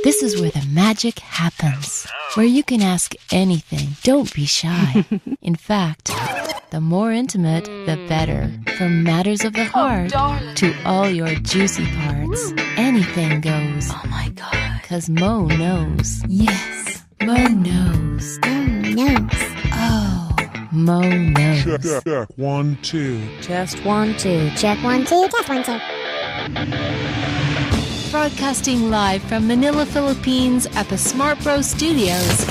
This is where the magic happens, where you can ask anything. Don't be shy. In fact, the more intimate, the better. From matters of the heart to all your juicy parts, anything goes. Oh my God. 'Cause Mo knows. Yes, Mo knows. Knows. Oh, Mo knows. Check. 1, 2. Just 1, 2. Check 1, 2. Just 1, 2. Broadcasting live from Manila, Philippines at the Smart Bro Studios.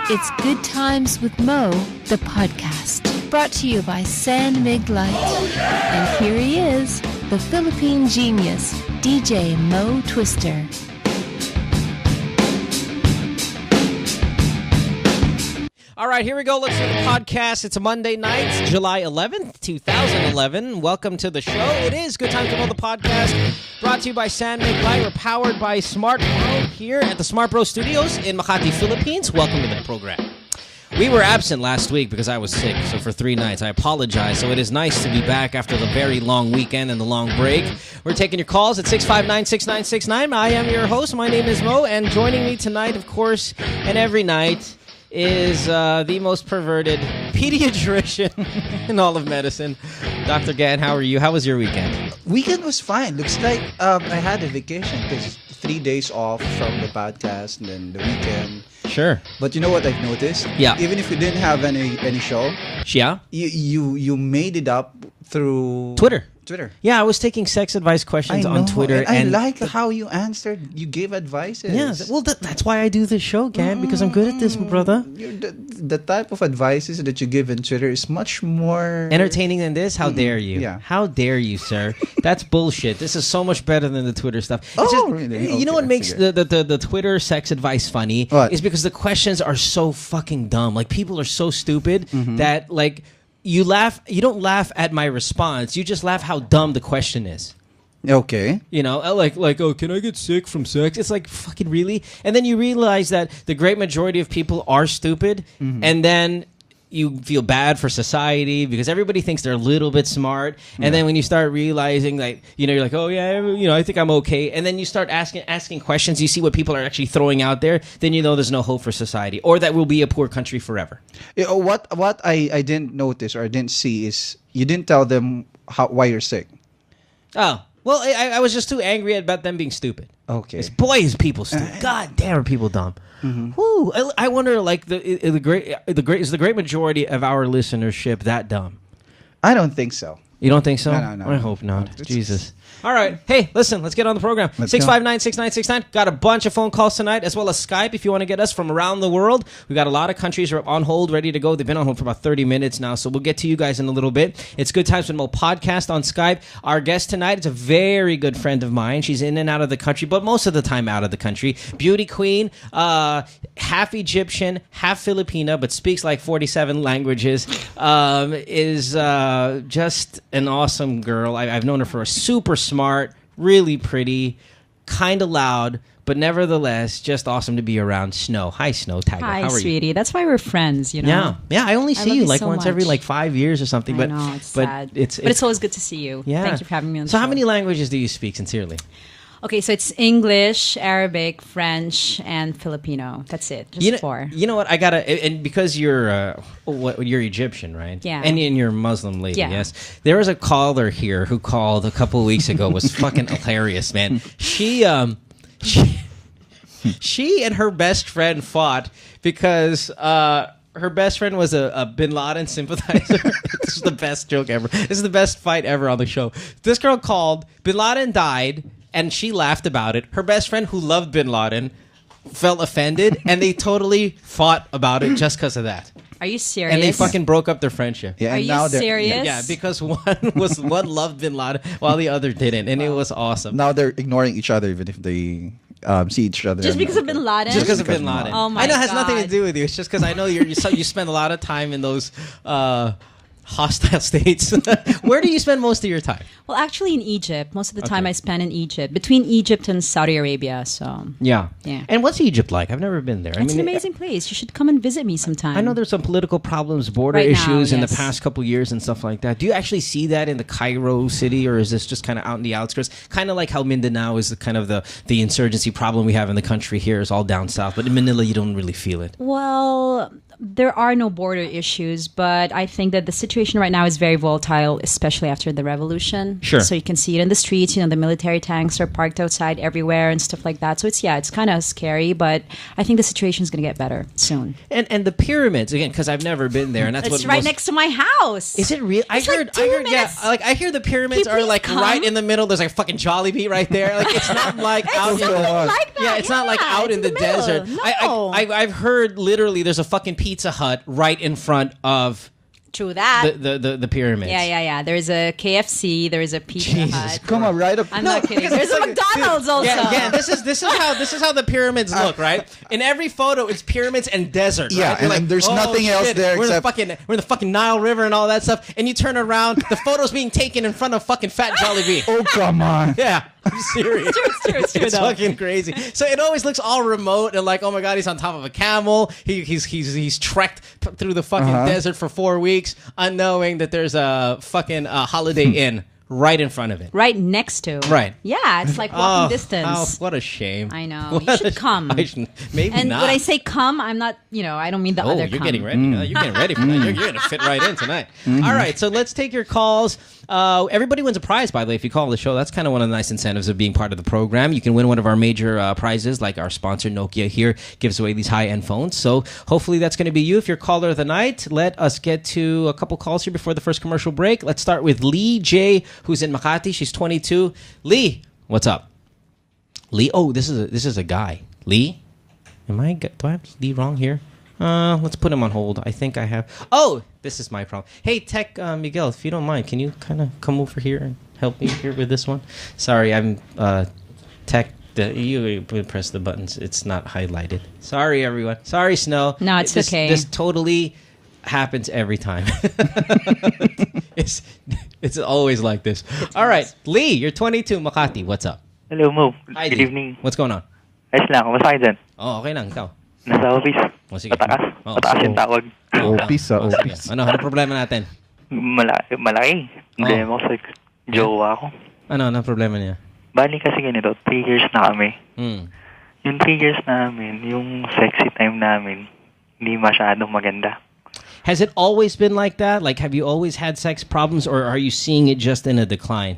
It's Good Times with Mo, the podcast. Brought to you by San Mig Light. And here he is, the Philippine genius, DJ Mo Twister. All right, here we go. Let's do the podcast. It's a Monday night, July 11th, 2011. Welcome to the show. It is Good Time to Know the podcast, brought to you by San Mig Light. We're powered by Smart Bro here at the Smart Bro Studios in Makati, Philippines. Welcome to the program. We were absent last week because I was sick, so for 3 nights. I apologize. So it is nice to be back after the very long weekend and the long break. We're taking your calls at 659-6969. I am your host. My name is Mo, and joining me tonight, of course, and every night, is the most perverted pediatrician in all of medicine. Dr. Gan, how are you? How was your weekend? Weekend was fine. Looks like I had a vacation because 3 days off from the podcast and then the weekend. Sure. But you know what I've noticed? Yeah. Even if we didn't have any show, Yeah? you made it up through Twitter. Yeah, I was taking sex advice questions on Twitter. And I like how you answered. You gave advices. Yeah, well, that's why I do this show, Gan, because I'm good at this, brother. The type of advices that you give in Twitter is much more Entertaining than this? How dare you? Yeah. How dare you, sir? That's bullshit. This is so much better than the Twitter stuff. It's really? You know what Okay, makes sige. the Twitter sex advice funny? What? Is because the questions are so fucking dumb. Like, people are so stupid that, like, you don't laugh at my response. You just laugh how dumb the question is. Okay. You know, like, oh, can I get sick from sex? It's like, fucking really? And then you realize that the great majority of people are stupid, and then you feel bad for society because everybody thinks they're a little bit smart. And then when you start realizing, like, you know, you're like, oh yeah, you know, I think I'm okay. And then you start asking questions. You see what people are actually throwing out there. Then you know there's no hope for society, or that we'll be a poor country forever. What I didn't notice or I didn't see is you didn't tell them why you're sick. Oh. Well, I was just too angry about them being stupid. Okay. It's, boy, is people stupid. God damn, are people dumb. Woo. I wonder, like, the great majority of our listenership that dumb? I don't think so. You don't think so? No. I hope not. It's- Jesus. All right. Hey, listen, let's get on the program. Let's go. 659-6969. Got a bunch of phone calls tonight, as well as Skype if you want to get us from around the world. We got a lot of countries are on hold, ready to go. They've been on hold for about 30 minutes now, so we'll get to you guys in a little bit. It's Good Times with Mo podcast on Skype. Our guest tonight is a very good friend of mine. She's in and out of the country, but most of the time out of the country. Beauty queen, half Egyptian, half Filipina, but speaks like 47 languages. Is just an awesome girl. I've known her for a super smart, really pretty, kind of loud, but nevertheless, just awesome to be around. Snow. Hi, Snow Tiger. Hi, How are sweetie. you? That's why we're friends, you know? Yeah. I only see love you you like so once every much. like 5 years or something. I But know, it's but sad. it's always good to see you. yeah. Thank you for having me on the So show. how many languages do you speak, sincerely? Okay, so it's English, Arabic, French, and Filipino. That's it. Just 4. You know what? I gotta, and because you're you're Egyptian, right? Yeah. And you're a Muslim lady, Yeah. yes. There was a caller here who called a couple of weeks ago. Was fucking hilarious, man. She and her best friend fought because her best friend was a Bin Laden sympathizer. This is the best joke ever. This is the best fight ever on the show. This girl called, Bin Laden died, and she laughed about it. Her best friend, who loved Bin Laden, felt offended, and they totally fought about it just because of that. Are you serious? And they fucking broke up their friendship. Yeah, Are and you now they're- serious? Yeah, because one loved Bin Laden while the other didn't, and it was awesome. Now they're ignoring each other even if they see each other. Just because of Bin Laden? Just because of Bin Laden. Oh my I know it has nothing to God. do with you. It's just because I know you spend a lot of time in those hostile states. Where do you spend most of your time? Well, actually, in Egypt. Most of the time I spend in Egypt, between Egypt and Saudi Arabia. So Yeah. Yeah. And what's Egypt like? I've never been there. it's an amazing place. You should come and visit me sometime. I know there's some political problems, border Right now, issues in the yes. past couple years and stuff like that. Do you actually see that in the Cairo city, or is this just kind of out in the outskirts? Kind of like how Mindanao is the kind of the insurgency problem we have in the country here is all down south, but in Manila you don't really feel it. Well, there are no border issues, but I think that the situation right now is very volatile, especially after the revolution. Sure. So you can see it in the streets. The military tanks are parked outside everywhere and stuff like that. So it's kind of scary, but I think the situation is going to get better soon. And the pyramids again, because I've never been there, and that's It's what right next to my house. Is it real? It's like 2 minutes. Like I hear the pyramids Can you are like please come? right in the middle. There's like fucking Jollibee right there. Like it's not like out in Something like that. yeah, it's not like out it's in the middle. desert. No. I've heard literally there's a fucking Pizza Hut right in front of True that. the pyramids. Yeah. There's a KFC. There's a Pizza Jesus Hut. Come on, right up. I'm not kidding. There's a McDonald's also. Yeah, this is how the pyramids look, right? In every photo, it's pyramids and desert. Yeah, right? You're and there's nothing else shit, there we're except- we're in the fucking Nile River and all that stuff. And you turn around, the photo's being taken in front of fucking Fat Jollibee. Oh, come on. Yeah, I'm serious. It's true It's though. fucking crazy. So it always looks all remote and like, oh my god, he's on top of a camel. He's trekked through the fucking desert for 4 weeks, unknowing that there's a fucking Holiday Inn right in front of it. Right next to. Right. Yeah, it's like walking distance. What a shame. I know. What You should a- come. Maybe And not. when I say come, I'm not, I don't mean the Oh, other you're come. getting ready. You're getting ready for that. You're going to fit right in tonight. All right, so let's take your calls. Everybody wins a prize, by the way, if you call the show. That's kind of one of the nice incentives of being part of the program. You can win one of our major prizes, like our sponsor, Nokia, here, gives away these high-end phones. So hopefully that's going to be you. If you're caller of the night, let us get to a couple calls here before the first commercial break. Let's start with Lee J, who's in Makati. She's 22. Lee, what's up? Lee, oh, this is a guy. Lee? Do I have Lee wrong here? Let's put him on hold. I think I have. Oh, this is my problem. Hey, Tech Miguel, if you don't mind, can you kind of come over here and help me here with this one? Sorry, I'm Tech. You press the buttons. It's not highlighted. Sorry, everyone. Sorry, Snow. No, it's okay. This totally happens every time. It's always like this. All right, Lee, you're 22, Makati. What's up? Hello, Mo. Hi, Good Lee. evening. What's going on? Ayos lang. Kamusta kayo dyan? Oh, okay lang. Ikaw. Nasa office. Oh, sige. Patakas. Oh, Patakas yung tawag. Opis, Oh, sige. opis. Ano problema natin? Malaki. Problema ko sa jowa ko. Ano problema niya? Bali kasi ganito, 3 years na kami. Yung 3 years namin, yung sexy time namin, hindi masyadong maganda. Has it always been like that? Like, have you always had sex problems, or are you seeing it just in a decline?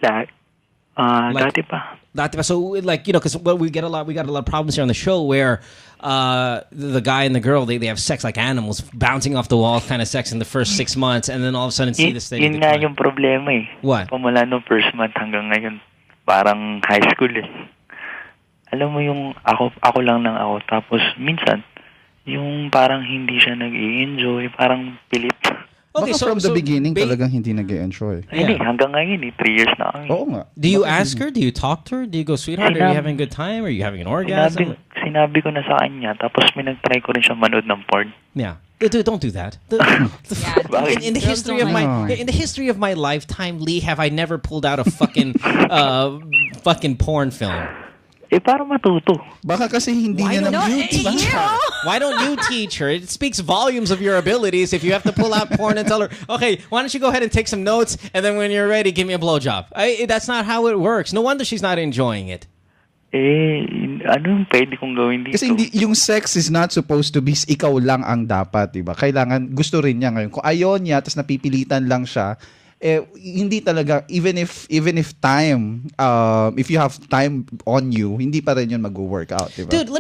Dati pa. So, like, because we got a lot of problems here on the show where the guy and the girl they have sex like animals, bouncing off the wall kind of sex in the first 6 months, and then all of a sudden see the state of Yun nga decline. yung problema eh. What? Pamula nung first month hanggang ngayon, parang high school eh. Alam mo yung ako lang ng ako, tapos minsan, yung parang hindi siya nag-i-enjoy, parang pilit. Baka from the beginning talagang hindi nag-enjoy. Hindi, hanggang ngayon 3 years na kami. Oo nga. Do you ask her? Do you talk to her? Do you go, sweetheart, are you having a good time? Are you having an orgasm? Sinabi ko na sa kanya, tapos minag-try ko rin siya manood ng porn. Yeah. Dude, don't do that. In the history of my lifetime, Lee, have I never pulled out a fucking fucking porn film? Para matuto. Baka kasi hindi niya Why don't you teach her? It speaks volumes of your abilities if you have to pull out porn and tell her, okay, why don't you go ahead and take some notes, and then when you're ready, give me a blowjob. That's not how it works. No wonder she's not enjoying it. Anong pwede kong gawin dito? Kasi yung sex is not supposed to be ikaw lang ang dapat, diba? Kailangan, gusto rin niya ngayon. Kung ayaw niya, tapos napipilitan lang siya, hindi talaga, even if time, if you have time on you, hindi pa rin yun mag-work out, diba? Dude,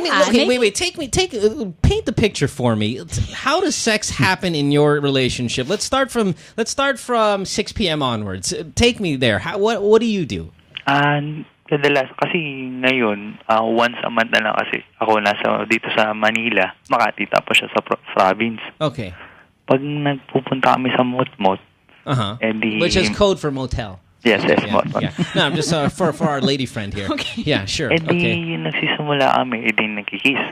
paint the picture for me. How does sex happen in your relationship? Let's start from 6 p.m. onwards. Take me there. What do you do? Kadalas, kasi ngayon, once a month na lang kasi ako dito sa Manila, Makati, tapos siya sa province. Okay. Pag nagpupunta kami sa mot-mot, which is code for motel. Yes, mot-mot. Yeah. No, I'm just for our lady friend here. Okay. Yeah, sure. Okay. Nagsisimula kami, nagkikiss.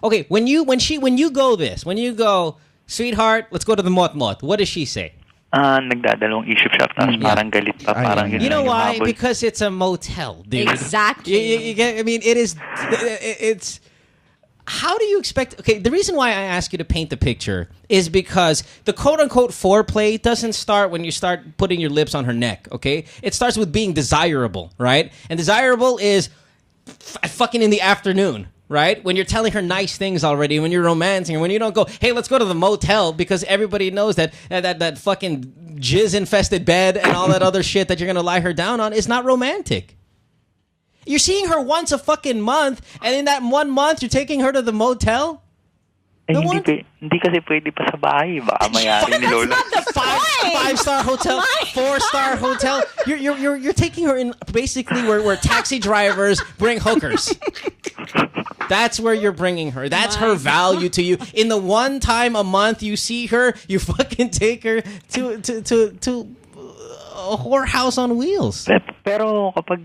Okay, when you go, Sweetheart, let's go to the mot-mot. What does she say? Nagdadalawang isip siya. Tapos parang galit pa. Parang You know why? Because it's a motel, dude. Exactly. You get, I mean, it's... How do you expect... Okay, the reason why I ask you to paint the picture is because the quote-unquote foreplay doesn't start when you start putting your lips on her neck, okay? It starts with being desirable, right? And desirable is fucking in the afternoon, right? When you're telling her nice things already, when you're romancing, when you don't go, hey, let's go to the motel, because everybody knows that fucking jizz-infested bed and all that other shit that you're going to lie her down on is not romantic. You're seeing her once a fucking month, and in that 1 month, you're taking her to the motel? Hindi kasi pwede pa sa bahay. Baka mayari ni Lola. The five-star hotel, 4-star hotel. You're taking her in basically where taxi drivers bring hookers. That's where you're bringing her. That's her value to you. In the one time a month you see her, you fucking take her to a whorehouse on wheels. Pero kapag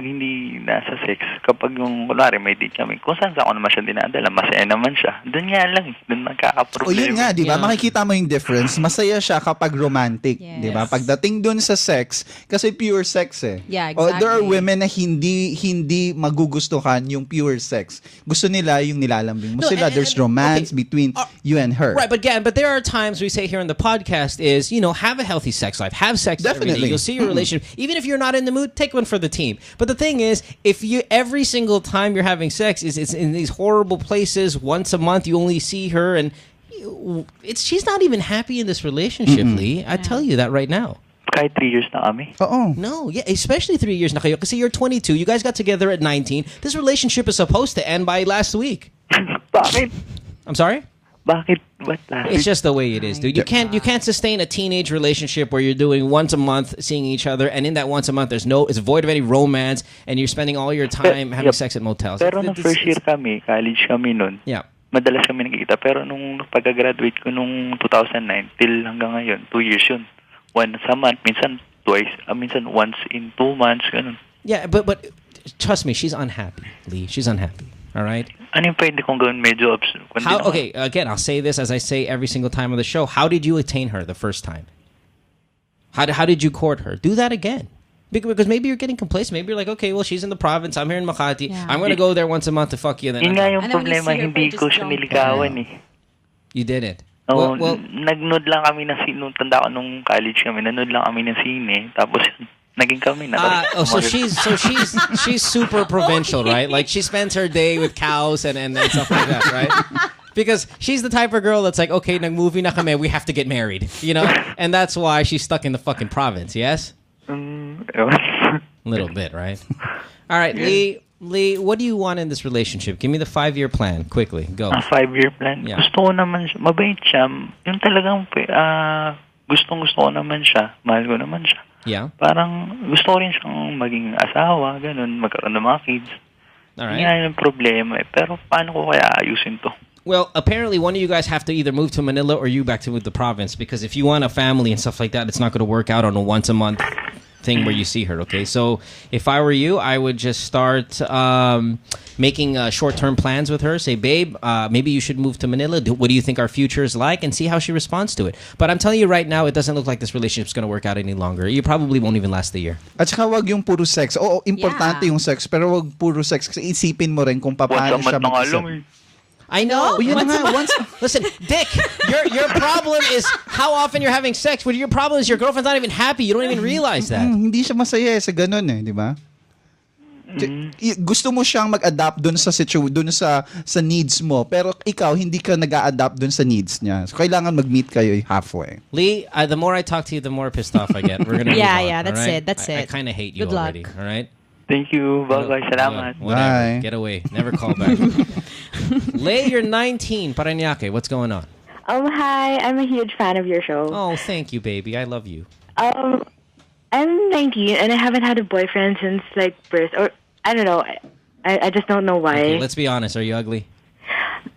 hindi nasa sex, kapag yung, kunwari, may date kami, kung saan ako naman siya dinadala, masaya naman siya. Doon nga lang, doon nagkakaproblema. O yun nga, di ba? Makikita mo yung difference. Masaya siya kapag romantic. Yes. Di ba? Pagdating doon sa sex, kasi pure sex eh. Yeah, O, there are exactly. women na hindi magugustuhan yung pure sex. Gusto nila yung nilalambing mo sila. There's romance between you and her. Right, but there are times we say here on the podcast is, have a healthy sex life. Have sex every day. Definitely. You'll see your relationship. Even if you're not in the mood, take one for the team. But the thing is, if you every single time you're having sex it's in these horrible places, once a month you only see her, and she's not even happy in this relationship, Lee. I tell you that right now. Kahit 3 years na kami. Oo. No, yeah, especially 3 years na kayo. Kasi you're 22. You guys got together at 19. This relationship is supposed to end by last week. Bakit? I'm sorry? Bakit? What last It's just the way it is, dude. You can't sustain a teenage relationship where you're doing once a month seeing each other, and in that once a month it's void of any romance, and you're spending all your time having sex at motels. Pero nung first year kami, college kami nun, yeah. madalas kami nakikita. Pero nung pag-graduate ko nung 2009, till hanggang ngayon, 2 years yun. Once a month, minsan twice, minsan once in 2 months, ganun. Yeah, but trust me, she's unhappy, Lee. She's unhappy. All right? Ano yung pwede kong gawin medyo Okay, again, I'll say this as I say every single time on the show. How did you attain her the first time? How did you court her? Do that again. Because maybe you're getting complacent. Maybe you're like, okay, well, she's in the province. I'm here in Makati. Yeah. I'm going to go there once a month to fuck you. Then yun nga yung problema, hindi ko siya nilikawan eh. You didn't? Oo, well, nag-nude lang kami nung tanda ko nung college kami, nag-nude lang kami ng sine. Tapos naging kami na. So she's super provincial, right? Like she spends her day with cows and stuff like that, right? Because she's the type of girl that's like, okay, nag-movie na kami, we have to get married, And that's why she's stuck in the fucking province, yes? A little bit, right? All right, yeah. Lee, what do you want in this relationship? Give me the 5-year plan, quickly. Go. 5-year plan? Yeah. Gusto ko naman siya, mabait siya. Yung talagang, gustong-gusto ko naman siya. Mahal ko naman siya. Yeah. Parang gusto ko rin siyang maging asawa, ganun, magkaroon ng mga kids. All right. Yan yung problema eh. Pero paano ko kaya ayusin to? Well, apparently one of you guys have to either move to Manila or you back to the province, because if you want a family and stuff like that, it's not going to work out on a once-a-month thing where you see her, okay? So if I were you, I would just start making short-term plans with her. Say, babe, maybe you should move to Manila. What do you think our future is like? And see how she responds to it. But I'm telling you right now, it doesn't look like this relationship's going to work out any longer. You probably won't even last a year. At saka wag yung puro sex. Oo, importante yung sex, pero wag puro sex. Kasi isipin mo rin kung paano siya mag-isip. I know. Listen, Dick, your problem is how often you're having sex. But your problem is your girlfriend's not even happy. You don't even realize that. Hindi siya masaya sa ganun di ba? Gusto mo siyang mag-adapt dun sa needs mo, pero ikaw hindi ka nag-a-adapt dun sa needs niya. So kailangan mag-meet kayo halfway. Lee, the more I talk to you, the more pissed off I get. We're gonna move on, yeah, that's right? it. That's I it. kind of hate you Good already. luck. All right. Thank you. Bye-bye. Salamat. Whatever. Bye. Get away. Never call back. Lay, you're 19. Parañaque. What's going on? Hi. I'm a huge fan of your show. Oh, thank you, baby. I love you. I'm 19 and I haven't had a boyfriend since birth. Or I don't know. I just don't know why. Okay, let's be honest. Are you ugly?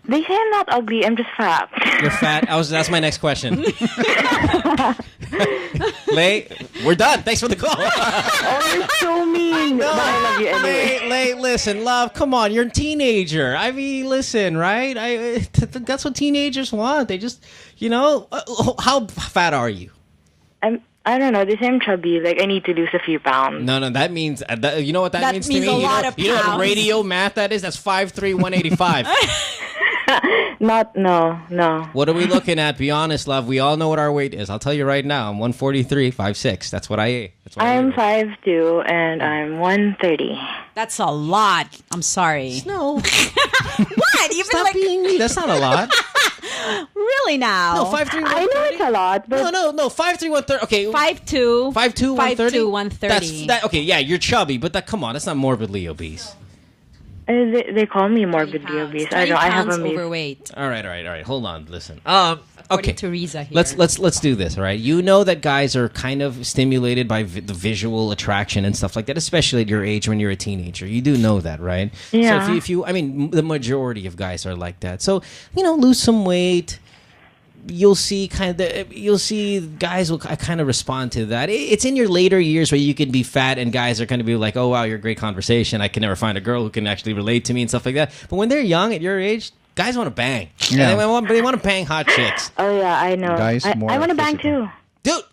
They say I'm not ugly. I'm just fat. You're fat. That's my next question. Lay, we're done. Thanks for the call. Oh, you're so mean. But I love you anyway. Lay, listen, love, come on. You're a teenager. I mean, listen, right? That's what teenagers want. They just, how fat are you? I don't know. They say I'm chubby. Like, I need to lose a few pounds. No, that means, you know what that means to me? A lot of you know what pounds. radio math that is? That's 5'3", 185. No. What are we looking at? Be honest, love. We all know what our weight is. I'll tell you right now. I'm 143, 5'6". That's what I ate. I'm 5'2", and I'm 130. That's a lot. I'm sorry. No. What? Even Stop being me. That's not a lot. Really now? No, 5'3", 130. I know it's a lot, but... No. 5'3", 130. Okay. 5'2". 5'2", 130? 5'2", 130. Okay, yeah, you're chubby, but come on. That's not morbidly obese. They call me morbidly obese. I know. I have a overweight. All right. Hold on. Listen. Okay. Teresa here. Let's do this. All right. You know that guys are kind of stimulated by the visual attraction and stuff like that, especially at your age when you're a teenager. You do know that, right? Yeah. So if you, the majority of guys are like that. So lose some weight. You'll see guys will kind of respond to that. It's in your later years where you can be fat and guys are going to be like, oh wow, you're a great conversation. I can never find a girl who can actually relate to me and stuff like that. But when they're young at your age, guys want to bang. Yeah. And they want to bang hot chicks. Oh yeah, I know. Guys, I more want to bang physical. too. Dude.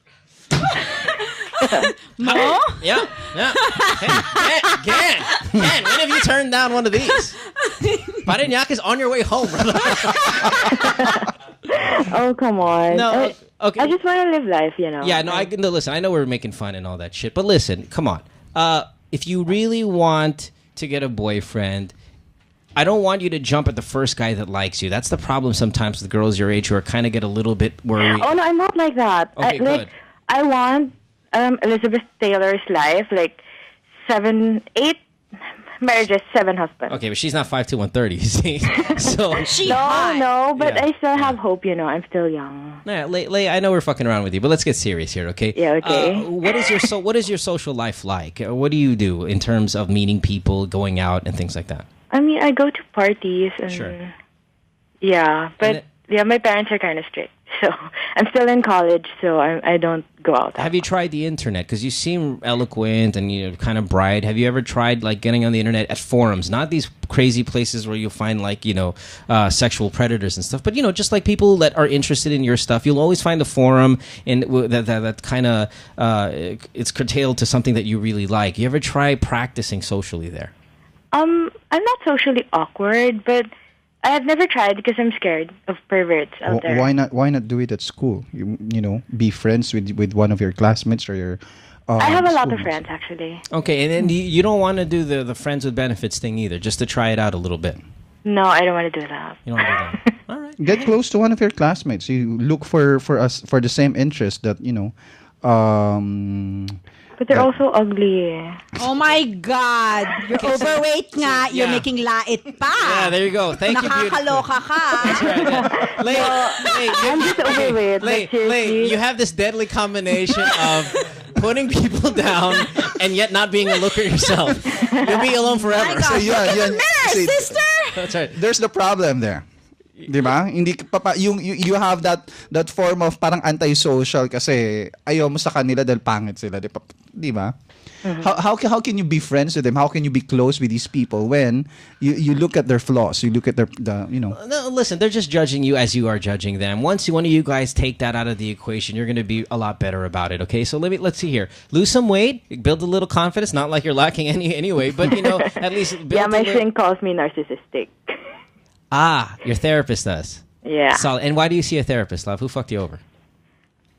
No? Yeah. Hey, Gan, when have you turned down one of these? Parinyak is on your way home, brother. Oh, come on. No, okay. I just want to live life, Yeah, no, listen, I know we're making fun and all that shit, but listen, come on. If you really want to get a boyfriend, I don't want you to jump at the first guy that likes you. That's the problem sometimes with girls your age who are kind of get a little bit worried. Oh, no, I'm not like that. Okay, good. I want Elizabeth Taylor's life, like 7, 8 marriages, 7 husbands. Okay, but she's not 5'2", 130, you see? So No, but Yeah. I still have hope, I'm still young. Yeah, Lay, I know we're fucking around with you, but let's get serious here, okay? Yeah, okay. What is your social life like? What do you do in terms of meeting people, going out, and things like that? I go to parties and Sure. Yeah, but my parents are kind of strict. So I'm still in college, so I don't go out. Have you tried the internet? Because you seem eloquent and kind of bright. Have you ever tried getting on the internet at forums? Not these crazy places where you'll find sexual predators and stuff, but just like people that are interested in your stuff. You'll always find a forum that kind of it's curtailed to something that you really like. You ever try practicing socially there? I'm not socially awkward, but I have never tried because I'm scared of perverts out there. Why not do it at school? Be friends with one of your classmates or your. I have a lot of schoolmates. friends actually. Okay, and then you don't want to do the friends with benefits thing either, just to try it out a little bit. No, I don't want to do that. You don't want to do that. All right. Get close to one of your classmates. You look for the same interest that But they're also ugly. Oh my God. You're overweight nga. You're Yeah. making lait pa. Yeah, there you go. Thank you, beautiful. Nakakaloka ka. Lay, I'm just overweight. Lay, but seriously. you have this deadly combination of putting people down and yet not being a looker yourself. You'll be alone forever. So yeah, see, Sister. That's right. there's the problem there. 'Di ba? Hindi you have that form of parang antisocial kasi ayaw mo sa kanila dahil pangit sila, 'di ba? How can you be friends with them? How can you be close with these people when you look at their flaws, you look at No, listen, they're just judging you as you are judging them. Once one of you guys take that out of the equation, you're going to be a lot better about it, okay? So let's see here. Lose some weight, build a little confidence, not like you're lacking anyway, but at least build Yeah, my a little... shrink calls me narcissistic. Ah, your therapist does. Yeah. Solid. And why do you see a therapist, love? Who fucked you over?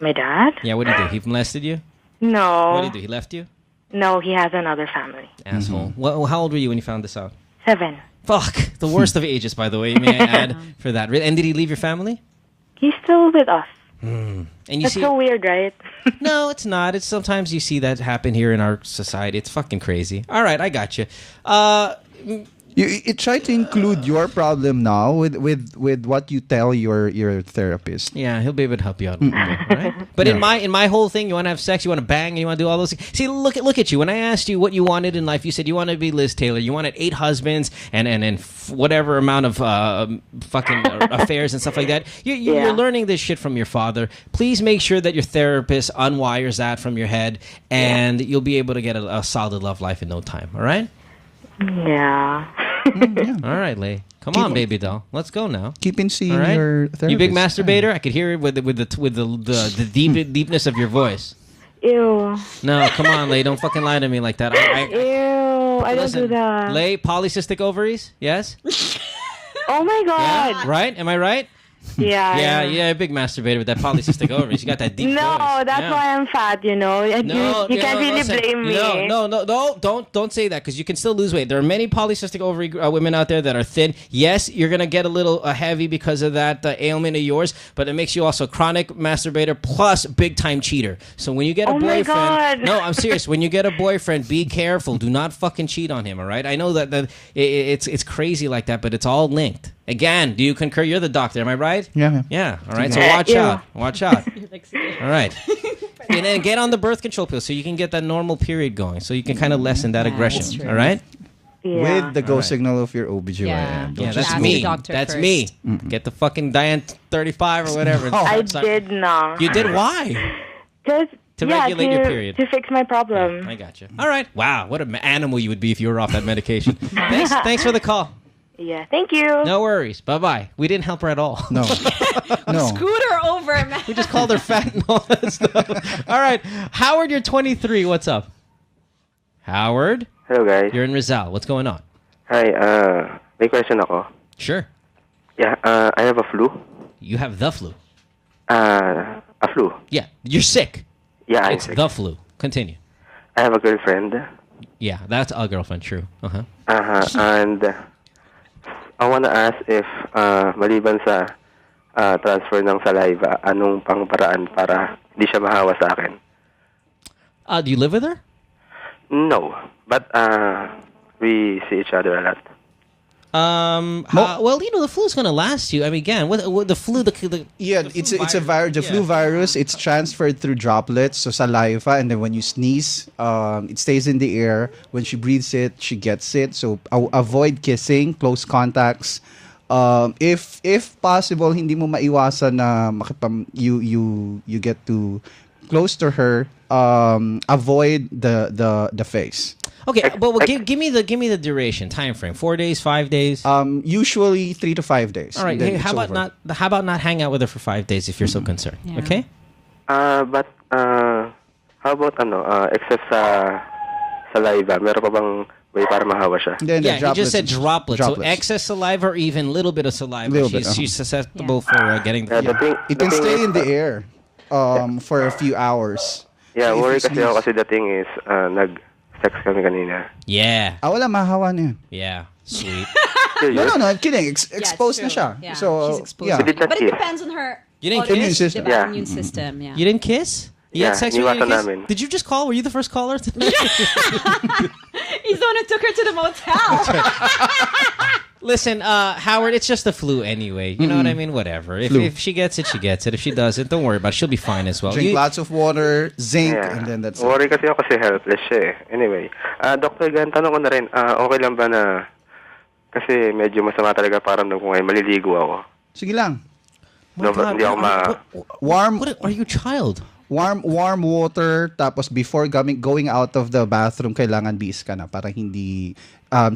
My dad? Yeah, what did he do? He molested you? No. What did he do? He left you? No, he has another family. Asshole. Well, how old were you when you found this out? 7. Fuck. The worst of ages, by the way, may I add, for that. And did he leave your family? He's still with us. And you That's see... so weird, right? No, it's not. It's sometimes you see that happen here in our society. It's fucking crazy. All right, I got you. You try to include your problem now with what you tell your therapist. Yeah, he'll be able to help you out a little bit, right? But in my whole thing, you want to have sex, you want to bang, and you want to do all those things. See, look at you. When I asked you what you wanted in life, you said you wanted to be Liz Taylor. You wanted 8 husbands and whatever amount of fucking affairs and stuff like that. You're learning this shit from your father. Please make sure that your therapist unwires that from your head, and you'll be able to get a solid love life in no time. All right? Yeah. All right, Lay. Come on, baby doll. Let's go now. Keep in seeing All right? your therapist. You big masturbator? I could hear it with the deepness of your voice. Ew. No, come on, Lay. Don't fucking lie to me like that. Ew. I don't do that. Lay, polycystic ovaries? Yes? Oh my God. Yeah? Right? Am I right? Yeah. Yeah, big masturbator with that polycystic ovaries. You got that deep voice. No, that's Yeah. why I'm fat, you know. You can't really listen. blame me. No, don't say that because you can still lose weight. There are many polycystic ovary women out there that are thin. Yes, you're gonna get a little heavy because of that ailment of yours, but it makes you also chronic masturbator plus big time cheater. So when you get a Oh my boyfriend, God. no, I'm serious. When you get a boyfriend, be careful. Do not fucking cheat on him. All right? I know that it's crazy like that, but it's all linked. Again, do you concur? You're the doctor, am I right? Yeah. Yeah. All right. So watch out. Watch out. All right. And then get on the birth control pill so you can get that normal period going, so you can kind of lessen that aggression. All right. Yeah. With the go signal of your OBGYN. Yeah. Don't Yeah, just that's ask go- the me. doctor That's first. me. Get the fucking Diane 35 or whatever. I Sorry. did not. You did why? Just To regulate your period. To fix my problem. I got you. All right. Wow, what an animal you would be if you were off that medication. Thanks for the call. Yeah. Thank you. No worries. Bye-bye. We didn't help her at all. No. No. Scooter over, man. We just called her fat and all that stuff. All right. Howard, you're 23. What's up? Howard, Hello guys. you're in Rizal. What's going on? Hi, may question ako. Sure. Yeah, I have a flu. You have the flu. A flu. Yeah, you're sick. Yeah, I'm It's sick. the flu. Continue. I have a girlfriend. Yeah, that's a girlfriend. True. Uh-huh. And I wanna ask if maliban sa transfer ng saliva, anong pang paraan para di siya mahawa sa akin? Do you live with her? No, but we see each other a lot. Well, the flu's gonna last you. I mean, again, what the flu, the Yeah, it's a virus. The flu virus. It's transferred through droplets, so saliva, and then when you sneeze, it stays in the air. When she breathes it, she gets it. So avoid kissing, close contacts. If possible, hindi mo maiwasan na you get too close to her. Avoid the face. Okay, but give me the duration, time frame. 4 days, 5 days. Usually 3 to 5 days. All right. Then Hey, it's how about not hang out with her for 5 days if you're so concerned? Yeah. Okay. But how about except sa saliva, meron pa bang way para mahawa siya? Then the Yeah, he just said droplets. So droplets. excess saliva or even little bit of saliva. Little bit, She's susceptible for getting the The flu. thing, It the can thing stay is, in the air for a few hours. Yeah, So if worry you kasi ako sneeze- kasi the thing is, nag-sex kami kanina. Yeah. Wala mahawa na yun. Yeah. Sweet. No, I'm kidding. Exposed na true. siya. Yeah, So, she's exposed. yeah. We did not But it kiss. depends on her You didn't autoimmune kiss? Immune system. Yeah. Immune system, yeah. You didn't kiss? You had Yeah, sex with her, you iniwasan didn't kiss? namin. Did you just call? Were you the first caller? He's the one who took her to the motel. Listen, Howard, it's just the flu anyway. You know what I mean? Whatever. If she gets it, she gets it. If she doesn't, don't worry about it. She'll be fine as well. Drink You- lots of water, zinc, Yeah. and then that's it. Worry kasi ako kasi helpless siya eh. Anyway, Dr. Gan, tanong ko na rin, okay lang ba na, kasi medyo masama talaga parang kung ngayon maliligo ako. Sige lang. My No, but hindi ako Warm What are you, child? warm water, tapos before going out of the bathroom, kailangan bis ka na para hindi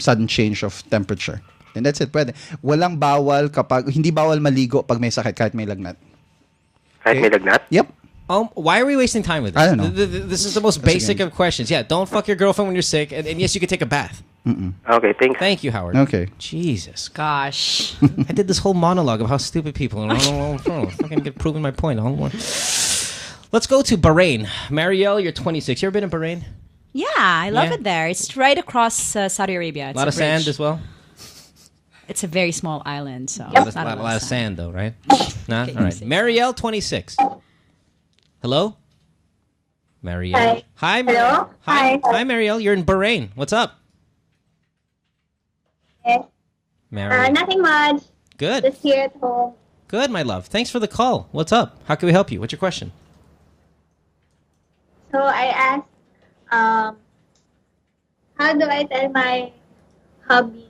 sudden change of temperature. And that's it. Pwede. Walang bawal hindi bawal maligo pag may sakit kahit may lagnat. Kahit may lagnat? Yep. Why are we wasting time with this? I don't know. This is the most basic of questions. Yeah, don't fuck your girlfriend when you're sick. And yes, you can take a bath. Okay, thanks. Thank you, Howard. Okay. Jesus. Gosh. I did this whole monologue of how stupid people are. I don't fucking get proven my point. Let's go to Bahrain. Marielle, you're 26. You ever been in Bahrain? Yeah, I love Yeah. it there. It's right across Saudi Arabia. It's A lot of sand bridge. as well? It's a very small island, so A it's not lot of sand, though, right? Nah? Okay, All right. easy. Marielle, 26. Hello? Marielle. Hi, Marielle. Hello? Hi. Hi, Marielle. You're in Bahrain. What's up? Yes. Mary. Nothing much. Good. Just here at home. Good, my love. Thanks for the call. What's up? How can we help you? What's your question? So I asked, how do I tell my hubby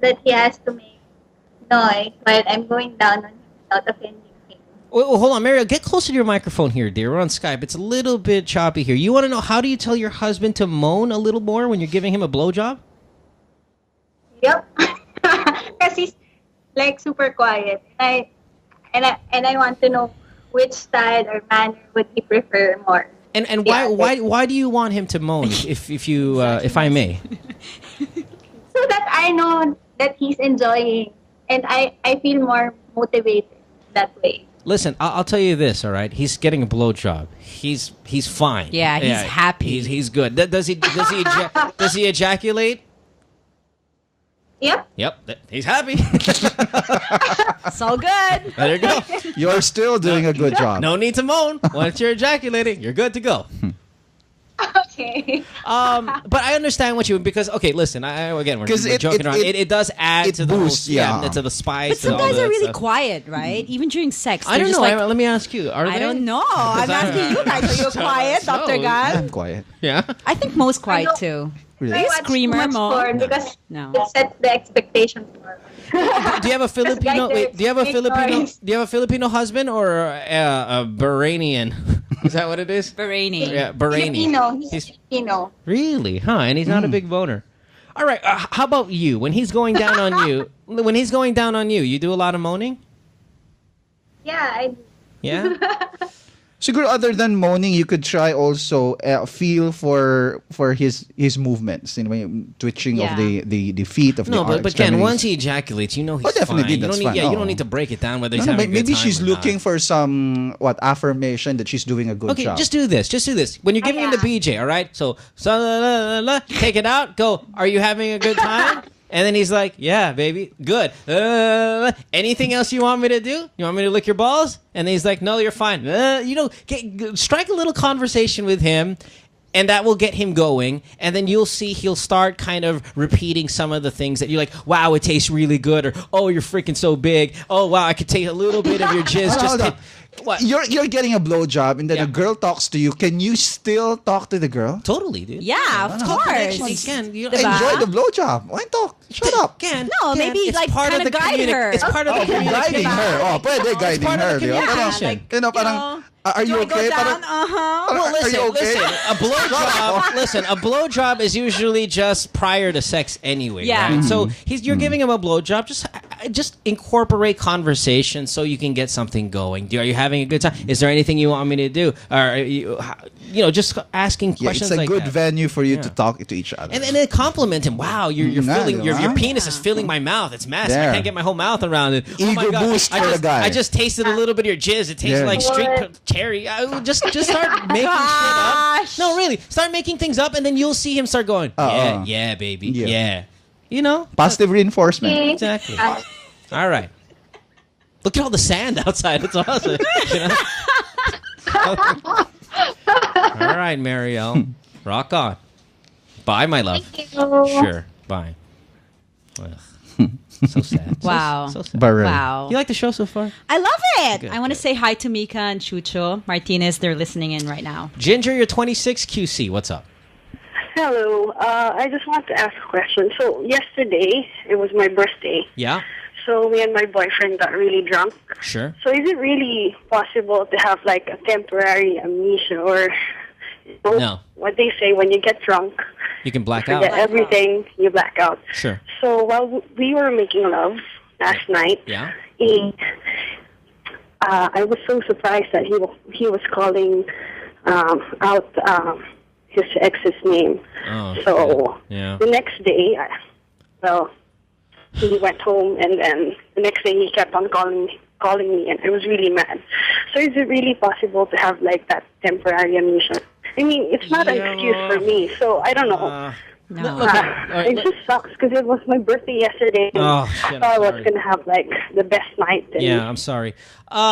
that he has to make noise while I'm going down on him without offending him? Well, hold on, Mariel. Get closer to your microphone here, dear. We're on Skype. It's a little bit choppy here. You want to know, how do you tell your husband to moan a little more when you're giving him a blowjob? Yep. Because he's like super quiet. And I want to know which style or manner would he prefer more. And why do you want him to moan, if I may? So that I know that he's enjoying, and I feel more motivated that way. Listen, I'll tell you this, all right? He's getting a blowjob. He's fine. Yeah, he's happy. He's good. Does he ejaculate? Yep. Yep. He's happy. It's all good. There you go. You're still doing a good job. No need to moan. Once you're ejaculating, you're good to go. Okay. But I understand what you, because listen, we're joking around. It does add to the boosts, to the spice. But some guys are really stuff. quiet, right? Even during sex. I don't know. Like, Let me ask you. Are I they? don't know. I'm asking you guys. Are you quiet, Dr. Gan? I'm quiet. Yeah. I think most quiet too. Really? I watch Screamer, too much Mo? porn because No. it sets the expectations more. Do you have a Filipino? Like Wait, do you have a make Filipino? noise. Do you have a Filipino husband or a Bahrainian? Is that what it is? Bahraini. Yeah, Bahraini. Filipino. He's Filipino. Really? Huh? And he's not a big boner. All right. How about you? When he's going down on you, you do a lot of moaning? Yeah, I do. Yeah. Siguro other than moaning, you could try also feel for his movements, twitching of the feet of the arms. But Ken, once he ejaculates, you know he's definitely fine. that's fine. You don't need to break it down whether he's No, having a good maybe time she's or looking not. for some affirmation that she's doing a good Okay, job. just do this. When you're giving him the BJ, all right? So take it out. Go. Are you having a good time? And then he's like, yeah, baby, good. Anything else you want me to do? You want me to lick your balls? And then he's like, no, you're fine. Strike a little conversation with him, and that will get him going. And then you'll see he'll start kind of repeating some of the things that you're like, wow, it tastes really good. Or, oh, you're freaking so big. Oh, wow, I could taste a little bit of your jizz. Hold on. What? You're getting a blowjob, and then Yeah. a girl talks to you. Can you still talk to the girl? Totally, dude. Yeah, of course. Actually, Ken, you Diba? Enjoy the blowjob. Why talk? Shut up. Ken, No, Ken, maybe it's like part of kinda the guide her. It's part of the communication. Guiding her. Oh, pwede guiding part of her. the di ba? communication. Parang, are you Do I go okay? down? Well, Are you okay? a blowjob is usually just prior to sex anyway. Yeah. Right? So you're giving him a blowjob. Just incorporate conversation so you can get something going. Are you having a good time? Is there anything you want me to do? Or are you just asking Yeah, questions it's a like good that. venue for you to talk to each other. And then compliment him. Wow, you're filling your penis is filling my mouth. It's massive. There. I can't get my whole mouth around it. Oh my Ego God. boost for the guy. I just tasted a little bit of your jizz. It tasted Yeah. like street cherry. Just start making shit up. No, really. Start making things up, and then you'll see him start going, yeah, baby, Yeah. yeah. Positive reinforcement. Exactly. All right. Look at all the sand outside. It's awesome. All right, Marielle. Rock on. Bye, my love. Thank you. Sure. Bye. Ugh. So sad. Wow. So sad. Bahrain. Wow. You like the show so far? I love it. Good, I want to good. say hi to Mika and Chucho Martinez. They're listening in right now. Ginger, you're 26 QC. What's up? Hello. I just want to ask a question. So yesterday, it was my birthday. Yeah? So me and my boyfriend got really drunk. Sure. So is it really possible to have like a temporary amnesia or No. what they say when you get drunk, You can black forget out. everything, you black out. Sure. So while we were making love last night, Yeah? I was so surprised that he was calling out his ex's name. Oh, So yeah. the next day, he went home, and then the next day he kept on calling me, and I was really mad. So is it really possible to have like that temporary amnesia? I mean, it's not an excuse for me, so I don't know. No. Okay. All right, It just sucks because it was my birthday yesterday. And Oh, shit, I I'm was sorry. gonna have like the best night. And Yeah, I'm sorry.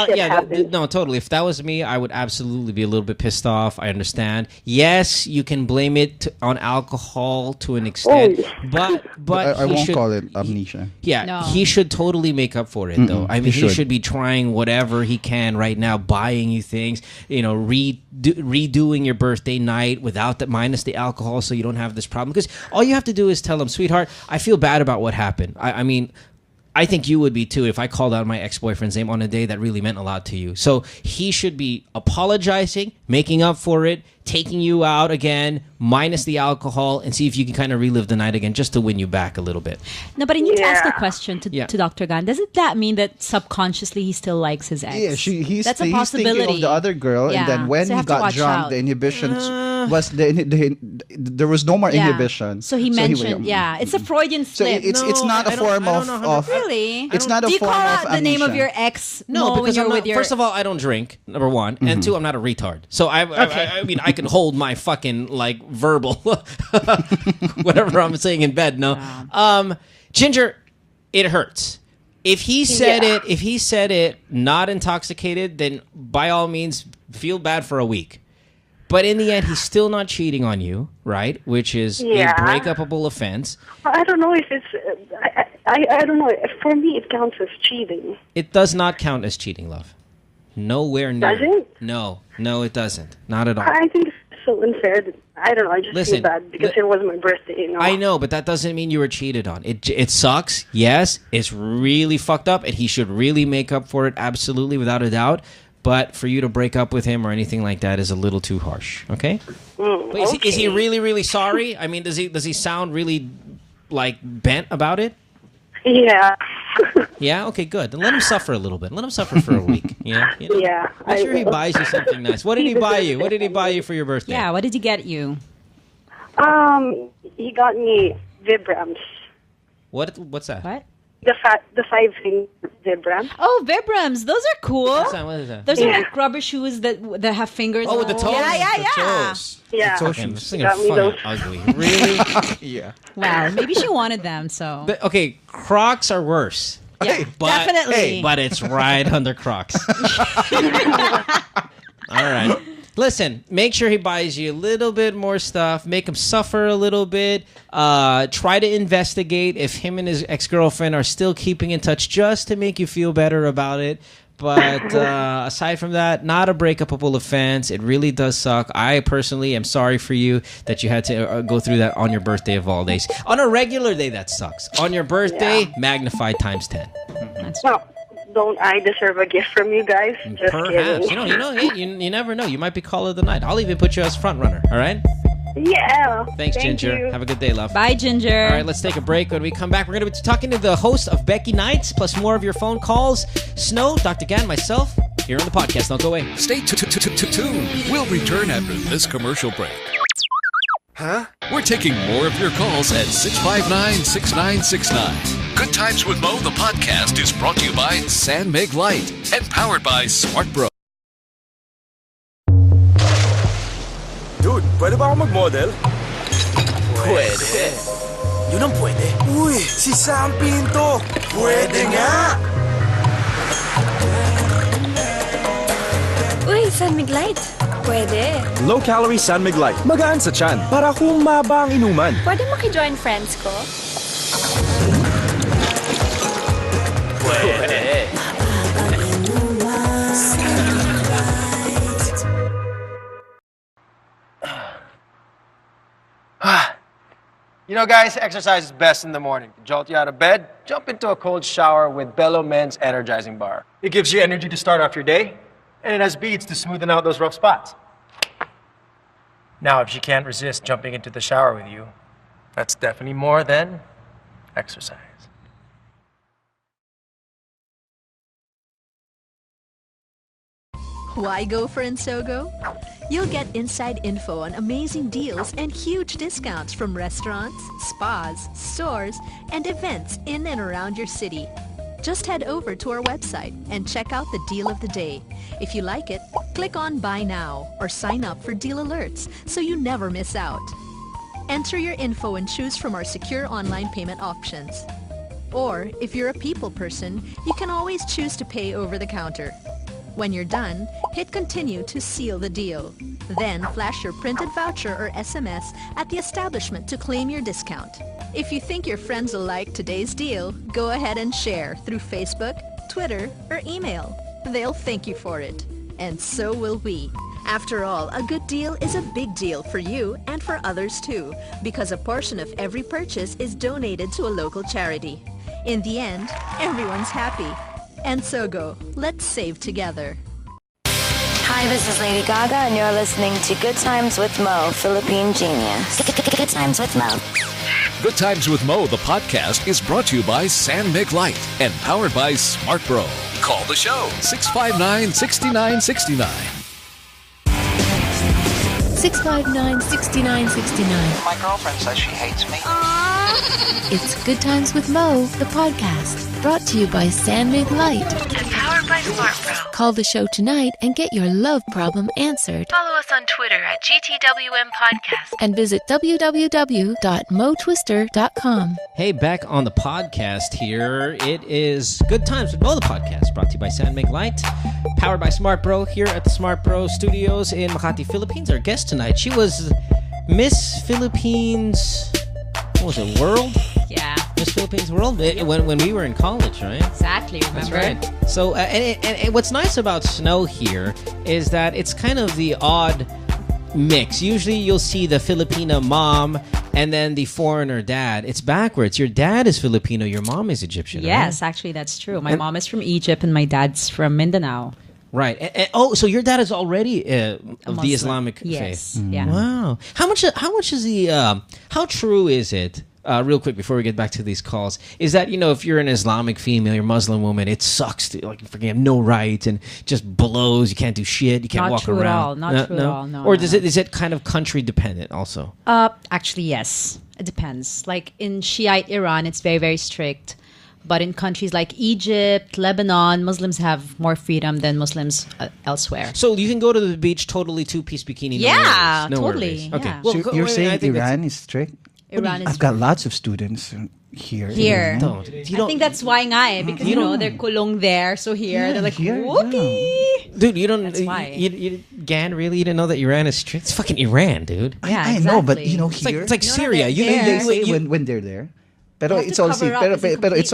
shit Yeah, happened. no, totally. If that was me, I would absolutely be a little bit pissed off. I understand. Yes, you can blame it on alcohol to an extent, but I he won't should, call it amnesia. Yeah, No. he should totally make up for it, though. I mean, he he should. should be trying whatever he can right now, buying you things, redoing your birthday night without the minus the alcohol, so you don't have this problem. Because all you have to do is tell him, sweetheart, I feel bad about what happened. I mean, I think you would be too if I called out my ex-boyfriend's name on a day that really meant a lot to you. So he should be apologizing, making up for it, taking you out again, minus the alcohol, and see if you can kind of relive the night again just to win you back a little bit. No, but I need to ask a Yeah. question to Yeah. Dr. Gan. Doesn't that mean that subconsciously he still likes his ex? Yeah, he's That's a he's thinking possibility. of the other girl, Yeah, and then when so you he have to got watch drunk, out. the inhibition was there was no more Yeah. inhibition. So he mentioned, it's a Freudian So slip. it's not a form of Really? It's not a Do you form call of out the name of amnesia. your ex? No, when because you're I'm not, with your... first of all, I don't drink, number one, and two, I'm not a retard. So I mean, I can hold my fucking like verbal, whatever I'm saying in bed. No, Ginger, it hurts. If he said it not intoxicated, then by all means feel bad for a week. But in the end, he's still not cheating on you, right? Which is Yeah. a break-upable offense. I don't know if it's. I don't know. For me, it counts as cheating. It does not count as cheating, love. Nowhere near. Does it? No, it doesn't. Not at all. I think it's so unfair. That, I don't know. I just Listen, feel bad because it was my birthday. You know. I know, but that doesn't mean you were cheated on. It sucks. Yes, it's really fucked up, and he should really make up for it, absolutely, without a doubt. But for you to break up with him or anything like that is a little too harsh. Okay. But is he really, really sorry? I mean, does he sound really like bent about it? Yeah. Yeah. Okay. Good. Then let him suffer a little bit. Let him suffer for a week. Yeah. You know? Yeah. Make sure he will. buys you something nice. What did he buy you? What did he buy you for your birthday? Yeah, what did he get you? He got me Vibrams. What's that? What? The 5-finger Vibrams. Oh, Vibrams. Those are cool. What's that? What is that? Those are like rubber shoes that have fingers. Oh, with the toes? Yeah. Yeah. Okay, this thing Got is me fucking those. ugly. Really? Yeah. Wow, maybe she wanted them, so. But, okay, Crocs are worse. Yeah, But, definitely. But it's right under Crocs. All right. Listen, make sure he buys you a little bit more stuff. Make him suffer a little bit. Try to investigate if him and his ex-girlfriend are still keeping in touch just to make you feel better about it. But aside from that, not a breakupable offense. It really does suck. I personally am sorry for you that you had to go through that on your birthday of all days. On a regular day, that sucks. On your birthday, magnified times 10. Well, don't I deserve a gift from you guys? Just Perhaps. kidding. You never know. You might be caller of the night. I'll even put you as front runner. All right? Yeah. Thanks, Thank Ginger. you. Have a good day, love. Bye, Ginger. All right, let's take a break. When we come back, we're going to be talking to the host of Becky Nights, plus more of your phone calls. Snow, Dr. Gan, myself, here on the podcast. Don't go away. Stay tuned. We'll return after this commercial break. Huh? We're taking more of your calls at 659-6969. Good Times with Mo, the podcast, is brought to you by San Mig Light and powered by Smart Bro. Dude, pwede ba ako mag-model? Pwede. Yun ang pwede. Uy, si Sam Pinto. Pwede nga. Uy, San Mig Light. Pwede. Low-calorie San Mig Light. Magaan sa tiyan para humaba ang inuman. Pwede maki-join friends ko? Pwede. You know, guys, exercise is best in the morning. To jolt you out of bed, jump into a cold shower with Bello Men's Energizing Bar. It gives you energy to start off your day, and it has beads to smoothen out those rough spots. Now, if she can't resist jumping into the shower with you, that's definitely more than exercise. Why go for Insogo? You'll get inside info on amazing deals and huge discounts from restaurants, spas, stores, and events in and around your city. Just head over to our website and check out the deal of the day. If you like it, click on Buy Now or sign up for deal alerts so you never miss out. enter your info and choose from our secure online payment options. Or, if you're a people person, you can always choose to pay over the counter. When you're done, hit continue to seal the deal. Then flash your printed voucher or SMS at the establishment to claim your discount. If you think your friends will like today's deal, go ahead and share through Facebook, Twitter, or email. They'll thank you for it. And so will we. After all, a good deal is a big deal for you and for others too, because a portion of every purchase is donated to a local charity. In the end, everyone's happy. And so go, let's save together. Hi, this is Lady Gaga, and you're listening to Good Times with Mo, Philippine Genius. Good Times with Mo. Good Times with Mo, the podcast, is brought to you by San Mig Light and powered by Smart Bro. Call the show, 659-6969. 659-6969. My girlfriend says she hates me. It's Good Times with Mo, the podcast, brought to you by San Mig Light And powered by Smart Bro. Call the show tonight and get your love problem answered. Follow us on Twitter at gtwm podcast. And visit www.motwister.com. Hey, back on the podcast here. It is Good Times with Mo, the podcast, brought to you by San Mig Light, powered by Smart Bro here at the Smart Bro Studios in Makati, Philippines. Our guest tonight, she was Miss Philippines, what was it, World? Yeah. Miss Philippines World when we were in college, right? Exactly, remember? That's right. So, and what's nice about snow here is that it's kind of the odd mix. Usually you'll see the Filipino mom and then the foreigner dad. It's backwards. Your dad is Filipino, your mom is Egyptian, Yes, right? actually, that's true. My mom is from Egypt and my dad's from Mindanao. Right. So your dad is already of the Muslim. Islamic Yes. faith. Yeah. Wow. How much is the how true is it? Real quick before we get back to these calls, is that, you know, if you're an Islamic female, you're a Muslim woman, it sucks to, like, you have no rights and just blows. You can't do shit. You can't walk Not true around. at all. Not true at all. No. Or no, is it kind of country dependent also? Actually, yes. It depends. Like in Shiite Iran, it's very, very strict. But in countries like Egypt, Lebanon, Muslims have more freedom than Muslims elsewhere. So you can go to the beach totally two-piece bikini. Yeah, no totally. worries. Okay. Yeah. So you're saying Iran is strict? Iran is I've got lots of students here. Here. Don't. I think that's why because you know they're kulong there, so here they're like here, whoopee. Dude, you don't. That's why. Gan, really? You didn't know that Iran is strict? It's fucking Iran, dude. I know, but you know, It's here like, it's like Syria. they say when they're there. Pero have it's to all cover up. pero it's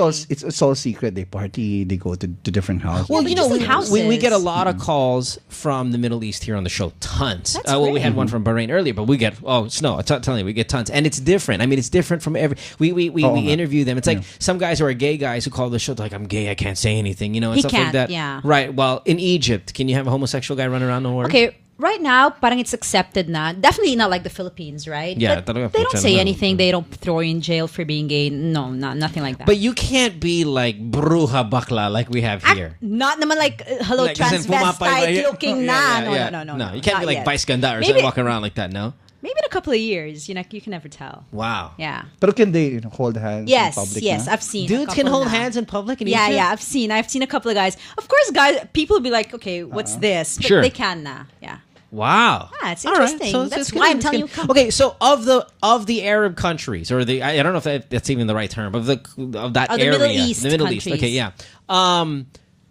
all secret. They party, they go to different houses. Well, you know, we houses. get a lot of calls from the Middle East here on the show. Tons. That's Well, we had great. one from Bahrain earlier, but we get I'm telling you, we get tons, and it's different. I mean, it's different from every. We interview them. It's like some guys who are gay guys who call the show. They're like, I'm gay, I can't say anything, you know, and He stuff like can't, that. yeah. Right. Well, in Egypt, can you have a homosexual guy run around? No worries. Okay, right now, parang it's accepted na. Definitely not like the Philippines, right? Yeah, But talaga they po, don't say talaga. anything. They don't throw you in jail for being gay. No, nothing like that. But you can't be like bruja bakla like we have here. Not naman like, hello, Like, as in pumapay ba yun? transvestite-looking Yeah, na. yeah, No. No, you can't be not like yet. Vice Ganda or Maybe- something walking around like that, no? Maybe in a couple of years, you can never tell. Wow. Yeah. Pero can they hold hands Yes, in public yes, na? I've seen. a Dudes can couple hold na. hands in public in Yeah, Egypt? yeah, I've seen a couple of guys. Of course, people will be like, okay, what's this? But Sure. they can na. Yeah. Wow. Yeah, it's All right. interesting. So That's it's why good, I'm it's telling good. you. Come. Okay, so of the Arab countries, or the I don't know if that's even the right term, of that the area, Middle East the Middle East. countries. Okay, yeah.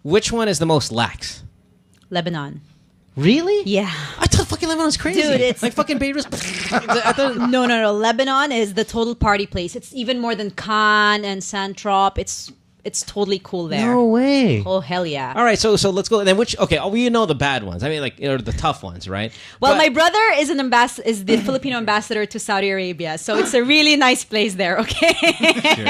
Which one is the most lax? Lebanon. Really? Yeah. I thought fucking Lebanon was crazy. Dude, it's like fucking Beirut. No. Lebanon is the total party place. It's even more than Cannes and Saint-Tropez. It's totally cool there. No way. Oh hell yeah. All right, so let's go. Then which? Okay, we know the bad ones. I mean, like, or the tough ones, right? Well, But- my brother is the Filipino ambassador to Saudi Arabia, so it's a really nice place there. Okay. Sure.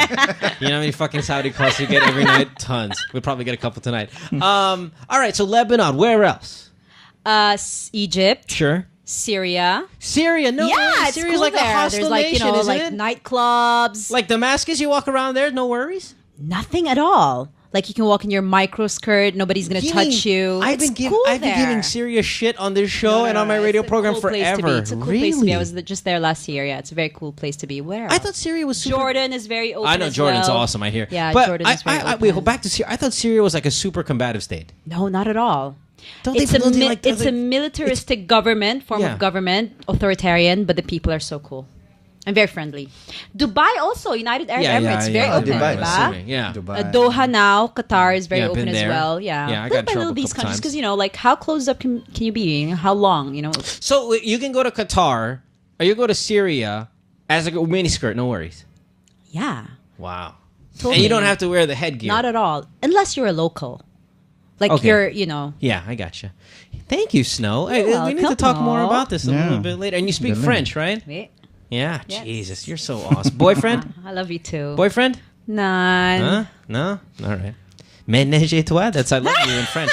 You know how many fucking Saudi calls you get every night? Tons. We'll probably get a couple tonight. All right, so Lebanon. Where else? Egypt. Sure. Syria. Syria, no way. Yeah, it's Syria's cool like a there. hostile There's like nation, isn't like it? nightclubs. Like Damascus, you walk around there, no worries. Nothing at all. Like you can walk in your micro skirt, nobody's gonna touch you. I've been giving Syria shit on this show and on my radio program Cool place to be. forever. It's a cool Really? place to be. I was just there last year. Yeah, it's a very cool place to be. Where? I thought Syria was super. Jordan is very open. I know as Jordan's well. awesome. I hear. Yeah, but Jordan is very open. wait, back to Syria. I thought Syria was like a super combative state. No, not at all. Don't It's they a militaristic government, form Yeah. of government, authoritarian, but the people are so cool. I'm very friendly. Dubai also, United Arab Emirates, very open. Dubai. Diba? Yeah. Dubai. Doha now, Qatar is very Yeah, open been as there. well. Yeah, Yeah, I got in trouble a these couple countries times. because like how closed up can you be? How long? So you can go to Qatar or you go to Syria as a miniskirt, no worries. Yeah. Wow. Totally. And you don't have to wear the headgear. Not at all, unless you're a local. Like Okay. you're, Yeah, I gotcha. Thank you, Snow. Hey, You're we need to talk welcome. more about this a Yeah. little bit later. And you speak Galing. French, right? Wait. Yeah. Jesus, you're so awesome. Boyfriend? I love you too. Boyfriend? None. Huh? No? All right. Ménage et toi? That's I love you in French.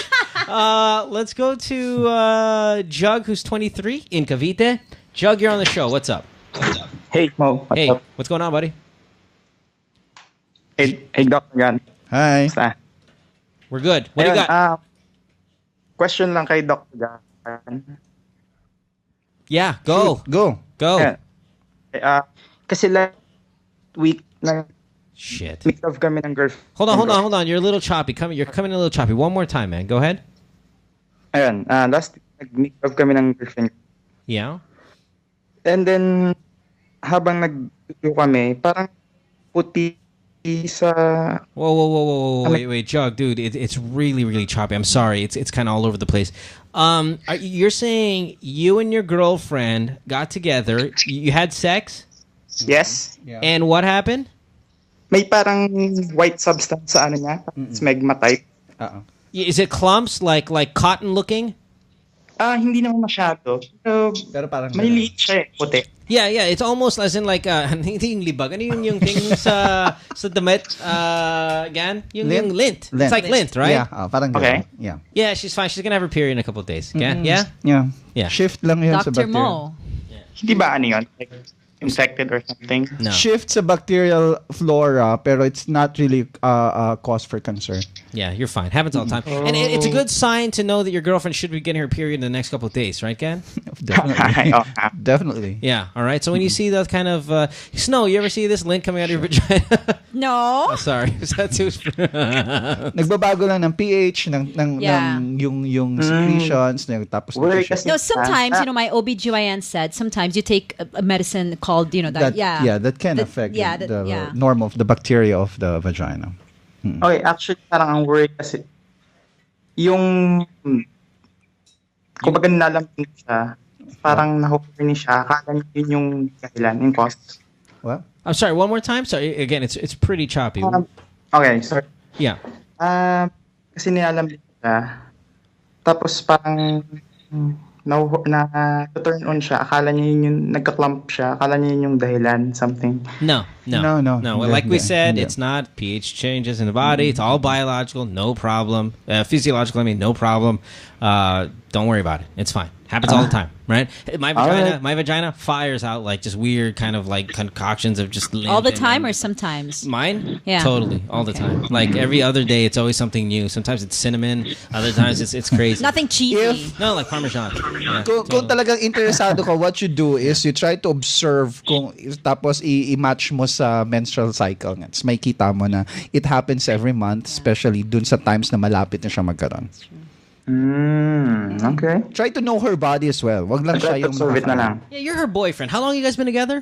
Let's go to Jug, who's 23 in Cavite. Jug, you're on the show. What's up? Hey, Mo. What's Hey, up? what's going on, buddy? Hey, Dr. Gan. Hi. Basta. We're good. What do you Ayun, got? Question lang kay Dr. Gan. Yeah, go. Go. Ayun. Kasi week na Shit. meet up kami ng girlfriend. Hold on. You're a little choppy. You're coming in a little choppy. One more time, man. Go ahead. Ayun, last week nag-meet up kami ng girlfriend. Yeah. And then, habang nagtutuyo kami, parang puti sa... Whoa. Wait, Jug, dude, it's really, really choppy. I'm sorry. It's kind of all over the place. You're saying you and your girlfriend got together, you had sex? Yes. Yeah. And what happened? May parang white substance sa ano niya. It's magma type. Is it clumps, like cotton looking? Hindi naman masyado. Pero parang maliliit siya eh, puti. Yeah, it's almost as in like hindi yung libag. Ano yung thing sa damit Gan? Yung lint. It's like lint, right? Yeah, parang Okay. ganun. Yeah. Yeah, she's fine. She's gonna have her period in a couple of days. Gan? Yeah? Yeah. Shift lang yun sa Dr. bacteria. Mo. Hindi ba ano yun? Like, infected or something? No. Shift sa bacterial flora, pero it's not really a cause for concern. Yeah, you're fine. Happens all the time. And it's a good sign to know that your girlfriend should be getting her period in the next couple of days, right, Gan? Definitely. Definitely. Yeah, all right. So when you see that kind of... Snow, you ever see this lint coming out of your vagina? No. Oh, sorry. Is that too... Nagbabago lang ng pH, Yeah. ng yung secretions, tapos No, sometimes, my OBGYN said, sometimes you take a medicine called, that can affect the norm of the bacteria of the vagina. Okay, actually, parang ang worry kasi, yung, kumbaga nalalamping siya, parang nahukuri siya, akala niya yun yung dahilan, yung cause. What? I'm sorry, one more time? Sorry, again, it's pretty choppy. Okay, sorry. Yeah. Kasi nilalambing siya, tapos parang, turn on siya, akala niya yun yung, nagka-clump siya, akala niya yun yung dahilan, something. No. Well, like we said, it's not pH changes in the body. It's all biological, no problem. Physiological, no problem. Don't worry about it. It's fine. Happens all the time, right? My vagina fires out like just weird kind of like concoctions of just lint All the and- time or sometimes? Mine? Yeah. Totally. All the time. Like every other day, it's always something new. Sometimes it's cinnamon. Other times it's crazy. Nothing cheesy. No, like Parmesan. Yeah, Kung talagang interesado ka, what you do is you try to observe tapos i-match mo sa menstrual cycle. Tapos may kita mo na it happens every month, especially dun sa times na malapit na siya magkaroon. Okay. Try to know her body as well. Wag lang siya yung Observe it na lang. Yeah, you're her boyfriend. How long you guys been together?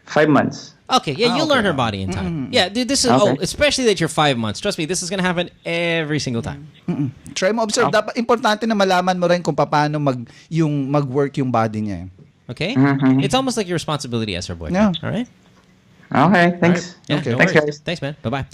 5 months. Okay, yeah, you'll learn her body in time. Yeah, dude, this is especially that you're 5 months. Trust me, this is gonna happen every single time. Try mo observe. Dapat importante na malaman mo rin kung paano mag-work yung body niya. Okay? It's almost like your responsibility as her boyfriend. Yeah. All right? Okay, thanks. Right. Yeah, Okay. no Thanks, worries. guys. Thanks, man. Bye-bye.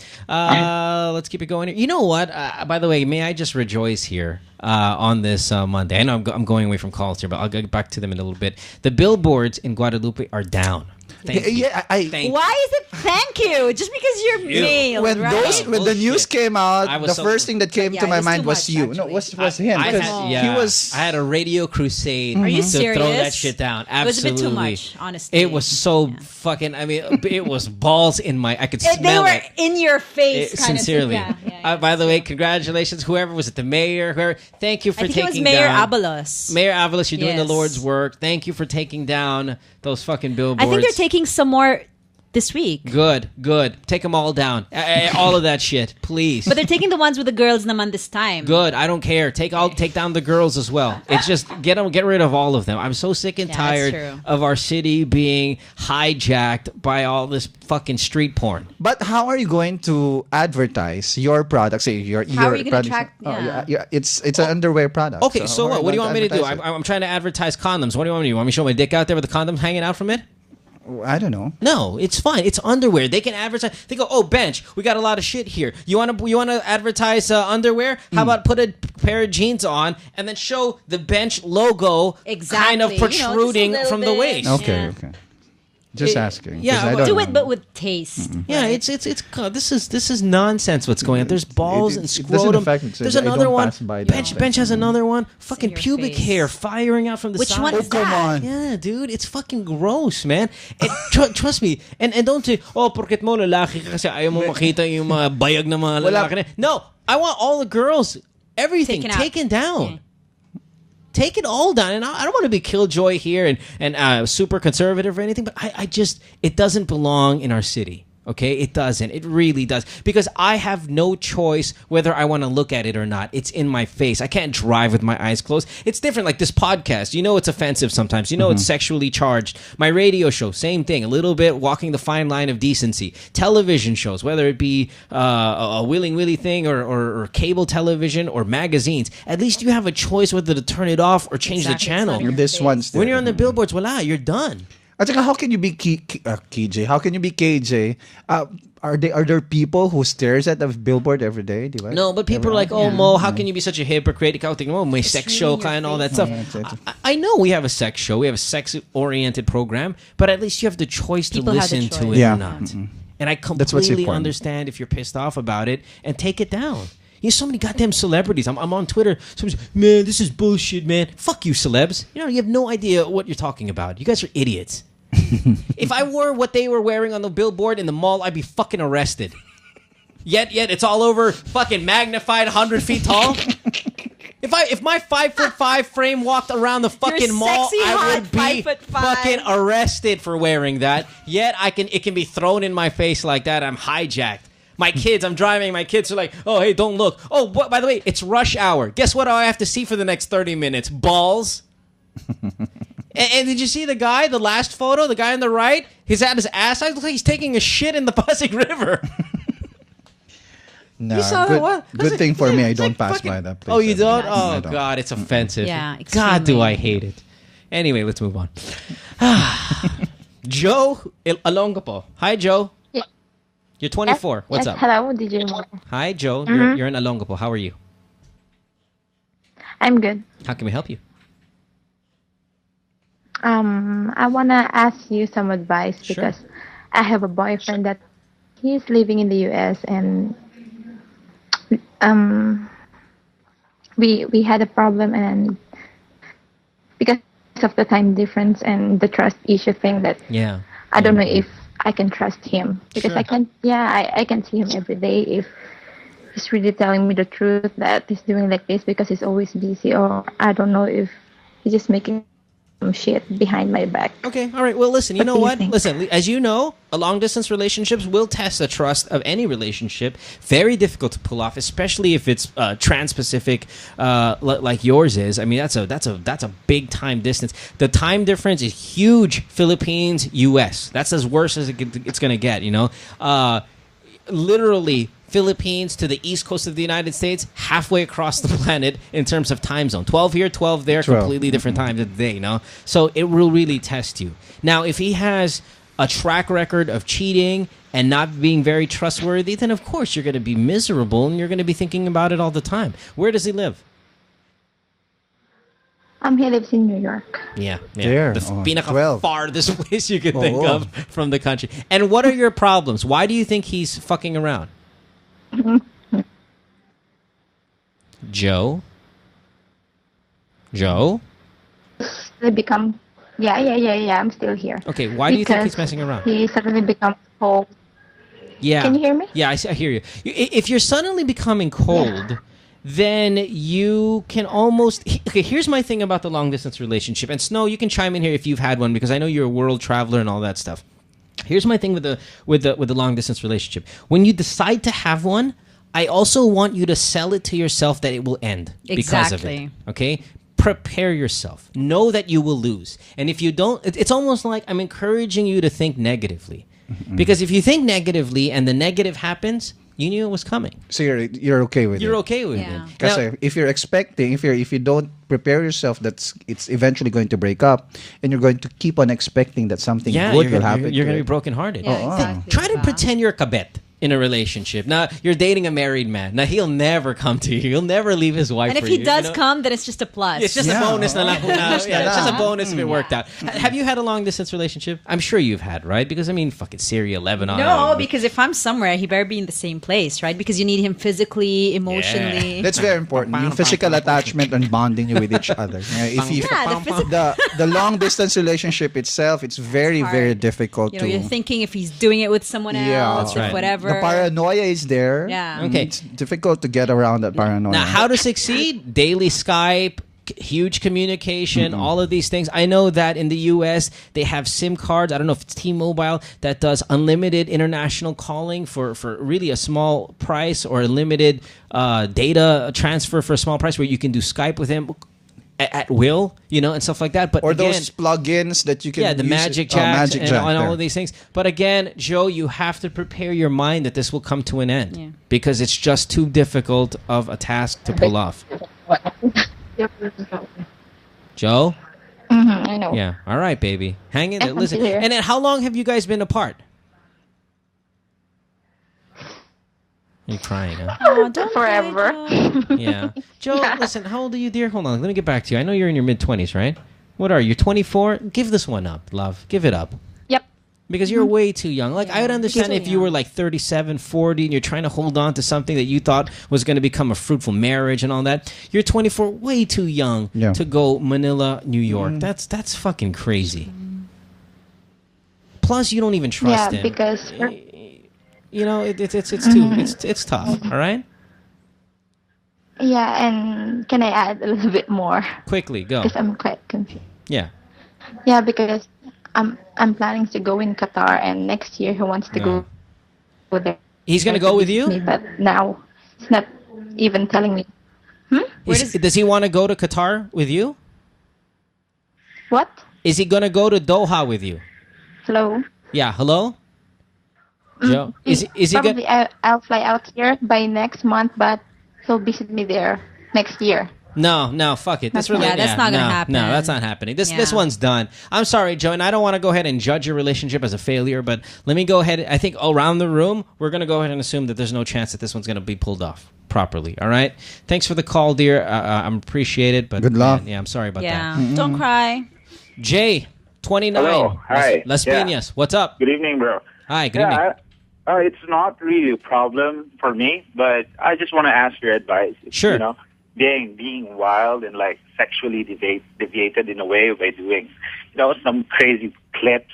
Let's keep it going here. You know what? By the way, may I just rejoice here on this Monday? I know I'm going away from calls here, but I'll get back to them in a little bit. The billboards in Guadalupe are down. Thank you. Thank you. Why is it thank you? Just because you're male, When right? when the news came out, I was the so- first thing that came to my it's mind too was much, you. actually. No, was him. I because had, I had a radio crusade Are you to serious? throw that shit down. It was a bit Absolutely. too much, honestly. It was so fucking, it was balls in my, I could They smell were it. in your face, kind Sincerely. of thing. Yeah. By the way, congratulations, whoever was it, the mayor, whoever. Thank you for I think it taking was Mayor down. Abalos. Mayor Avalos, you're doing the Yes. Lord's work. Thank you for taking down those fucking billboards. I think they're taking some more this week. Good. Take them all down. All of that shit, please. But they're taking the ones with the girls naman this time. Good. I don't care. Take down the girls as well. It's just get rid of all of them. I'm so sick and Yeah, tired that's true. of our city being hijacked by all this fucking street porn. But how are you going to advertise your product? Say your How are you gonna product- attract- yeah, it's an underwear product. Okay, so how are what? What do you want me to do? advertise I'm trying to advertise condoms. What do you want me to do? You want me to show my dick out there with the condoms hanging out from it? it? I don't know. No, it's fine. It's underwear. They can advertise. They go, oh, bench. We got a lot of shit here. You wanna advertise underwear? How about put a pair of jeans on and then show the bench logo kind of Exactly. You know, just a protruding little from the bit. waist? Okay, okay. Just asking. 'cause yeah, I well, don't Do know. it, but with taste. Yeah, it's this is nonsense. What's going on? There's balls and it doesn't scrotum. affect me, There's I another don't one. pass by that Bench has another one. Fucking pubic face. hair firing out from the Which side. one is come that? on. Yeah, dude, it's fucking gross, man. And trust me, and don't say, oh, porket mo lalaki ka kasi ayaw mo makita yung mga bayag na mga lalaki na. No, I want all the girls, everything Taken out. taken down. Take it all down, and I don't want to be killjoy here and super conservative or anything, but I just, it doesn't belong in our city. Okay, it doesn't. It really does. Because I have no choice whether I want to look at it or not. It's in my face. I can't drive with my eyes closed. It's different. Like this podcast, you know it's offensive sometimes. You know it's sexually charged. My radio show, same thing. A little bit walking the fine line of decency. Television shows, whether it be a Willing Willy thing or cable television or magazines, at least you have a choice whether to turn it off or change the channel. This one's When you're on the billboards, voila, you're done. At saka, how can you be KJ? How can you be KJ? Are there people who stares at the billboard every day? Di ba? No, but people are like, oh, Mo, how can you be such a hypocrite? Ikaw, tingnan mo, may sex show ka and all that stuff. I know we have a sex show. We have a sex-oriented program, but at least you have the choice to People have the listen to choice. it Yeah. or not. And I That's what's completely important. understand if you're pissed off about it and take it down. You have so many goddamn celebrities. I'm on Twitter. Somebody's, man, this is bullshit, man. Fuck you, celebs. You have no idea what you're talking about. You guys are idiots. If I wore what they were wearing on the billboard in the mall, I'd be fucking arrested. Yet it's all over fucking magnified 100 feet tall. If my 5'5" frame walked around the fucking You're mall, sexy, I hot, would be 5'5". fucking arrested for wearing that. Yet it can be thrown in my face like that. I'm hijacked. My kids, I'm driving. My kids are like, oh, hey, don't look. Oh, by the way, it's rush hour. Guess what I have to see for the next 30 minutes? Balls. And did you see the guy, the last photo, the guy on the right? He's at his ass. It looks like he's taking a shit in the Pasig River. No, You saw good, that one? good thing for me, I don't pass by that place. Oh, you don't? I Oh, don't. God, it's offensive. Yeah, God, do extremely. I hate it. Anyway, let's move on. Joe Alongapo. Hi, Joe. Yeah. You're 24. What's Yes, up? Hello, DJ Mo. Hi, Joe. Mhm. You're in Alongapo. How are you? I'm good. How can we help you? I wanna ask you some advice because I have a boyfriend that he's living in the US and we had a problem and because of the time difference and the trust issue thing that Yeah. I don't know if I can trust him because Sure. I can see him every day if he's really telling me the truth that he's doing like this because he's always busy or I don't know if he's just making some shit behind my back. Okay, all right. Well, listen, you know do you what? think? Listen, as you know, long distance relationships will test the trust of any relationship. Very difficult to pull off, especially if it's trans-Pacific like yours is. I mean, that's a big time distance. The time difference is huge. Philippines, US. That's as worse as it's going to get, you know. Literally Philippines to the east coast of the United States, halfway across the planet in terms of time zone. 12 here, 12 there, 12. completely different times of the day, you know? So it will really test you. Now, if he has a track record of cheating and not being very trustworthy, then of course you're going to be miserable and you're going to be thinking about it all the time. Where does he live? He lives in New York. Yeah. There. The Oh, pinaka 12. farthest place you can think Oh. of from the country. And what are your problems? Why do you think he's fucking around? Joe? They become yeah. I'm still here. Okay, why do you think he's Because messing around? He suddenly becomes cold. Yeah. Can you hear me? Yeah, I hear you. If you're suddenly becoming cold, then you can almost... Okay, here's my thing about the long-distance relationship. And Snow, you can chime in here if you've had one, because I know you're a world traveler and all that stuff. Here's my thing with the long distance relationship. When you decide to have one, I also want you to sell it to yourself that it will end because of it. Okay? Prepare yourself. Know that you will lose. And if you don't, it's almost like I'm encouraging you to think negatively. Because if you think negatively and the negative happens, you knew it was coming. So you're okay with it. You're okay with it. Because if you're expecting, if you don't prepare yourself, it's eventually going to break up, and you're going to keep on expecting that something good will happen. You're going to be brokenhearted. Try to pretend you're a kabet in a relationship. Now, you're dating a married man. Now, he'll never come to you. He'll never leave his wife And if for he you, does come, then it's just a plus. It's just a bonus. Na lang. It's just a bonus if it worked out. Have you had a long distance relationship? I'm sure you've had, right? Because, I mean, fucking Syria, Lebanon. No, because if I'm somewhere, he better be in the same place, right? Because you need him physically, emotionally. That's very important. Yung physical attachment and bonding you with each other. If you, the long distance relationship itself, it's very, very difficult You're thinking if he's doing it with someone else, if whatever. The paranoia is there. Yeah. Okay. It's difficult to get around that paranoia. Now, how to succeed? Daily Skype, huge communication, all of these things. I know that in the U.S., they have SIM cards. I don't know if it's T-Mobile that does unlimited international calling for really a small price, or a limited data transfer for a small price where you can do Skype with him at will, and stuff like that. But or again, those plugins that you can the use Magic Jack and all of these things. But again, Joe, you have to prepare your mind that this will come to an end because it's just too difficult of a task to pull off. Joe? I know. Yeah. All right, baby. Hang in there. I'm Listen. here. And then how long have you guys been apart? You're crying, huh? Oh, don't forever. Yeah. Joe, listen, how old are you, dear? Hold on. Let me get back to you. I know you're in your mid-20s, right? What are you, 24? Give this one up, love. Give it up. Yep. Because you're way too young. Like, I would understand if you were like 37, 40, and you're trying to hold on to something that you thought was going to become a fruitful marriage and all that. You're 24, way too young to go Manila, New York. That's fucking crazy. Plus, you don't even trust him. Yeah, because... it's tough. All right. Yeah, and can I add a little bit more? Quickly, go. Because I'm quite confused. Yeah. Yeah, because I'm planning to go in Qatar, and next year he wants to go there. He's gonna go with you? But now he's not even telling me. Does he want to go to Qatar with you? What? Is he gonna go to Doha with you? Hello. Yeah. Hello. Joe, is he Probably I'll fly out here by next month, but he'll visit me there next year. No, fuck it. That's not gonna happen. No, that's not happening. This one's done. I'm sorry, Joe, and I don't want to go ahead and judge your relationship as a failure, but let me go ahead. I think around the room, we're gonna go ahead and assume that there's no chance that this one's gonna be pulled off properly. All right. Thanks for the call, dear. I'm appreciated, but good luck. Man, I'm sorry about that. Don't cry. Jay, 29. Hello. Hi. Las Piñas. What's up? Good evening, bro. Hi. Good evening. It's not really a problem for me, but I just want to ask your advice. Sure. Being wild and like sexually deviated in a way by doing, some crazy clips,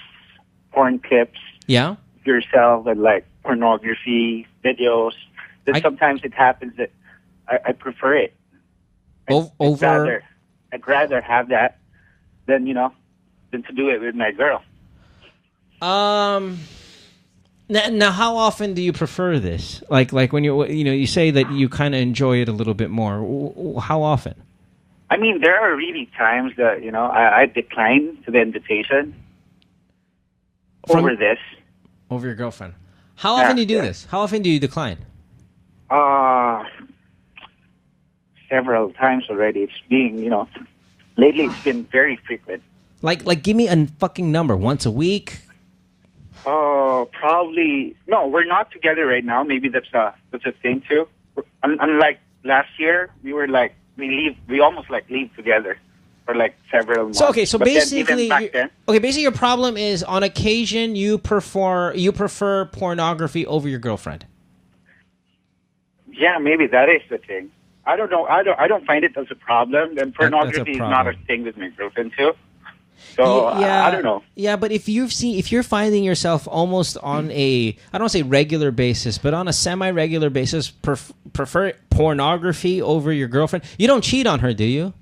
porn clips. Yeah. Yourself and like pornography videos. Then sometimes it happens that I prefer it. I'd rather have that than to do it with my girl. Now, how often do you prefer this? Like when you say that you kind of enjoy it a little bit more. How often? I mean, there are really times that I decline to the invitation over this. Over your girlfriend. How often do you do this? How often do you decline? Several times already. It's being lately it's been very frequent. Like give me a fucking number. Once a week. Oh, probably no. We're not together right now. Maybe that's a thing too. Unlike last year, we almost leave together for like several months. So basically, basically your problem is on occasion you prefer pornography over your girlfriend. Yeah, maybe that is the thing. I don't know. I don't find it as a problem. And pornography is not a thing with my girlfriend too. So I don't know. Yeah, but if you're finding yourself almost on I don't want to say regular basis, but on a semi-regular basis, prefer pornography over your girlfriend, you don't cheat on her, do you?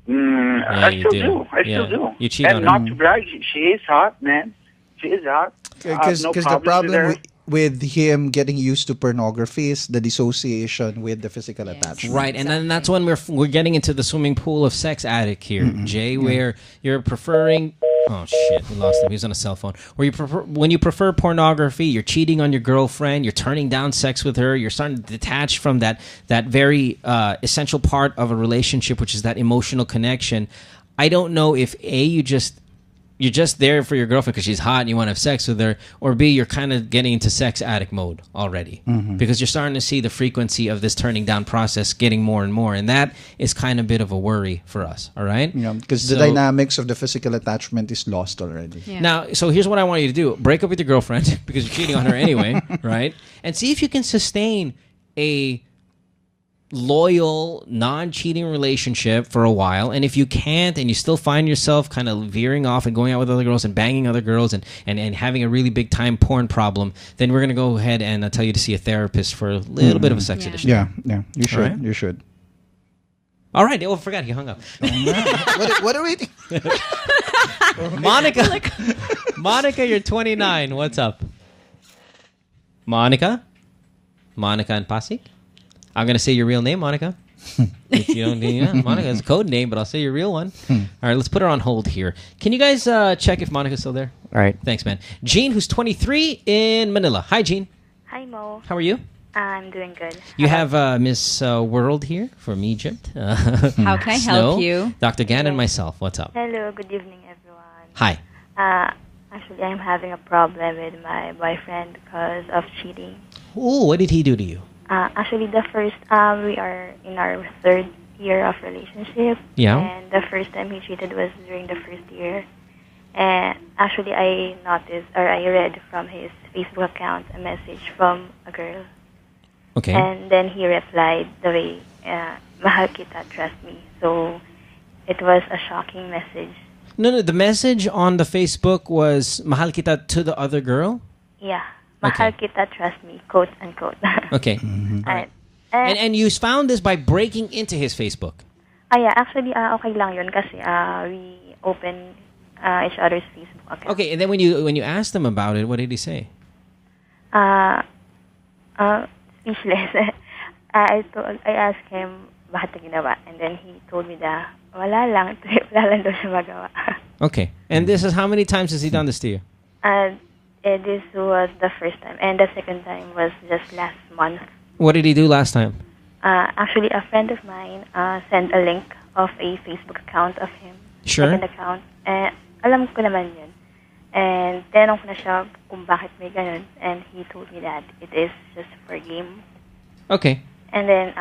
I still do. You cheat and on her. not to brag, she is hot, man. she is hot. Because no the problems problem with her. with him getting used to pornography is the dissociation with the physical attachment. Right, and then that's when we're getting into the swimming pool of sex addict here, Jay, where you're preferring. Oh shit, we lost him. He was on a cell phone. When you prefer pornography, you're cheating on your girlfriend. You're turning down sex with her. You're starting to detach from that very essential part of a relationship, which is that emotional connection. I don't know if you're just there for your girlfriend because she's hot and you want to have sex with her, or B, you're kind of getting into sex addict mode already because you're starting to see the frequency of this turning down process getting more and more, and that is kind of a bit of a worry for us, all right? Yeah, because the dynamics of the physical attachment is lost already. Yeah. Now, so here's what I want you to do. Break up with your girlfriend because you're cheating on her anyway, right? And see if you can sustain a loyal, non-cheating relationship for a while, and if you can't and you still find yourself kind of veering off and going out with other girls and banging other girls and having a really big time porn problem, then we're going to go ahead and tell you to see a therapist for a little bit of a sex addiction. Yeah, you should. Right? You should. All right. Oh, I forgot. He hung up. What are we Monica, you're 29. What's up? Monica and Pasig? I'm going to say your real name, Monica. If you don't, Monica is a code name, but I'll say your real one. All right, let's put her on hold here. Can you guys check if Monica's still there? All right. Thanks, man. Jean, who's 23 in Manila. Hi, Jean. Hi, Mo. How are you? I'm doing good. You have Miss World here from Egypt. How can I help you? Dr. Gan and myself. What's up? Hello, good evening, everyone. Hi. Actually, I'm having a problem with my boyfriend because of cheating. Oh, what did he do to you? Actually, the first, we are in our third year of relationship. Yeah. And the first time he cheated was during the first year. And actually, I noticed, or I read from his Facebook account a message from a girl. Okay. And then he replied the way, mahal kita, trust me. So, it was a shocking message. No, the message on the Facebook was mahal kita to the other girl? Yeah. Mahal kita, trust me, quote unquote. Okay. And you found this by breaking into his Facebook? Yeah, actually, okay lang yun kasi we open each other's Facebook account. Okay, and then when you asked him about it, what did he say? Speechless. I asked him, bakit na ginawa? And then he told me that, wala lang daw siya magawa. Okay. And this is, how many times has he done this to you? This was the first time. And the second time was just last month. What did he do last time? Actually, a friend of mine sent a link of a Facebook account of him. Sure. Second account. Alam ko naman yun. And tinanong ko na siya kung bakit may ganun. And he told me that it is just for game. Okay. And then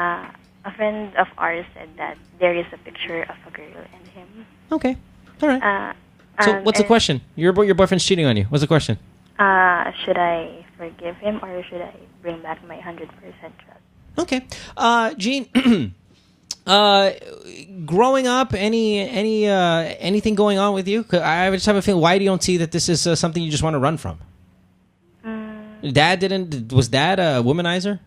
a friend of ours said that there is a picture of a girl and him. Okay. All right. So what's the question? Your boyfriend's cheating on you. What's the question? Should I forgive him or should I bring back my 100% trust? Okay. Jean, growing up, anything going on with you? 'Cause I just have a feeling, why do you don't see that this is something you just want to run from? Was Dad a womanizer?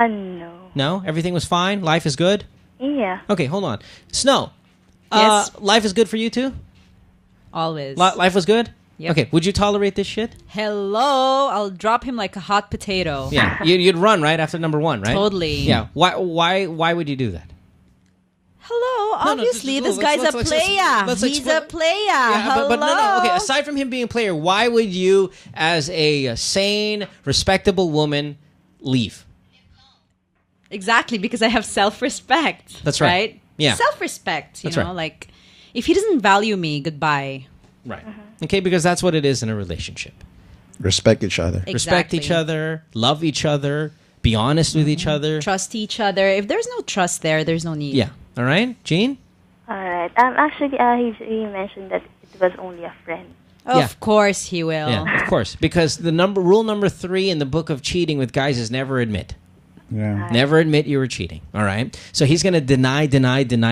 No. No? Everything was fine? Life is good? Yeah. Okay, hold on. Snow, Yes. life is good for you too? Always. Life was good? Yep. Okay, would you tolerate this shit? Hello, I'll drop him like a hot potato. Yeah, you'd run right after number one, right? Totally. Yeah. Why would you do that? Hello, obviously this guy's a player. He's a player. Yeah, but no. Hello. Okay, aside from him being a player, why would you, as a sane, respectable woman, leave? Exactly, because I have self-respect. That's right. Right? Yeah. Self-respect, you That's know, right. like if he doesn't value me, goodbye. Right. Okay, because that's what it is in a relationship. Respect each other. Respect each other, love each other, be honest with each other. Trust each other. If there's no trust there, there's no need. Yeah. All right, Jean? All right. Actually, he mentioned that it was only a friend. Of course he will. Yeah, of course. Because rule number 3 in the book of cheating with guys is never admit. Yeah. Never admit you were cheating. All right. So he's going to deny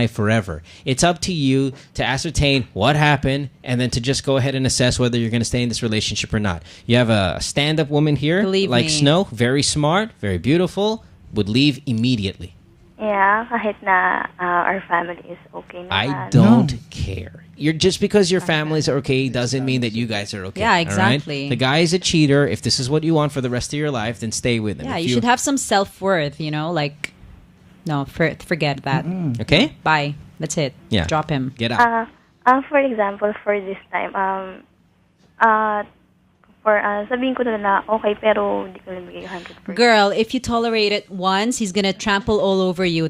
forever. It's up to you to ascertain what happened and then to just go ahead and assess whether you're going to stay in this relationship or not. You have a stand-up woman here, Believe like me. Snow, very smart, very beautiful, would leave immediately. Yeah, kahit na our family is okay naman. I don't care. You're just because your families are okay doesn't mean that you guys are okay. Yeah, all right? exactly. The guy is a cheater. If this is what you want for the rest of your life, then stay with him. Yeah, If you should have some self-worth, like, no, forget that. Okay? Bye. That's it. Yeah. Drop him. Get out. For example, for this time, sabihin ko na okay, pero di ko nabigay 100%. Girl, if you tolerate it once, he's gonna trample all over you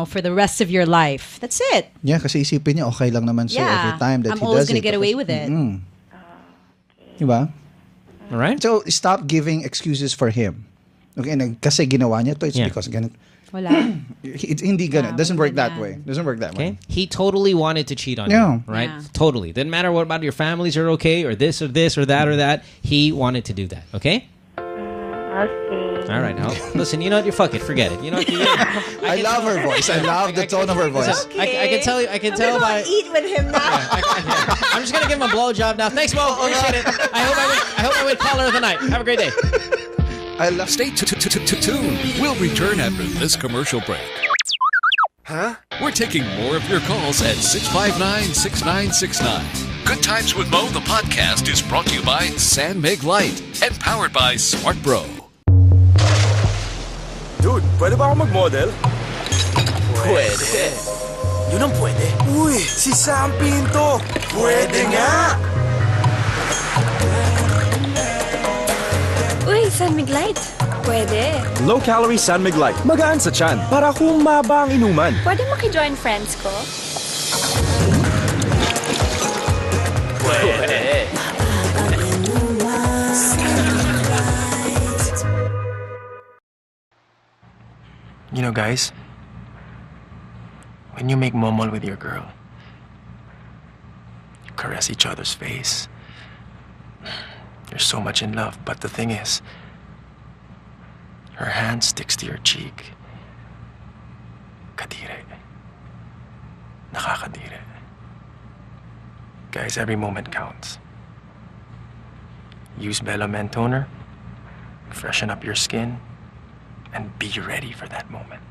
for the rest of your life. That's it. Yeah, kasi isipin niya okay lang naman siya every time that I'm he always does gonna it. get away with it. Diba? All right. So, stop giving excuses for him. Okay, kasi ginawa niya to, it's because ganun. Wala. Hindi ganun. Doesn't work that way. Doesn't work that way. He totally wanted to cheat on Yeah. you, right? Yeah. Totally. Didn't matter what about your families are okay or this or that or that. He wanted to do that, okay? Okay. All right. Now, listen, you know what? You fuck it. Forget it. You know what? I love her voice. I love the tone of her voice. I can tell you. I can tell by. Eat with him now. I'm just gonna give him a blowjob now. Thanks, Mo. Appreciate it. I hope I win caller of the night. Have a great day. Stay tuned. We'll return after this commercial break. Huh? We're taking more of your calls at 659-6969. Good Times with Mo, the podcast, is brought to you by San Mig Light and powered by Smart Bro. Dude, pwede ba ako mag-model? Pwede. Yun ang pwede. Uy, si Sam Pinto. Pwede nga. Uy, San Mig Light. Pwede. Low-calorie San Mig Light. Magaan sa tiyan para humaba ang inuman. Pwede maki-join friends ko? Pwede. You know, guys, when you make momol with your girl, you caress each other's face. You're so much in love, but the thing is, her hand sticks to your cheek. Kadire. Nakakadire. Guys, every moment counts. Use Bella Men Toner, freshen up your skin, and be ready for that moment.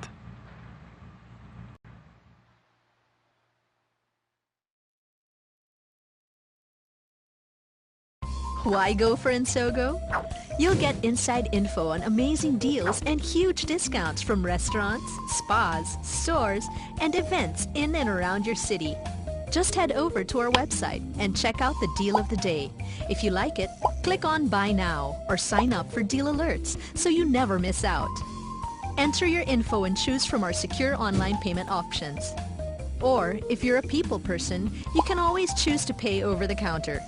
Why go for Insogo? You'll get inside info on amazing deals and huge discounts from restaurants, spas, stores, and events in and around your city. Just head over to our website and check out the deal of the day. If you like it, click on Buy Now or sign up for deal alerts so you never miss out. Enter your info and choose from our secure online payment options. Or, if you're a people person, you can always choose to pay over the counter.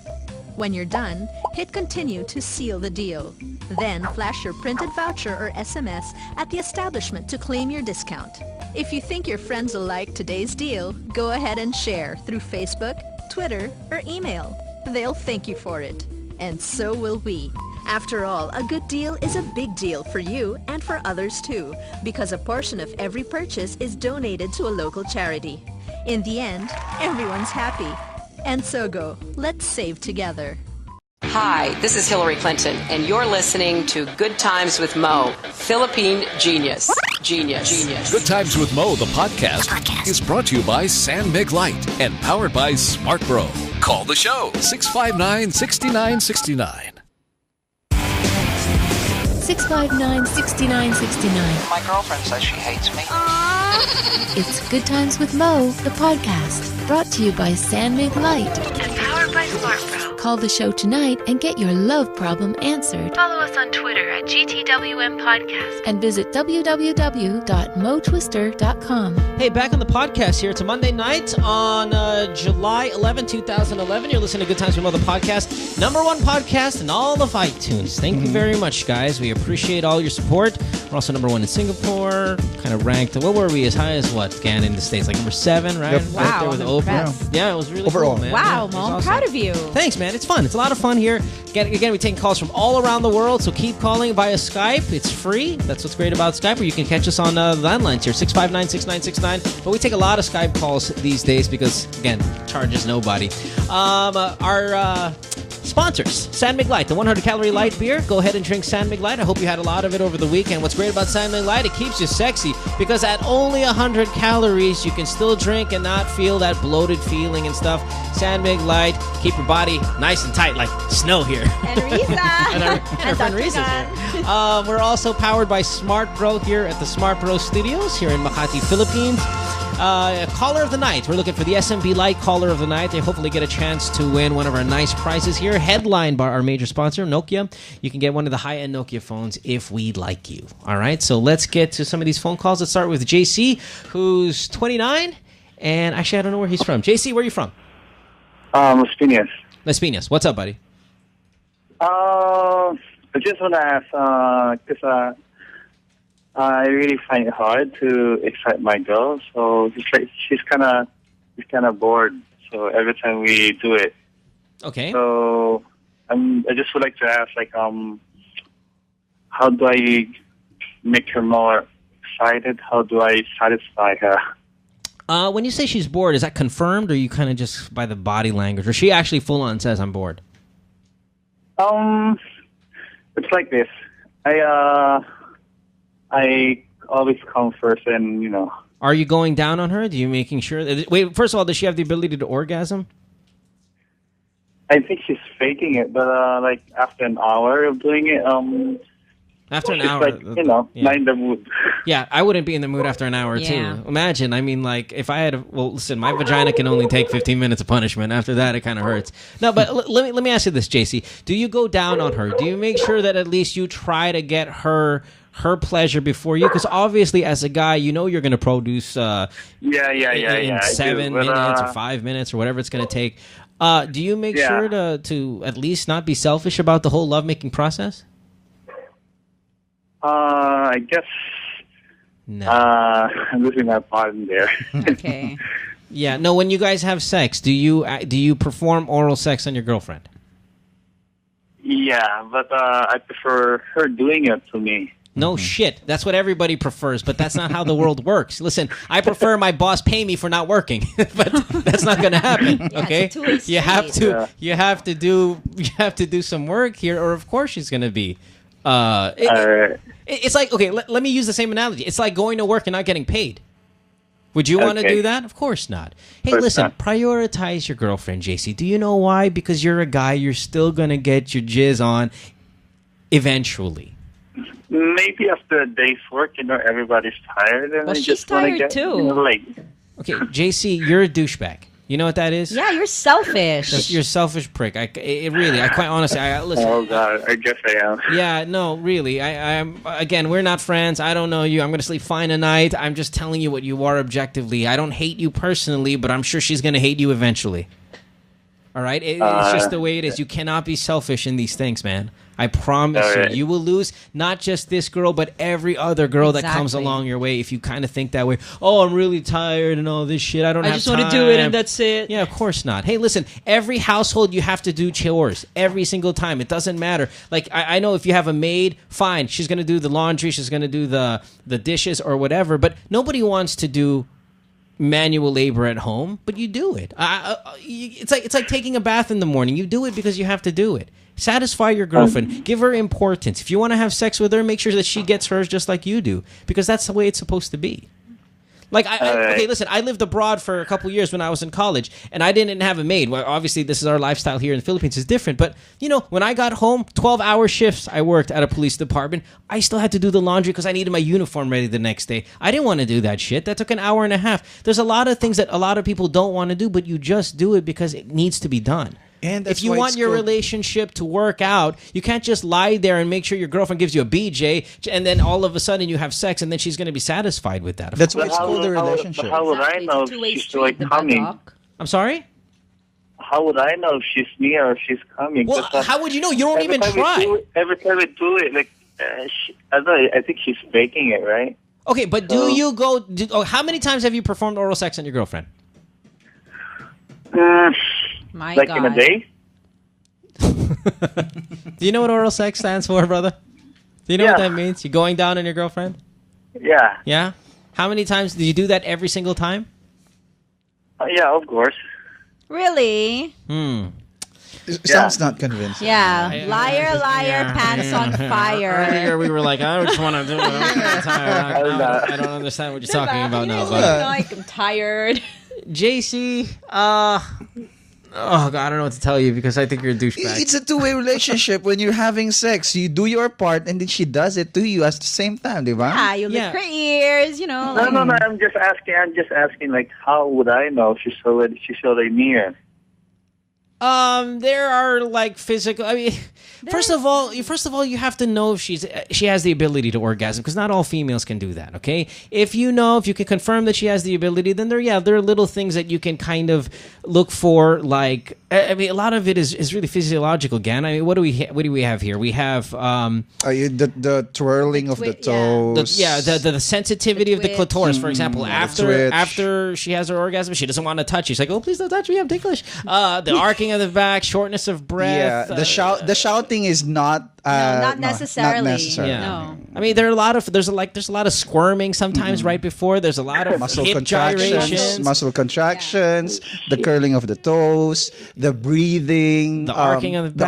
When you're done, hit continue to seal the deal. Then flash your printed voucher or SMS at the establishment to claim your discount. If you think your friends will like today's deal, go ahead and share through Facebook, Twitter, or email. They'll thank you for it. And so will we. After all, a good deal is a big deal for you and for others too, because a portion of every purchase is donated to a local charity. In the end, everyone's happy. And so go. Let's save together. Hi, this is Hillary Clinton, and you're listening to Good Times with Mo, Philippine Genius. Genius. Good Times with Mo, the podcast, is brought to you by San Mig Light and powered by Smart Bro. Call the show, 659-6969. 659-6969. My girlfriend says she hates me. It's Good Times with Mo, the podcast, brought to you by San Mig Light. And powered by Smart Bro. Call the show tonight and get your love problem answered. Follow us on Twitter at gtwm podcast. And visit www.motwister.com. Hey, back on the podcast here. It's a Monday night on July 11, 2011. You're listening to Good Times with Mo, the podcast. #1 podcast in all of iTunes. Thank you very much, guys. We appreciate all your support. We're also #1 in Singapore. Kind of ranked. What were we? As high as what? Again, in the States. Like #7, right? Yep. Right there Wow, with I'm Oprah. impressed. Yeah, it was really Overall. cool, man. Wow, Yeah, it was Mo, I'm awesome. proud of you. Thanks, man. It's fun. It's a lot of fun here. Again, we're taking calls from all around the world, so keep calling via Skype. It's free. That's what's great about Skype, or you can catch us on the landlines here, 659-6969. But we take a lot of Skype calls these days because, again, charges nobody. Our Sponsors, San Mig Light, the 100-calorie light beer. Go ahead and drink San Mig Light. I hope you had a lot of it over the weekend. What's great about San Mig Light, it keeps you sexy because at only 100 calories, you can still drink and not feel that bloated feeling and stuff. San Mig Light, keep your body nice and tight like snow here. And Riza. and our friend Riza's here. We're also powered by Smart Bro here at the Smart Bro Studios here in Makati, Philippines. Caller of the night. We're looking for the SMB Light Caller of the Night. They hopefully get a chance to win one of our nice prizes here. Headlined by our major sponsor, Nokia. You can get one of the high-end Nokia phones if we like you. All right, so let's get to some of these phone calls. Let's start with JC, who's 29. And actually, I don't know where he's from. JC, where are you from? Las Piñas. Las Piñas. What's up, buddy? I just want to ask, because I really find it hard to excite my girl. So she's kind of bored. So every time we do it. Okay. So I just would like to ask, how do I make her more excited? How do I satisfy her? When you say she's bored, is that confirmed, or you kind of just by the body language, or she actually full on says I'm bored? It's like this. I always come first, and Are you going down on her? Do you making sure? Wait, first of all, does she have the ability to orgasm? I think she's faking it, but after an hour of doing it, after an she's hour, not in the mood. Yeah, I wouldn't be in the mood after an hour too. Imagine, if I had, listen, my vagina can only take 15 minutes of punishment. After that, it kind of hurts. No, but let me ask you this, JC. Do you go down on her? Do you make sure that at least you try to get her pleasure before you? Because obviously, as a guy, you're going to produce in 7 minutes or 5 minutes or whatever it's going to take. Do you make sure to at least not be selfish about the whole lovemaking process? I guess I'm losing my pardon there. Okay. Yeah. No. When you guys have sex, do you perform oral sex on your girlfriend? Yeah, but I prefer her doing it to me. No shit. That's what everybody prefers, but that's not how the world works. Listen, I prefer my boss pay me for not working, but that's not going to happen. Okay, you have to do some work here, or of course she's going to be. It's like, okay, let me use the same analogy. It's like going to work and not getting paid. Would you want to do that? Of course not. Hey, listen, prioritize your girlfriend, JC. Do you know why? Because you're a guy, you're still going to get your jizz on eventually. Maybe after a day's work, everybody's tired. And she's just tired too. Late. Okay, JC, you're a douchebag. You know what that is? Yeah, you're selfish. You're a selfish prick. I quite honestly, listen. Oh God, I guess I am. Yeah, no, really. I'm again, we're not friends. I don't know you. I'm going to sleep fine tonight. I'm just telling you what you are objectively. I don't hate you personally, but I'm sure she's going to hate you eventually. All right? It's just the way it is. You cannot be selfish in these things, man. I promise you. You will lose not just this girl, but every other girl that comes along your way if you kind of think that way. Oh, I'm really tired and all this shit. I just want to do it and that's it. Yeah, of course not. Hey, listen, every household you have to do chores every single time. It doesn't matter. Like, I know if you have a maid, fine. She's going to do the laundry. She's going to do the dishes or whatever. But nobody wants to do manual labor at home, but you do it. It's like taking a bath in the morning. You do it because you have to do it. Satisfy your girlfriend. Give her importance. If you want to have sex with her, make sure that she gets hers just like you do, because that's the way it's supposed to be. Like, okay, listen, I lived abroad for a couple years when I was in college, and I didn't have a maid. Well, obviously, this is our lifestyle here in the Philippines. It's different. But, when I got home, 12-hour shifts I worked at a police department. I still had to do the laundry because I needed my uniform ready the next day. I didn't want to do that shit. That took an hour and a half. There's a lot of things that a lot of people don't want to do, but you just do it because it needs to be done. And if you want your relationship to work out, you can't just lie there and make sure your girlfriend gives you a BJ, and then all of a sudden you have sex, and then she's going to be satisfied with that. That's why it's called a relationship. How would I know if she's coming? I'm sorry? How would I know if she's near or she's coming? Well, how would you know? You don't even try. Every time we do it, I think she's faking it, right? Okay, but do you go... how many times have you performed oral sex on your girlfriend? My God. God. In a day? Do you know what oral sex stands for, brother? Do you know what that means? You're going down on your girlfriend? Yeah. Yeah? How many times? Do you do that every single time? Yeah, of course. Really? Sounds not convincing. Yeah, liar, pants on fire. Earlier we were like, I just want to do it. I'm tired. I don't understand what you're talking about now. But Like, I'm tired. JC, oh God, I don't know what to tell you because I think you're a douchebag. It's a two-way relationship. When you're having sex, you do your part, and then she does it to you at the same time, di ba? Yeah, you lick her ears, you know. Like, No. I'm just asking. Like, how would I know if she's already near? There are like physical. I mean, first of all, you have to know if she has the ability to orgasm because not all females can do that. Okay, if you can confirm that she has the ability, then there are little things that you can kind of look for. Like, I mean, a lot of it is really physiological. Gan, I mean, what do we have here? We have the twirling of the toes. The sensitivity of the clitoris, for example. After she has her orgasm, she doesn't want to touch you. She's like, oh, please don't touch me, I'm ticklish. The arcing of the back, shortness of breath. Yeah, the shouting is not not necessarily. Not necessarily. No. I mean, there's a lot of squirming sometimes right before. There's a lot of muscle hip gyrations, the curling of the toes, the breathing, the arcing of the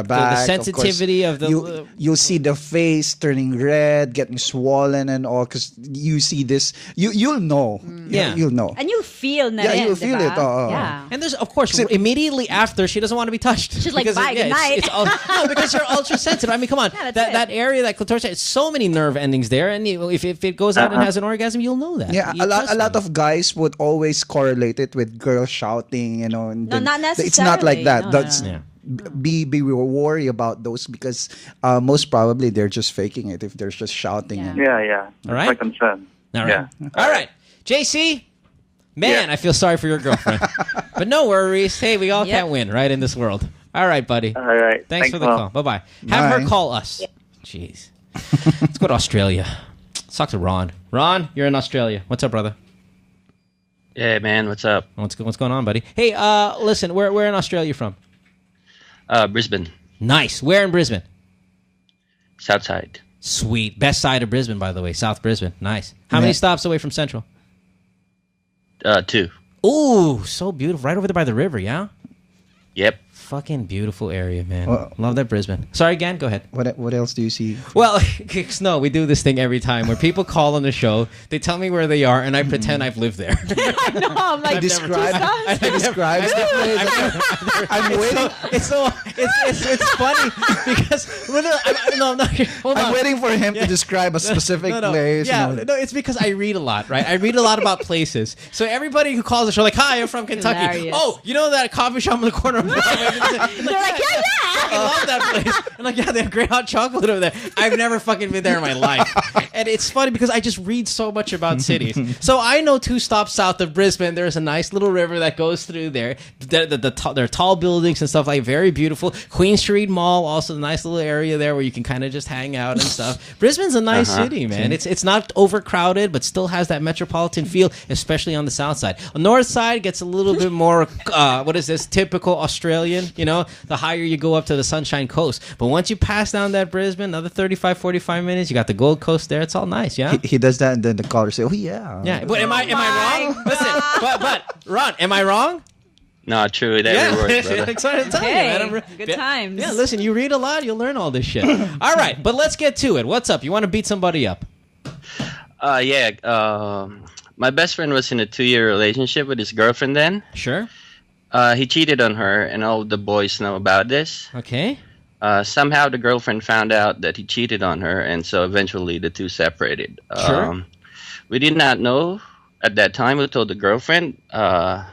back, the sensitivity of the. You'll see the face turning red, getting swollen, and all because you see this. You'll know. You'll know. And you feel na rin, you'll feel it. Yeah. And there's of course immediately after she doesn't want to be touched. She's like, bye, good night. No, because you're ultra sensitive. I mean, come on, that area, that clitoris, it's so many nerve endings there, and if it goes out and has an orgasm, you'll know that. Yeah, a lot of guys would always correlate it with girls shouting, you know. And no, not necessarily. It's not like that. No. Be worried about those because most probably they're just faking it if they're just shouting. Yeah. All right. My concern. All right. Yeah. All right. JC, man, I feel sorry for your girlfriend, but no worries. Hey, we all can't win, right, in this world. All right, buddy. All right. Thanks for the call. Bye-bye. Have her call us. Jeez. Let's go to Australia. Let's talk to Ron. Ron, you're in Australia. What's up, brother? Yeah, man. What's up? What's going on, buddy? Hey, listen, where in Australia you from? Brisbane. Nice. Where in Brisbane? South side. Sweet. Best side of Brisbane, by the way. South Brisbane. Nice. How many stops away from Central? 2. Ooh, so beautiful. Right over there by the river, yeah? Yep. Fucking beautiful area, man. Love that Brisbane. Sorry, Gan, go ahead. What else do you see? Well, no, we do this thing every time where people call on the show, they tell me where they are, and I pretend I've lived there. I know, I'm like, describes the place. I'm waiting. It's funny because I'm waiting for him to describe a specific place. Yeah, no, it's because I read a lot, right? I read a lot about places. So everybody who calls the show, like, hi, I'm from Kentucky. Hilarious. Oh, you know that coffee shop on the corner of They're like, yeah. I love that place. I'm like, yeah, they have great hot chocolate over there. I've never fucking been there in my life. And it's funny because I just read so much about cities. So I know 2 stops south of Brisbane, there's a nice little river that goes through there. There are tall buildings and stuff, like very beautiful. Queen Street Mall, also a nice little area there where you can kind of just hang out and stuff. Brisbane's a nice city, man. It's not overcrowded, but still has that metropolitan feel, especially on the south side. On the north side gets a little bit more, typical Australian, you know, the higher you go up to the Sunshine Coast. But once you pass down that Brisbane, another 35, 45 minutes, you got the Gold Coast there. It's all nice, yeah? He does that, and then the caller say, oh, yeah. Yeah, but am I wrong? Listen, but Ron, am I wrong? No, true. That works, brother. Excited to tell you, man. Good times. Yeah, listen, you read a lot, you'll learn all this shit. All right, but let's get to it. What's up? You want to beat somebody up? My best friend was in a 2-year relationship with his girlfriend then. Sure. He cheated on her, and all the boys know about this. Okay. Somehow the girlfriend found out that he cheated on her, and so eventually the two separated. Sure. We did not know at that time. We told the girlfriend that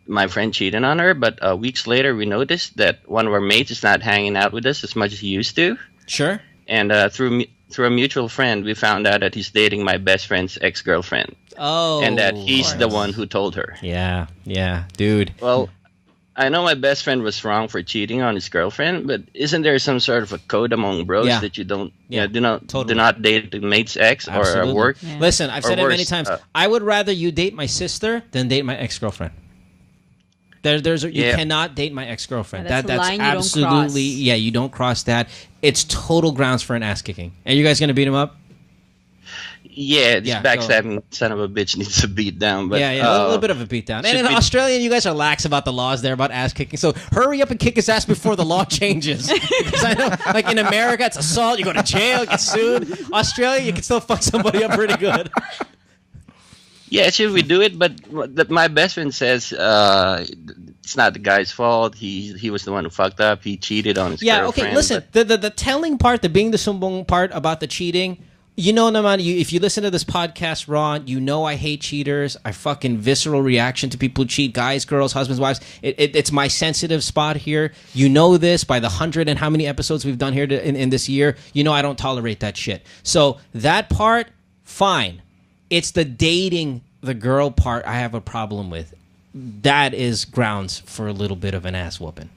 my friend cheated on her, but weeks later we noticed that one of our mates is not hanging out with us as much as he used to. Sure. And through a mutual friend, we found out that he's dating my best friend's ex-girlfriend. Oh. And that he's the one who told her. Yeah, dude. Well, I know my best friend was wrong for cheating on his girlfriend, but isn't there some sort of a code among bros that you don't, do not date the mate's ex or work? Yeah. Listen, I've said it many times. I would rather you date my sister than date my ex-girlfriend. You cannot date my ex-girlfriend. Yeah, that's absolutely you don't cross that. It's total grounds for an ass kicking. Are you guys gonna beat him up? Yeah, this backstabbing son of a bitch needs a beat down. But, a little bit of a beat down. And in Australia, you guys are lax about the laws there about ass kicking. So hurry up and kick his ass before the law changes. Because I know, like in America, it's assault. You go to jail, you get sued. Australia, you can still fuck somebody up pretty good. Yeah, should we do it? But my best friend says it's not the guy's fault. He was the one who fucked up. He cheated on his girlfriend. Okay, listen. The telling part, the being the sumbong part about the cheating, you know, naman, if you listen to this podcast, Ron, you know I hate cheaters. I fucking visceral reaction to people who cheat, guys, girls, husbands, wives. It's my sensitive spot here. You know this by the 100 and how many episodes we've done here in this year. You know I don't tolerate that shit. So that part, fine. It's the dating the girl part I have a problem with. That is grounds for a little bit of an ass whooping.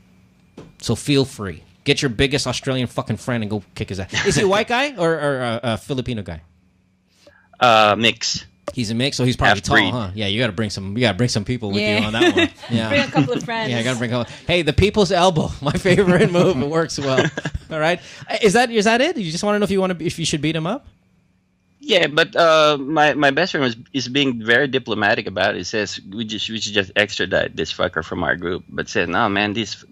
So feel free. Get your biggest Australian fucking friend and go kick his ass. Is he a white guy or a Filipino guy? Mix. He's a mix, so he's probably Half-breed. tall, huh? Yeah, you got to bring some people with you on that one. Yeah. Bring a couple of friends. Yeah, I got to bring a couple. Hey, the people's elbow, my favorite move. It works well. All right. Is that it? You just want to know if you should beat him up? Yeah, but my best friend is being very diplomatic about it. He says we should just extradite this fucker from our group, but said no, man, this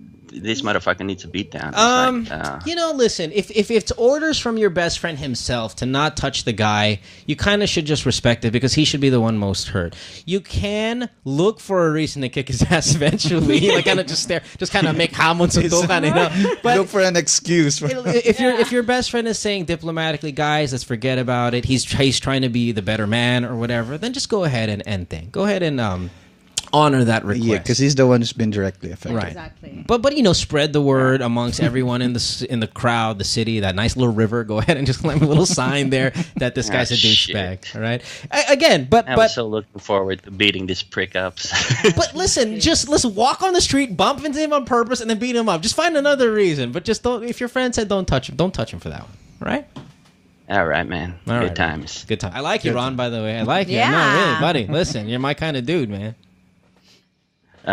motherfucker needs a beat down. You know, listen, if it's orders from your best friend himself to not touch the guy, you kind of should just respect it because he should be the one most hurt. You can look for a reason to kick his ass eventually, like kind of just stare, just kind of make hamon sa tukan, you know. But look for an excuse. if your best friend is saying diplomatically, guys, let's forget about it. He's trying to be the better man or whatever. Then just go ahead and end things. Go ahead and honor that request. Yeah, because he's the one who's been directly affected. Right. Exactly. But you know, spread the word amongst everyone in the crowd, the city, that nice little river. Go ahead and just let a little sign there that this guy's a douchebag. All right. Again, I was so looking forward to beating these prick ups. But listen, just walk on the street, bump into him on purpose, and then beat him up. Just find another reason. But just don't. If your friend said don't touch him for that one. All right. All right, man. Good times. Good time. I like you, Ron. By the way, I like you. Yeah. No, really, buddy. Listen, you're my kind of dude, man.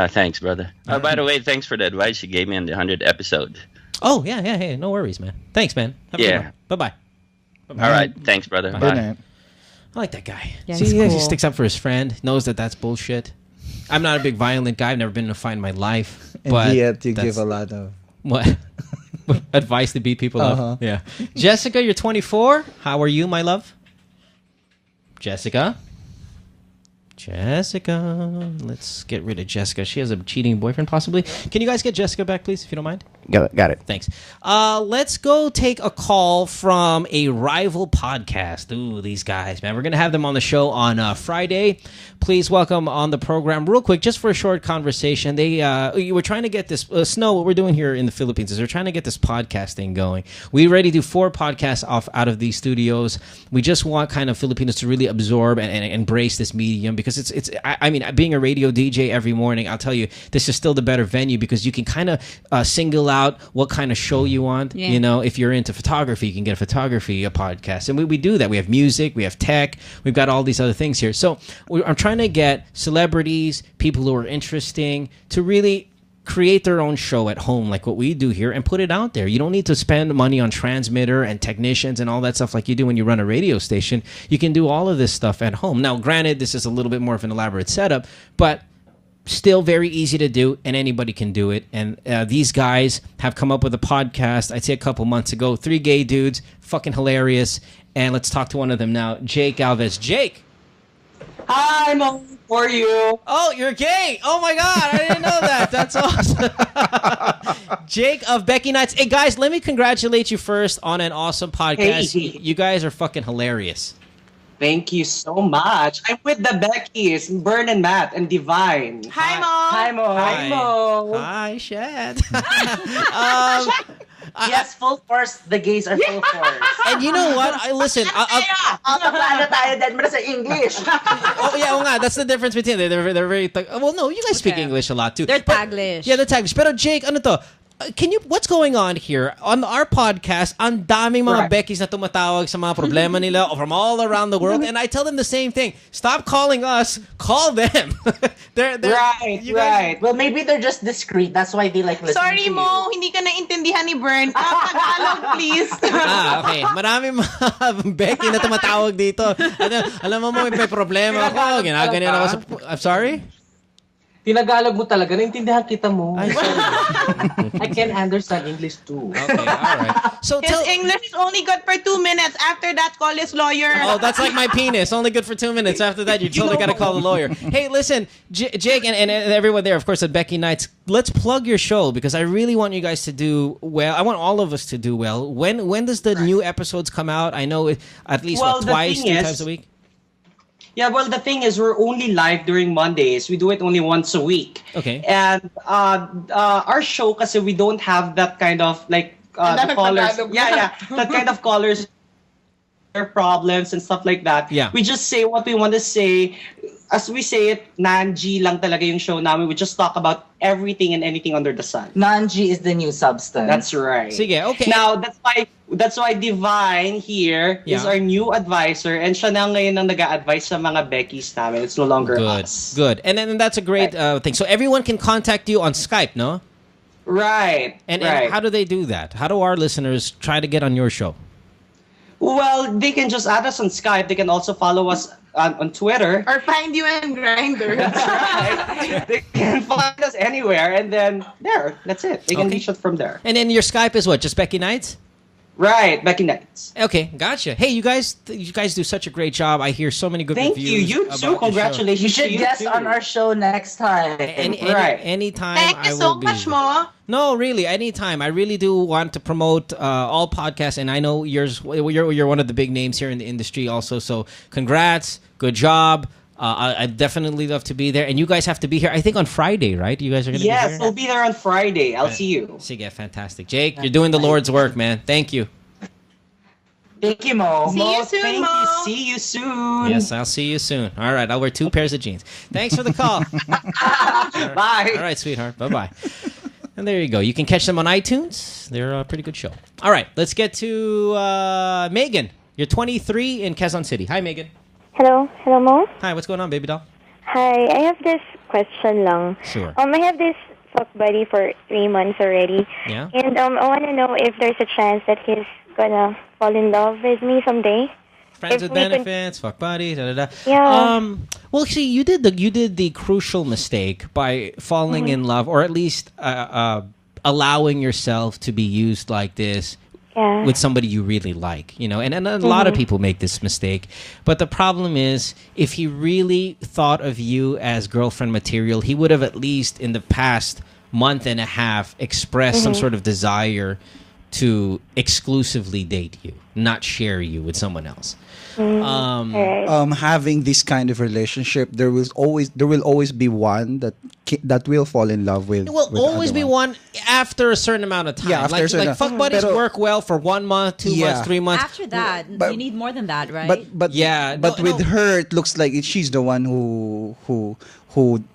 Thanks, brother. By the way, thanks for the advice you gave me on the 100th episode. Oh, yeah. Hey, no worries, man. Thanks, man. Have a good one. Bye-bye. All right. Thanks, brother. Bye. I like that guy. Yeah, See, he's cool. he sticks up for his friend, knows that that's bullshit. I'm not a big violent guy. I've never been in a fight in my life. But he had to give a lot of... What? Advice to beat people up? Yeah. Jessica, you're 24. How are you, my love? Jessica? Let's get rid of Jessica. She has a cheating boyfriend, possibly. Can you guys get Jessica back, please, if you don't mind? Got it. Thanks. Let's go take a call from a rival podcast. Ooh, these guys, man. We're going to have them on the show on Friday. Please welcome on the program, real quick, just for a short conversation. We're trying to get this, Snow, what we're doing here in the Philippines is we're trying to get this podcast thing going. We already do 4 podcasts out of these studios. We just want kind of Filipinos to really absorb and embrace this medium because I mean, being a radio DJ every morning, I'll tell you, this is still the better venue because you can kind of single out what kind of show you want. Yeah. You know, if you're into photography, you can get a podcast. And we do that. We have music, we have tech, we've got all these other things here. So I'm trying to get celebrities, people who are interesting, to really create their own show at home like what we do here and put it out there. You don't need to spend money on transmitter and technicians and all that stuff like you do when you run a radio station. You can do all of this stuff at home. Now, granted, this is a little bit more of an elaborate setup, but still very easy to do, and anybody can do it. And these guys have come up with a podcast, I'd say a couple months ago. 3 gay dudes, fucking hilarious. And let's talk to one of them now, Jake Alves. Jake! Hi, Mo. How are you? Oh, you're gay! Oh my god, I didn't know that. That's awesome. Jake of Becky Nights. Hey guys, let me congratulate you first on an awesome podcast. Hey. You guys are fucking hilarious. Thank you so much. I'm with the Beckys, Bern and Matt, and Divine. Hi, Mo. Hi, Mo. Hi, Mo. Hi, Shad. Yes, full force. The gays are full force. And you know what? Listen. Ano tayo din mo sa English. Oh yeah, well, that's the difference between them. They're very. Well, no, you guys speak English a lot too. They're Taglish. Yeah, they're Taglish. Pero Jake, ano to? what's going on here? On our podcast, ang daming mga Beckys na tumatawag sa mga problema nila from all around the world. And I tell them the same thing. Stop calling us. Call them. they're right. Well, maybe they're just discreet. That's why they like listening Sorry to mo, you. hindi ka naintindihan ni Bern. Tagalog, please. Okay. Maraming mga Becky na tumatawag dito. Alam mo may problema ako. Ginaganyan ako sa... I'm sorry? Tinagalog mo talaga. Naintindihan kita mo. I can understand English too. Okay, all right. So His English is only good for 2 minutes. After that, call his lawyer. Oh, that's like my penis. Only good for 2 minutes. After that, you totally got to call the lawyer. Hey, listen, Jake and everyone there, of course, at Becky Nights, let's plug your show because I really want you guys to do well. I want all of us to do well. When does the new episodes come out? I know at least twice, 2 times a week. Yeah, well, the thing is, we're only live during Mondays. We do it only once a week. Okay. And our show, kasi we don't have that kind of, like, the callers. That kind of callers, their problems and stuff like that. Yeah. We just say what we want to say. As we say it, Nanji lang talaga yung show namin. We just talk about everything and anything under the sun. Nanji is the new substance. That's right. Sige, okay. Now, that's why Divine here is our new advisor, and siya na ngayon ang nag-a-advise sa mga Beckys namin. It's no longer us. Good. And then that's a great thing. So everyone can contact you on Skype, no? Right. And how do they do that? How do our listeners try to get on your show? Well, they can just add us on Skype. They can also follow us on Twitter. Or find you in Grindr. They can find us anywhere, and then that's it. They can reach us from there. And then your Skype is what? Just Becky Nights? Right, Becky Nights. Okay, gotcha. Hey, you guys do such a great job. I hear so many good Thank reviews. you. You too. Congratulations. You should guest on our show next time. Anytime. Thank you so much, Mo. No, really, anytime. I really do want to promote all podcasts, and I know you're one of the big names here in the industry also. So congrats, good job. I'd definitely love to be there. And you guys have to be here, I think, on Friday, right? You guys are going to be here? Yes, we'll be there on Friday. I'll see you. Sige, fantastic. Jake, you're doing the Lord's work, man. Thank you. Thank you, Mo. See you soon, Thank Mo. you. See you soon. Yes, I'll see you soon. All right, I'll wear 2 pairs of jeans. Thanks for the call. Bye. All right, sweetheart. Bye-bye. And there you go. You can catch them on iTunes. They're a pretty good show. All right, let's get to Megan. You're 23 in Quezon City. Hi, Megan. Hello, Mo. Hi, what's going on, baby doll? Hi, I have this question lang. Sure. I have this fuck buddy for 3 months already. Yeah. And I want to know if there's a chance that he's gonna fall in love with me someday. Friends with benefits, fuck buddy, da-da-da. Yeah. Well, see, you did the crucial mistake by falling in love, or at least allowing yourself to be used like this. Yeah. With somebody you really like, you know, and a lot of people make this mistake. But the problem is, if he really thought of you as girlfriend material, he would have at least in the past month and a half expressed some sort of desire to exclusively date you, not share you with someone else. Having this kind of relationship, there will always be one that will fall in love with. It will always be one after a certain amount of time. Yeah, after a certain like fuck buddies Pero- work well for 1 month, 2 months, 3 months. After that, you need more than that, right? But with her, it looks like she's the one who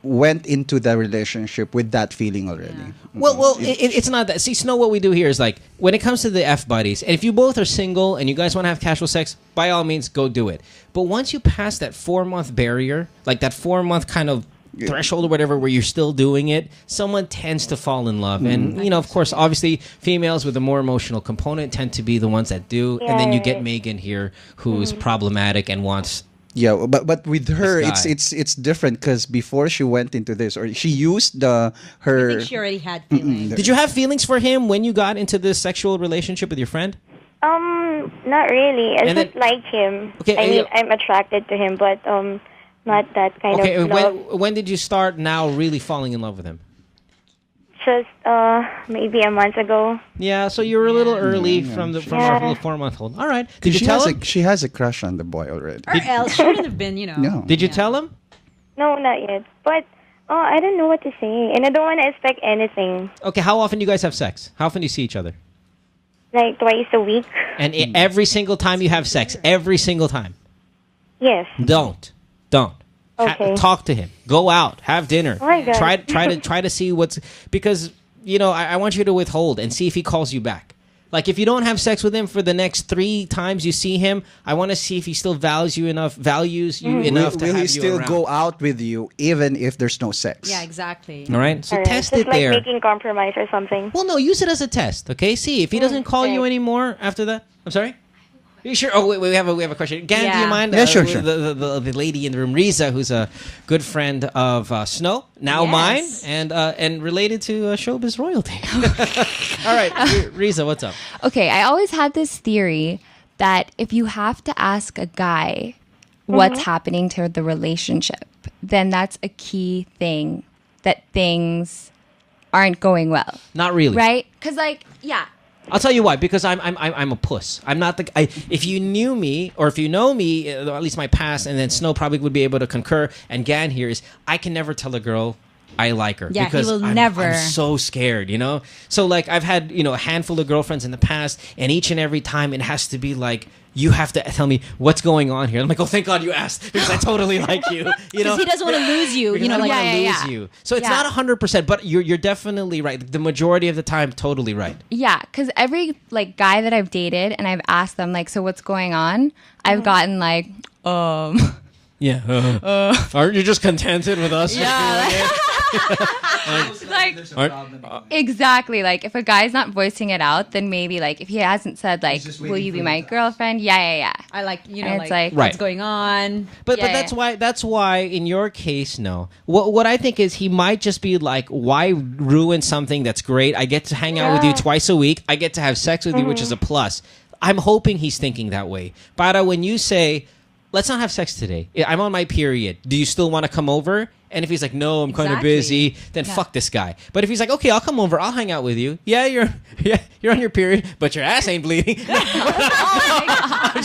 went into the relationship with that feeling already. Well, it's not that. See, Snow, what we do here is like, when it comes to the F buddies, and if you both are single and you guys want to have casual sex, by all means, go do it. But once you pass that 4-month barrier, like that 4-month kind of threshold or whatever, where you're still doing it, someone tends to fall in love. And, you know, of course, obviously, females with a more emotional component tend to be the ones that do. And then you get Megan here, who's problematic and wants... Yeah, but with her, This guy. it's different because before she went into this, or she used her. I think she already had feelings. Did you have feelings for him when you got into this sexual relationship with your friend? Not really. I And just like him. Okay, I mean, I'm attracted to him, but not that kind Okay, of love. when did you start now really falling in love with him? Just maybe a month ago. Yeah, so you were a little early from our little 4-month-old. All right. Did you tell him? She has a crush on the boy already. Or else she wouldn't have been, you know. No. Did you tell him? No, not yet. But I don't know what to say, and I don't want to expect anything. Okay, how often do you guys have sex? How often do you see each other? Like twice a week. And every single time you have sex, every single time. Yes. Don't. Okay. Talk to him. Go out. Have dinner. Oh my God. Try to see what's, because I want you to withhold and see if he calls you back. Like, if you don't have sex with him for the next 3 times you see him, I want to see if he still values you enough will have he still around. go out with you even if there's no sex? Yeah, exactly. All right, so All right, test just it like there. making compromise or something. Well, no, use it as a test, okay? See, if he doesn't call you anymore after that... I'm sorry? Are you sure? Oh, wait, we have a question. Gan, do you mind? Yeah, sure. The lady in the room, Riza, who's a good friend of Snow, now mine, and related to showbiz royalty. All right, Riza, what's up? Okay, I always had this theory that if you have to ask a guy what's happening to the relationship, then that's a key thing that things aren't going well. Not really. Right? Because, like, yeah. I'll tell you why. Because I'm a puss. I'm not the. If you knew me, or if you know me, or at least my past, and then Snow probably would be able to concur. And Gan here is, I can never tell a girl I like her. Yeah, because he will I'm never. so scared, So like I've had a handful of girlfriends in the past, and each and every time it has to be like, you have to tell me what's going on here. I'm like, oh, thank God you asked, because I totally like you. Because he doesn't want to lose you. Because I don't want to lose you. So it's not 100%, but you're definitely right. The majority of the time, totally right. Yeah, because every like guy that I've dated and I've asked them like, so what's going on? I've gotten like, Yeah. Aren't you just contented with us? Yeah. Exactly. Like if a guy's not voicing it out, then maybe like if he hasn't said like, will you be my girlfriend? Yeah. I like And it's like what's going on. But that's why in your case, no. What I think is he might just be like, why ruin something that's great? I get to hang out with you twice a week. I get to have sex with you, which is a plus. I'm hoping he's thinking that way. Para, when you say, let's not have sex today, I'm on my period, do you still want to come over? And if he's like, no, I'm kind of busy, then fuck this guy. But if he's like, okay, I'll come over, I'll hang out with you. Yeah, you're on your period, but your ass ain't bleeding. I'm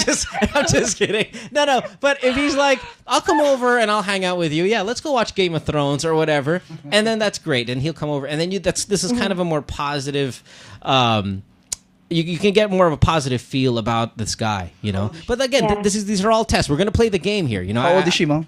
just kidding. No. But if he's like, I'll come over and I'll hang out with you. Yeah, let's go watch Game of Thrones or whatever. And then that's great. And he'll come over. And then this is kind of a more positive. You can get more of a positive feel about this guy, But again, these are all tests. We're gonna play the game here, How old is she, Mo?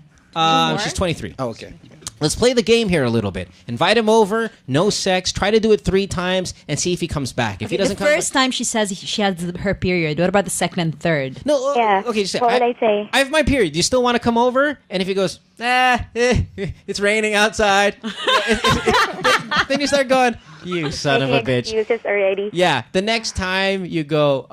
She's 23. Oh, okay. Let's play the game here a little bit. Invite him over, no sex, try to do it 3 times, and see if he comes back. If he doesn't come back... The first time she says she has her period, what about the second and third? No, okay, just say, what would I say? I have my period. Do you still want to come over? And if he goes, it's raining outside, then you start going, you son of a bitch. Excuses already. Yeah, the next time you go,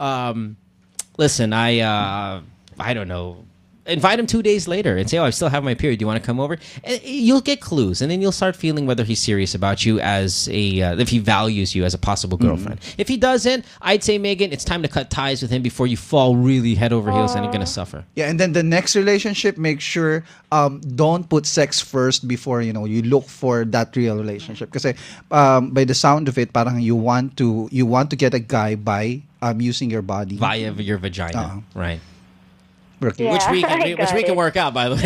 listen, I don't know, invite him 2 days later and say, I still have my period. Do you want to come over? And you'll get clues, and then you'll start feeling whether he's serious about you as if he values you as a possible girlfriend. If he doesn't, I'd say, Megan, it's time to cut ties with him before you fall really head over heels and you're going to suffer. Yeah, and then the next relationship, make sure don't put sex first before, you look for that real relationship. Because by the sound of it, parang you want to get a guy by using your body. Via your vagina, right. Yeah, which we can work out, by the way.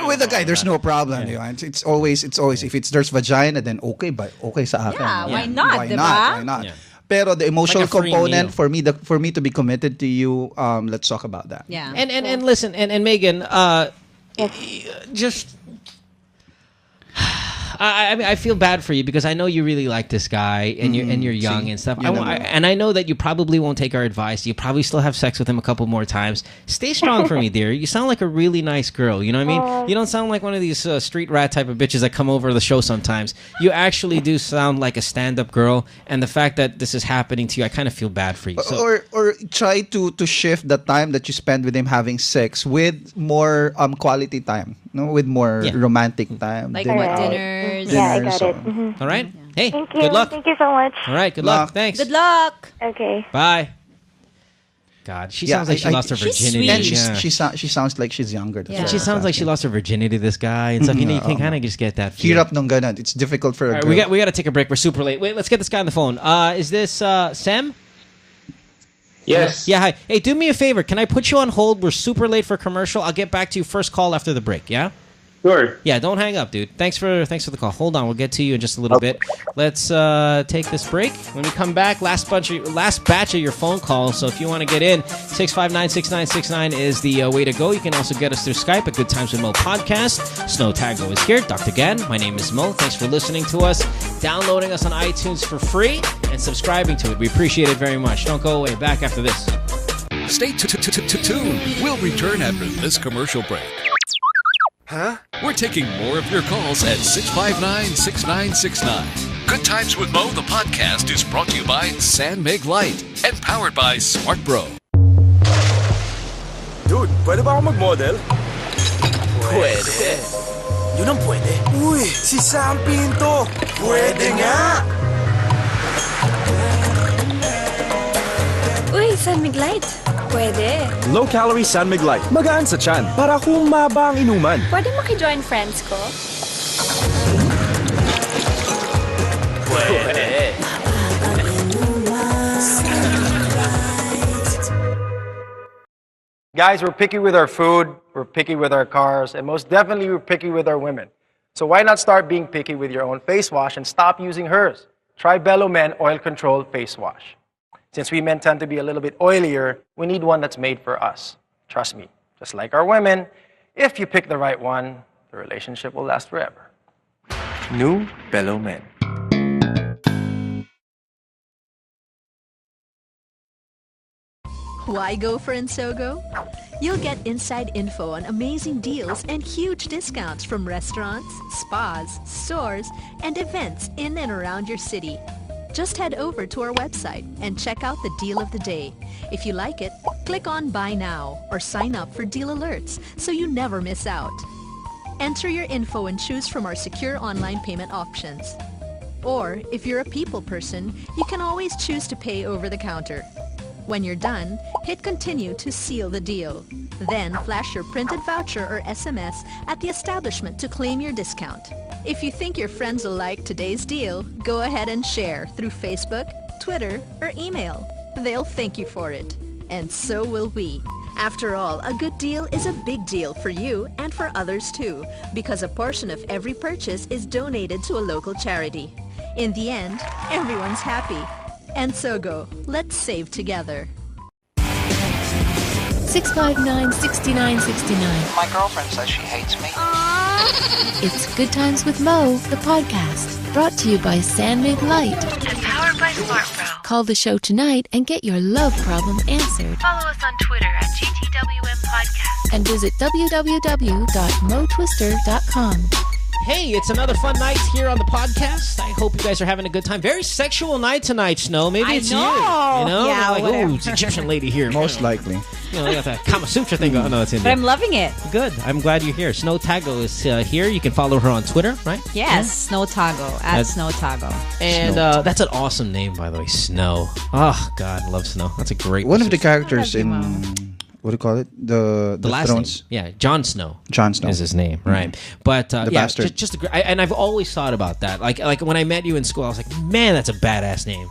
With a guy, there's no problem. Yeah. It's always if there's vagina, then okay, but okay sa akin. Yeah, why not? Why not? Yeah. Pero the emotional Like a free component meal. for me to be committed to you, let's talk about that. Yeah. And listen, and Megan, just I feel bad for you because I know you really like this guy and you're young and stuff. And I know that you probably won't take our advice. You probably still have sex with him a couple more times. Stay strong for me, dear. You sound like a really nice girl. You know what I mean? You don't sound like one of these street rat type of bitches that come over to the show sometimes. You actually do sound like a stand-up girl. And the fact that this is happening to you, I kind of feel bad for you. So, or try to shift the time that you spend with him having sex with more quality time. With more romantic time. Like dinners. Yeah, I got it. Mm-hmm. All right. Hey, Thank you. good luck. Thank you so much. All right, good luck. Thanks. Good luck. Okay. Bye. God, she sounds like she lost her virginity. And she sounds like she's younger. And she sounds like she lost her virginity to this guy and stuff. You can kind of just get that feel. Hirap nung ganun. It's difficult for a girl. We got to take a break. We're super late. Wait, let's get this guy on the phone. Is this Sam? Yes. Yeah, hi. Hey, do me a favor. Can I put you on hold? We're super late for commercial. I'll get back to you first call after the break, yeah? Sure. Yeah, don't hang up, dude. Thanks for the call. Hold on, we'll get to you in just a little bit. Let's take this break. When we come back, last batch of your phone calls. So if you want to get in, 659-6969 is the way to go. You can also get us through Skype at Good Times with Mo Podcast. Snow Tago is here. Dr. Gan, my name is Mo. Thanks for listening to us, downloading us on iTunes for free, and subscribing to it. We appreciate it very much. Don't go away. Back after this. Stay tuned. We'll return after this commercial break. Huh? We're taking more of your calls at 659-6969. Good Times with Mo, the podcast, is brought to you by San Mig Light and powered by Smart Bro. Dude, pwede ba ako mag-model? Pwede. Yun ang pwede. Uy, si Sam Pinto. Pwede nga. Uy, San Miglite. Pwede. Low-calorie San Mig Light. Magaan sa tiyan para humaba ang inuman. Pwede maki-join friends ko? Pwede. Guys, we're picky with our food, we're picky with our cars, and most definitely we're picky with our women. So why not start being picky with your own face wash and stop using hers? Try Bello Men Oil Control Face Wash. Since we men tend to be a little bit oilier, we need one that's made for us. Trust me, just like our women, if you pick the right one, the relationship will last forever. New Bello Men. Why go for Insogo? You'll get inside info on amazing deals and huge discounts from restaurants, spas, stores, and events in and around your city. Just head over to our website and check out the deal of the day. If you like it, click on Buy Now or sign up for deal alerts so you never miss out. Enter your info and choose from our secure online payment options. Or, if you're a people person, you can always choose to pay over the counter. When you're done, hit continue to seal the deal. Then flash your printed voucher or SMS at the establishment to claim your discount. If you think your friends will like today's deal, go ahead and share through Facebook, Twitter, or email. They'll thank you for it. And so will we. After all, a good deal is a big deal for you and for others too, because a portion of every purchase is donated to a local charity. In the end, everyone's happy. And so go. Let's save together. 659-6969. My girlfriend says she hates me. It's Good Times with Mo, the podcast, brought to you by San Mig Light And powered by Smart Bro. Call the show tonight and get your love problem answered. Follow us on Twitter at gtwm podcast. And visit www.motwister.com. Hey, it's another fun night here on the podcast. I hope you guys are having a good time. Very sexual night tonight, Snow. Maybe it's you. You know? Yeah, like, whatever. oh, it's an Egyptian lady here. Most likely. You know, they got that Kama Sutra thing going. Oh, no, it's in But there. I'm loving it. Good. I'm glad you're here. Snow Tago is here. You can follow her on Twitter, right? Yes, Snow Tago, at That's- Snow Tago. And that's an awesome name, by the way, Snow. Oh, God, I love Snow. That's a great One of the position. characters in what do you call it? The last Thrones. name. Yeah, Jon Snow. Jon Snow is his name, right? But The yeah, bastard. just and I've always thought about that. Like when I met you in school, I was like, man, that's a badass name,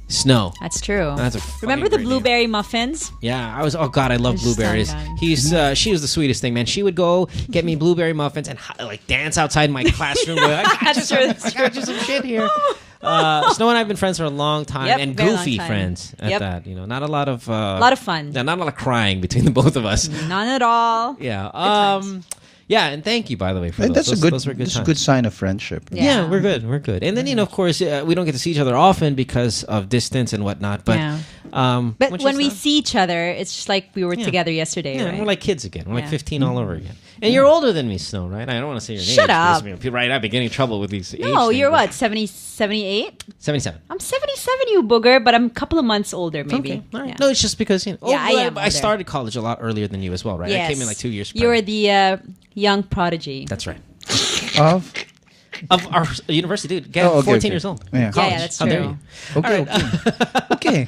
Snow. That's true. That's a Remember the blueberry muffins? Yeah, I was. Oh God, I love Just blueberries. done. She was the sweetest thing, man. She would go get me blueberry muffins and like dance outside my classroom. I got you some shit here. Snow and I have been friends for a long time, Yep, and very long goofy time. friends at Yep. that. You know, not a lot of fun. Yeah, not a lot of crying between the both of us. None at all. Yeah. Yeah, and thank you, by the way, for those. That's Those- a good. those were good That's a times. good sign of friendship. Yeah, we're good. We're good. And then, of course, we don't get to see each other often because of distance and whatnot. But, Yeah. but When we see each other, it's just like we were Yeah. together yesterday, yeah, right? we're like kids again. We're like Yeah. 15 all over again. And you're older than me, Snow, right? I don't want to say your name. Shut up. Right, I'd be getting in trouble with these age No, things, you're but- what, 70, 78? 77. I'm 77, you booger, but I'm a couple of months older, maybe. Okay, all right. Yeah. No, it's just because, you know. Yeah, I am I older. started college a lot earlier than you as well, right? I came in like 2 years. You were the young prodigy. That's right. Of our university, dude. Again, Oh, okay, 14 okay. years old. Yeah. College. Yeah, that's How dare true. you? Okay, All right. Okay.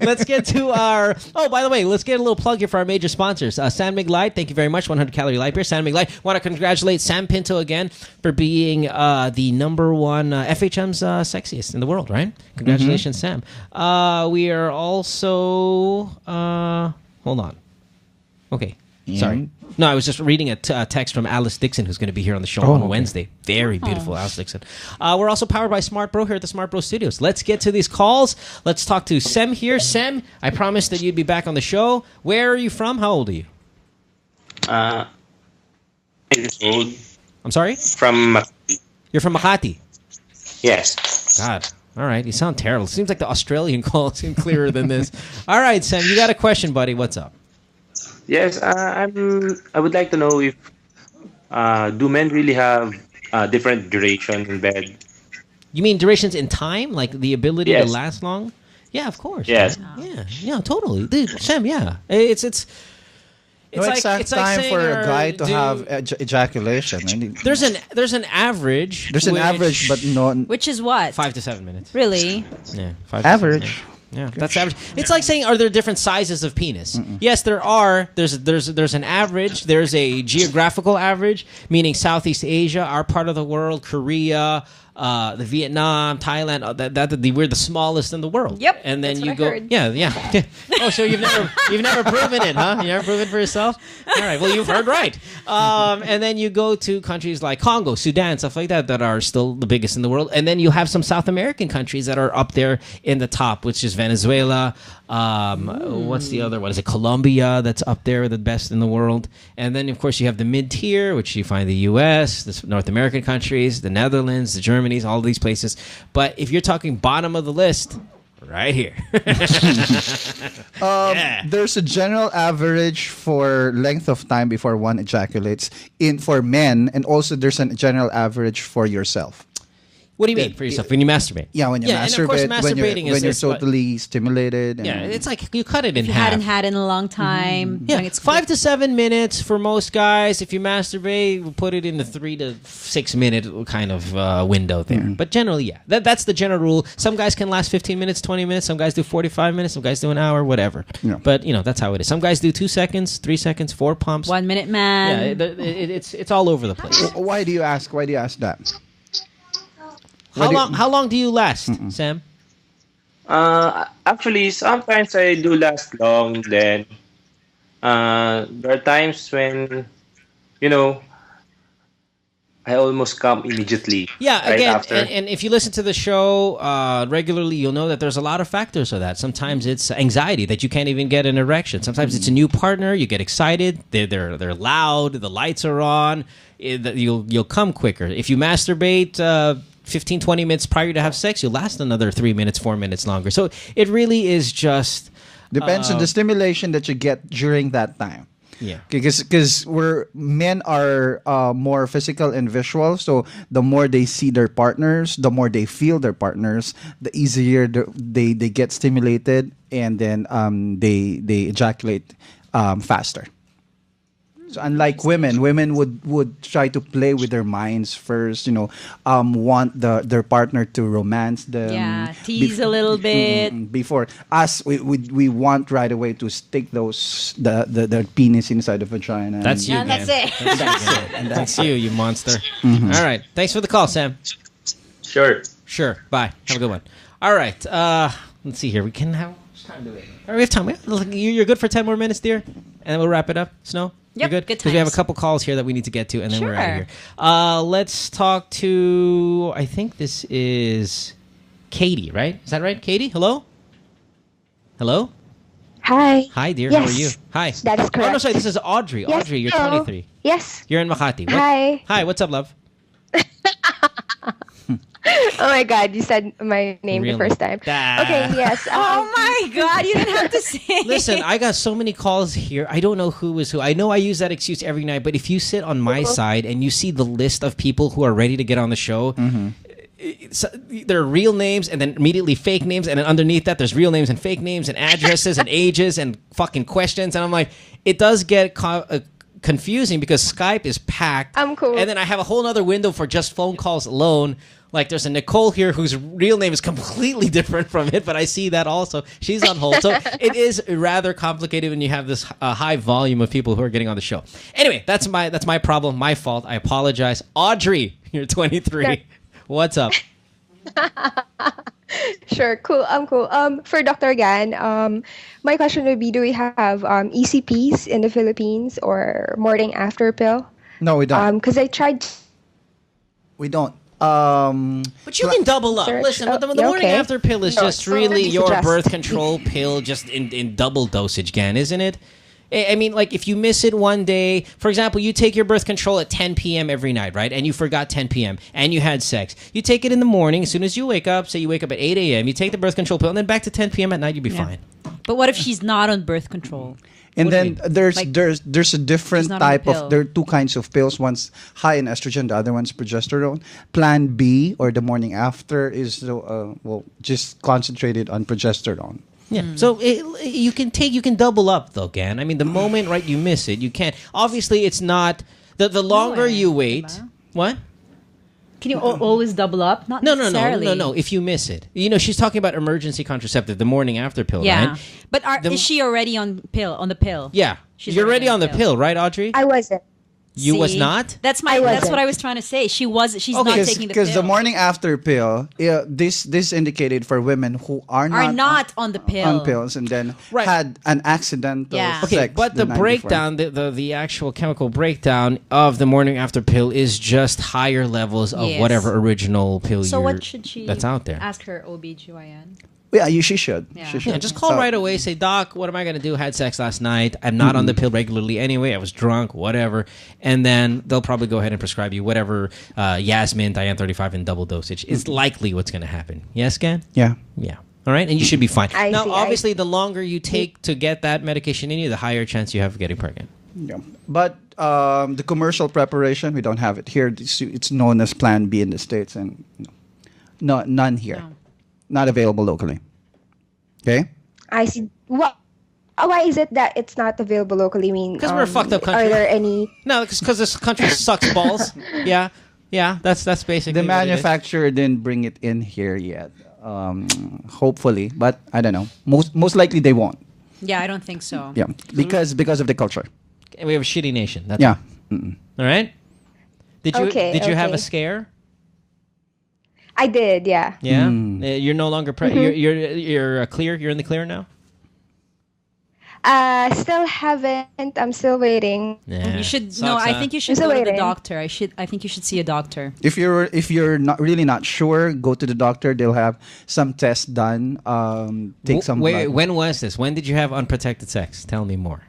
Let's get to our... Oh, by the way, let's get a little plug here for our major sponsors. San Mig Light, thank you very much. 100-calorie light beer. San Mig Light. Want to congratulate Sam Pinto again for being the number one FHM's sexiest in the world, right? Congratulations, Sam. We are also... hold on. Okay. Sorry. No, I was just reading a text from Alice Dixon, who's going to be here on the show on Wednesday. Very beautiful, Alice Dixon. We're also powered by Smart Bro here at the Smart Bro Studios. Let's get to these calls. Let's talk to Sem here. Sem, I promised that you'd be back on the show. Where are you from? How old are you? 8 years old. I'm sorry? From Makati. You're from Makati? Yes. God. All right. You sound terrible. Seems like the Australian call seemed clearer than this. All right, Sem, you got a question, buddy. What's up? Yes, I would like to know if do men really have different duration in bed? You mean durations in time? Like the ability to Yes. last long? Yeah, of course. Yes. Yeah, totally. Dude, Sem, yeah. It's No exact it's like time saying, for a guy to dude, have ejaculation. I mean, There's an average. there's an average, but not Which is what? 5 to 7 minutes. Really? Yeah, 5 to 7 average. minutes. Yeah, that's average. It's like saying, are there different sizes of penis? Yes, there are. There's an average. There's a geographical average, meaning Southeast Asia, our part of the world, Korea, the Vietnam, Thailand. We're the smallest in the world. Yep, And then that's you what I go, heard. yeah. Oh, so you've never proven it, huh? You never proven it for yourself? All right. Well, you've heard right. And then you go to countries like Congo, Sudan, stuff like that are still the biggest in the world. And then you have some South American countries that are up there in the top, which is Venezuela. What's the other one? Is it Colombia that's up there, the best in the world? And then, of course, you have the mid-tier, which you find the U.S., the North American countries, the Netherlands, the Germanys, all these places. But if you're talking bottom of the list, right here. There's a general average for length of time before one ejaculates for men, and also there's a general average for yourself. What do you mean for yourself? When you masturbate? Yeah, when you and of course, masturbate, masturbating when you're is totally stimulated. yeah, and- it's like you cut it in If you half. hadn't had it in a long time. Yeah, when it's 5 to 7 minutes for most guys. If you masturbate, we'll put it in the 3 to 6 minute kind of window there. But generally, yeah, that's the general rule. Some guys can last 15 minutes, 20 minutes. Some guys do 45 minutes. Some guys do an hour, whatever. Yeah. But that's how it is. Some guys do 2 seconds, 3 seconds, 4 pumps. 1 minute man. Yeah, it's all over the place. Why do you ask? Why do you ask that? How long do you last, Sam? Actually, sometimes I do last long. Then there are times when, I almost come immediately. Yeah, right again, after. and if you listen to the show regularly, you'll know that there's a lot of factors of that. Sometimes it's anxiety that you can't even get an erection. Sometimes it's a new partner. You get excited. They're loud. The lights are on. You'll come quicker. If you masturbate 15, 20 minutes prior to have sex, you'll last another 3 minutes, 4 minutes longer. So it really is just... Depends on the stimulation that you get during that time. Yeah. Because men are more physical and visual, so the more they see their partners, the more they feel their partners, the easier they get stimulated, and then they ejaculate faster. So unlike women would try to play with their minds first, want their partner to romance them. Yeah, tease a little bit. Before us, we want right away to stick the penis inside the vagina. That's you, Yeah, man. that's it. That's it. And That's you monster. All right. Thanks for the call, Sam. Sure. Bye. Have a good one. All right. Let's see here. We can have... Time do we have? All right, we have time. You're good for 10 more minutes, dear? And then we'll wrap it up. Snow? Yep, You're good? good Because we have a times. couple calls here that we need to get to, and then we're out of Sure. here. Let's talk to... I think this is Katie, right? Is that right? Katie? Hello? Hello? Hi. Hi, dear. Yes, How are you? Hi. that is Oh, no, correct. sorry. This is Audrey. Yes, Audrey, you're hello. 23. Yes. You're in Makati. What- Hi. Hi, what's up, love? Oh my God, you said my name Really? the first time. Ah. Okay, yes. Oh my God, you didn't have to say. Listen, I got so many calls here. I don't know who is who. I know I use that excuse every night, but if you sit on my side and you see the list of people who are ready to get on the show, there are real names and then immediately fake names, and then underneath that there's real names and fake names and addresses and ages and fucking questions, and I'm like, it does get confusing because Skype is packed. I'm cool. And then I have a whole other window for just phone calls alone. Like there's a Nicole here whose real name is completely different from it, but I see that also. She's on hold. So it is rather complicated when you have this high volume of people who are getting on the show. Anyway, that's my problem, my fault. I apologize. Audrey, you're 23. What's up? Sure, cool. Cool. For Dr. Gan, my question would be: do we have ECPs in the Philippines or morning after pill? No, we don't. Because I tried. We don't. But you can double up. Search. Listen, the Yeah, morning okay. after pill is No, just it's really not your suggest. birth control pill, just in double dosage, Gan, isn't it? I mean, like, if you miss it one day, for example, you take your birth control at 10 p.m. every night, right? And you forgot 10 p.m. and you had sex. You take it in the morning as soon as you wake up. Say you wake up at 8 a.m. You take the birth control pill, and then back to 10 p.m. at night, you'll be fine. But what if she's not on birth control? And What do you then mean? there's Like, there's a different she's not on the type pill. of. There are two kinds of pills. One's high in estrogen, the other one's progesterone. Plan B, or the morning after, is just concentrated on progesterone. Yeah. So you can double up though, Gan. I mean, the moment you miss it, you can't. Obviously, it's not the longer you wait. What? Can you always double up? Not No. necessarily. If you miss it, she's talking about emergency contraceptive, the morning after pill, Yeah. right? But is she already on the pill? Yeah. You're already on the pill, right, Audrey? I wasn't. You was See? not? That's what I was trying to say. She's not taking the Because pill. the morning after pill, this indicated for women who are not on the pill. on pills and then had an accidental Okay, sex but the night breakdown, the actual chemical breakdown of the morning after pill is just higher levels of Yes. whatever original pill So what should she that's out there. ask her OBGYN? before. Yeah, she should. Yeah. She should. Yeah, just call right away. Say, Doc, what am I going to do? Had sex last night. I'm not on the pill regularly anyway. I was drunk, whatever. And then they'll probably go ahead and prescribe you whatever Yasmin, Diane 35 in double dosage. It's likely what's going to happen. Yes, Gan? Yeah. Yeah. All right? And you should be fine. I Now, see, obviously, the longer you take to get that medication in you, the higher chance you have of getting pregnant. Yeah. But the commercial preparation, we don't have it here. It's known as Plan B in the States, and none here. Not available locally. Okay? I see. What? Why is it that it's not available locally? I mean, Because we're a fucked up country. Are there any? No, because this country sucks balls. Yeah. That's basically The what it is. manufacturer didn't bring it in here yet. Hopefully, but I don't know. Most likely they won't. Yeah, I don't think so. Yeah, because of the culture. And we have a shitty nation. That's Yeah. all. All right? Did you have a okay. scare? I did, yeah. Yeah? You're no longer Mhm. you're clear? You're in the clear now? Still haven't. I'm still waiting. Yeah. You should Sucks, I huh? think you should I'm go still to the waiting. doctor. I think you should see a doctor. If you're not really not sure, go to the doctor. They'll have some tests done. Take some Wait, blood. when was this? When did you have unprotected sex? Tell me more.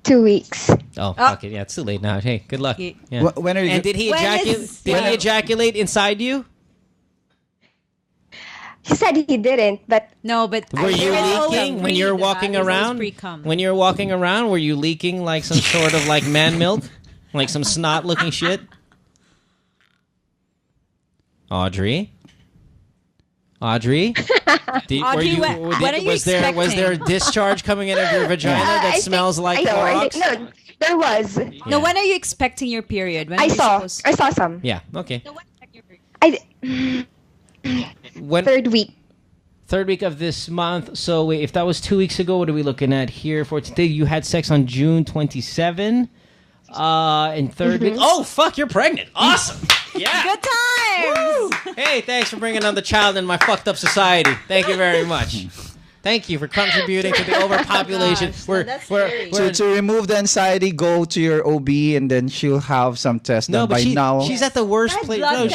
2 weeks. Oh, okay. Yeah, it's too late now. Hey, good luck. Yeah. When are you And go- did he When ejaculate? is- Did he ejaculate inside you? He said he didn't, but no. But Were you leaking when you're walking around? When you're walking around, were you leaking like some sort of like man milk, like some snot-looking shit? Audrey. Audrey, Audrey, when are you was there a discharge coming out of your vagina that smells like Clorox? No, there was. No, when are you expecting your period? When are I you saw. supposed- I saw some. Yeah. Okay. Third week. Third week of this month. So wait, if that was 2 weeks ago, what are we looking at here for today? You had sex on June 27. And third week. Oh fuck, you're pregnant. Awesome. Yeah. Good times. Hey, thanks for bringing another child in my fucked up society. Thank you very much. Thank you for contributing to the overpopulation. To remove the anxiety, go to your OB and then she'll have some tests done. No, but by now. she's at the worst place. No,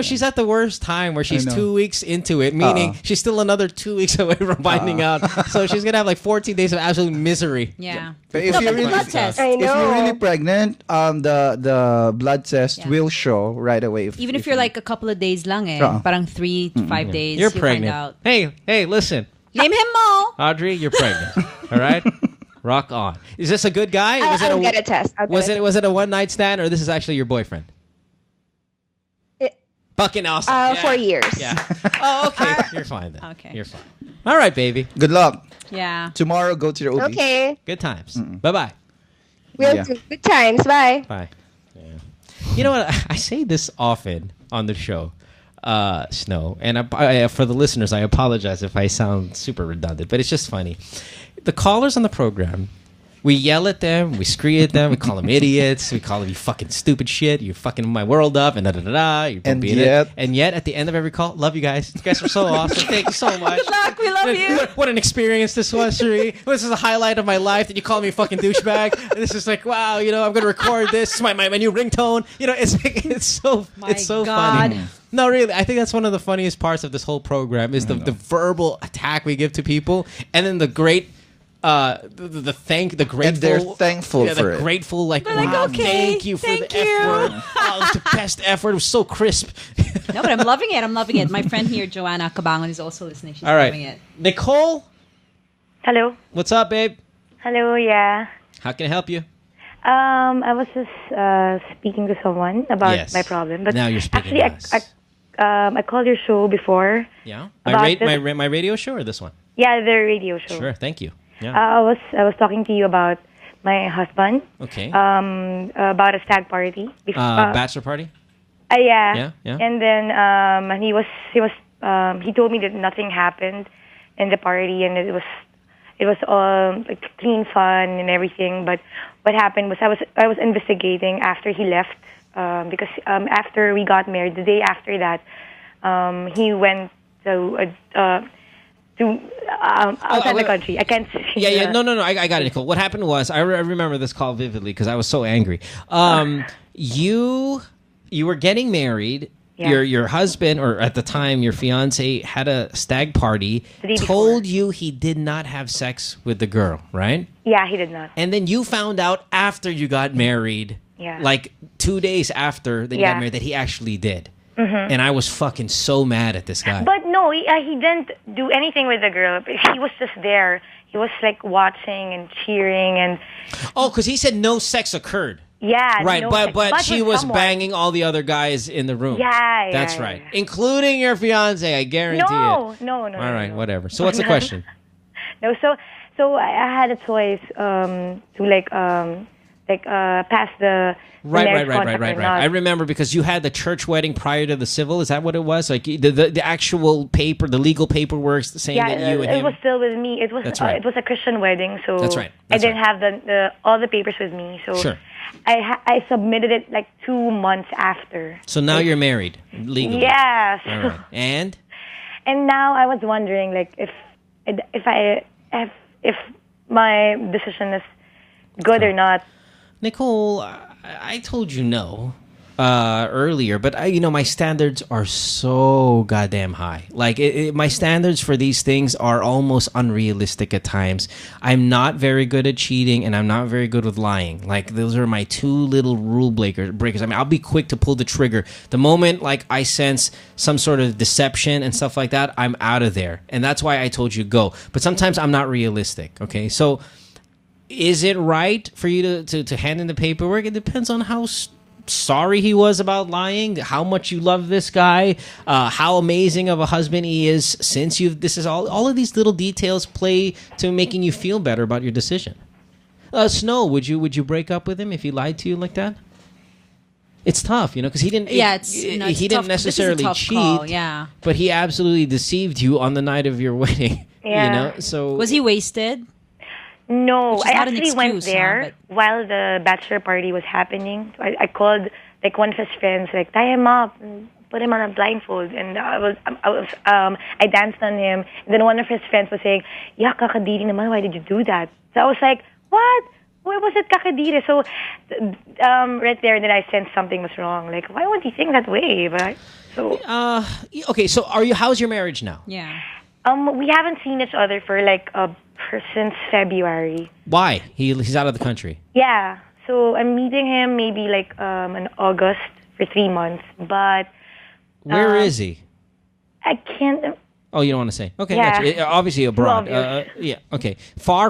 she's at the worst time where she's 2 weeks into it, meaning she's still another 2 weeks away from finding out. So she's gonna have like 14 days of absolute misery. Yeah. But if you're really, if you're really pregnant, the blood test will show right away. Even if you're like a couple of days lang parang 3 to 5 days, You're you'll pregnant. find out. Hey, listen. Name him Mo. Audrey, you're pregnant. All right? Rock on. Is this a good guy? I'll get a test. Was it a one night stand or this is actually your boyfriend? Fucking awesome. 4 years. Yeah. Oh, okay. You're fine then. Okay. You're fine. All right, baby. Good luck. Yeah. Tomorrow, go to your OB. Okay. Good times. Bye-bye. We'll do. Good times. Bye. Bye. Yeah. You know what? I say this often on the show, Snow, and for the listeners, I apologize if I sound super redundant, but it's just funny. The callers on the program We yell at them, we scream at them, we call them idiots, we call them you fucking stupid shit, you're fucking my world up, and da-da-da-da, you're and yet, at the end of every call, love you guys. You guys are so awesome. Thank you so much. Good luck. We love you. What an experience this was, Sheree. This is a highlight of my life that you call me a fucking douchebag. And this is like, wow, I'm going to record this. It's my new ringtone. It's so funny. No, really, I think that's one of the funniest parts of this whole program is the verbal attack we give to people, and then the great the grateful, and they're thankful for the it. Grateful, like, They're like, wow, okay, thank you for the F word. Oh, it was the best F word. It was so crisp. No, but I'm loving it. My friend here, Joanna Cabangon, is also listening. She's All right, loving it. Nicole. Hello. What's up, babe? Hello. Yeah. How can I help you? I was just speaking to someone about my problem, but now you're speaking actually, I called your show before. Yeah. My radio show or this one? Yeah, the radio show. Sure. Thank you. Yeah. I was talking to you about my husband. Okay. About a stag party. Bachelor party? Yeah. Yeah. And then he told me that nothing happened in the party, and it was like clean fun and everything. But what happened was I was investigating after he left because after we got married, the day after that, he went to outside the country. I can't say. Yeah. No. I got it, Nicole. What happened was, I remember this call vividly because I was so angry. You were getting married. Yeah. Your husband, or at the time your fiance, had a stag party. Told you he did not have sex with the girl, right? Yeah, he did not. And then you found out after you got married, like 2 days after that you got married, that he actually did. Mm-hmm. And I was fucking so mad at this guy. But no, he didn't do anything with the girl. He was just there. He was like watching and cheering and. Oh, because he said no sex occurred. Yeah, right. No, but she was someone. banging all the other guys in the room. Yeah, that's right, including your fiance. I guarantee it. No. All right, whatever. So what's the question? No, so I had a choice to pass the Right. Not. I remember because you had the church wedding prior to the civil. Is that what it was? Like the actual paper, the legal paperwork saying that you and him. It was still with me. It was it was a Christian wedding, so that's right. I didn't have the all the papers with me. So sure. I submitted it like 2 months after. So now you're married legally. Yes. All right. And now I was wondering, like, if my decision is good or not. Nicole, I told you no earlier, but my standards are so goddamn high. Like my standards for these things are almost unrealistic at times. I'm not very good at cheating, and I'm not very good with lying. Like those are my two little rule breakers. I mean, I'll be quick to pull the trigger the moment like I sense some sort of deception and stuff like that. I'm out of there, and that's why I told you go. But sometimes I'm not realistic. Okay, so. Is it right for you to hand in the paperwork? It depends on how sorry he was about lying, how much you love this guy, how amazing of a husband he is. Since this is all of these little details play to making you feel better about your decision. Snow, would you break up with him if he lied to you like that? It's tough, because he didn't. Yeah, he didn't necessarily cheat. Call, yeah, but he absolutely deceived you on the night of your wedding. Yeah. So was he wasted? No, I actually went there while the bachelor party was happening. So I called like one of his friends, like tie him up, and put him on a blindfold, and I danced on him. And then one of his friends was saying, "Yeah, kakadiri naman. Why did you do that?" So I was like, "What? Why was it kakadiri?" So right there, then I sensed something was wrong. Like, why would he think that way? But okay. So how's your marriage now? Yeah. We haven't seen each other for like since February. Why? He's out of the country. Yeah. So I'm meeting him maybe like in August for 3 months. But where is he? I can't. Oh, you don't want to say? Okay, yeah. Gotcha. Obviously abroad. Yeah. Okay. Far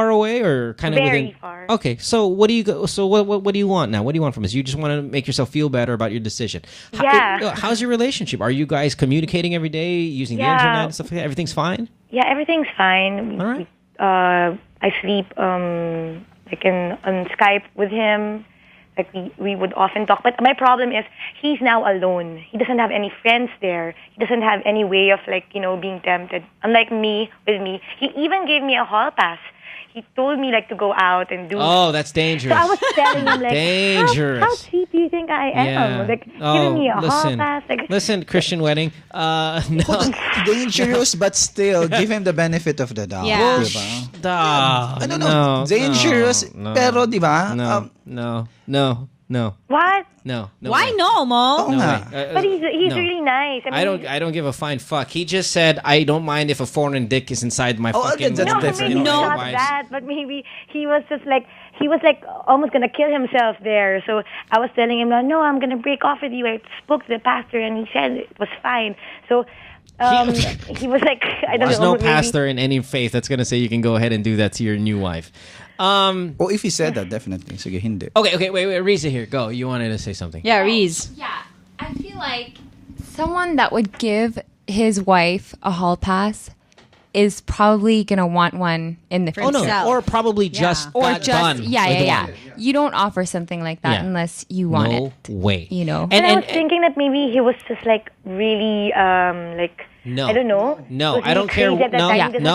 away, or kind of very within? Far. Okay. So what do you go? So what do you want now? What do you want from us? You just want to make yourself feel better about your decision. Yeah. How's your relationship? Are you guys communicating every day using the internet and stuff like that? Everything's fine. Yeah, everything's fine. All right. I sleep like on Skype with him. Like we would often talk. But my problem is he's now alone. He doesn't have any friends there. He doesn't have any way of like, being tempted. Unlike me, with me. He even gave me a hall pass he told me like to go out and do. Oh, that's dangerous. So I was telling him like, dangerous. How cheap do you think I am? Like giving me a hall pass. Like, listen, Christian wedding. No. Dangerous, but still give him the benefit of the doubt. Yeah. Diba? No. Dangerous, pero diba? No. What? No. Why no, Mo? No nga. way. But he's no. really nice. I mean, I don't give a fine fuck. He just said I don't mind if a foreign dick is inside my fucking. that's different. Maybe not wives. that, but maybe he was just like almost gonna kill himself there. So I was telling him, no, I'm gonna break off with you. I spoke to the pastor and he said it was fine. So he was like, I don't know. There's no maybe, pastor in any faith that's gonna say you can go ahead and do that to your new wife. If he said that, definitely. Sige, hindi. Okay, wait, Riza here. Go. You wanted to say something. Yeah, Reese. Yeah, I feel like someone that would give his wife a hall pass is probably gonna want one in the future. Oh no, or probably just done. Yeah. You don't offer something like that unless you want it. No way. You know. And I was thinking that maybe he was just like really like. No. I don't know. No, I don't care. No,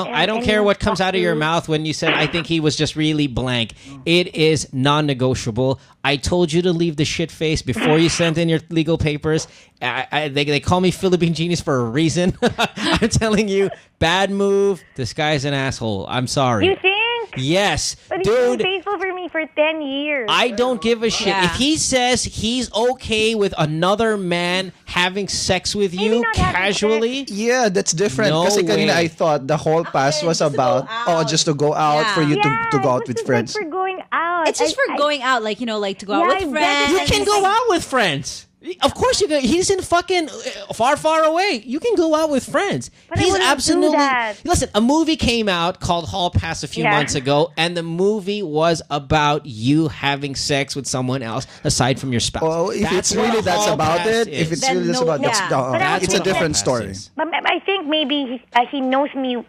I don't care what comes out of your mouth when you said, I think he was just really blank. It is non-negotiable. I told you to leave the shit face before you sent in your legal papers. They call me Philippine Genius for a reason. I'm telling you, bad move. This guy's an asshole. I'm sorry. You think? Yes. But dude. he's been faithful for me for 10 years. I don't give a shit. Yeah. If he says he's okay with another man having sex with you casually. Yeah, that's different. No Kasi kanina way. I thought the whole pass was about just to go out for you to go out with friends. Like for going out. It's just for going out, like, like to go out with friends. You can go out with friends. Of course you can. He's in fucking far away. You can go out with friends. But He's I wouldn't absolutely. do that. Listen, a movie came out called Hall Pass a few months ago, and the movie was about you having sex with someone else aside from your spouse. Oh, if it's really that's about it, if it's really that's about that's it's a different story. But I think maybe he knows me.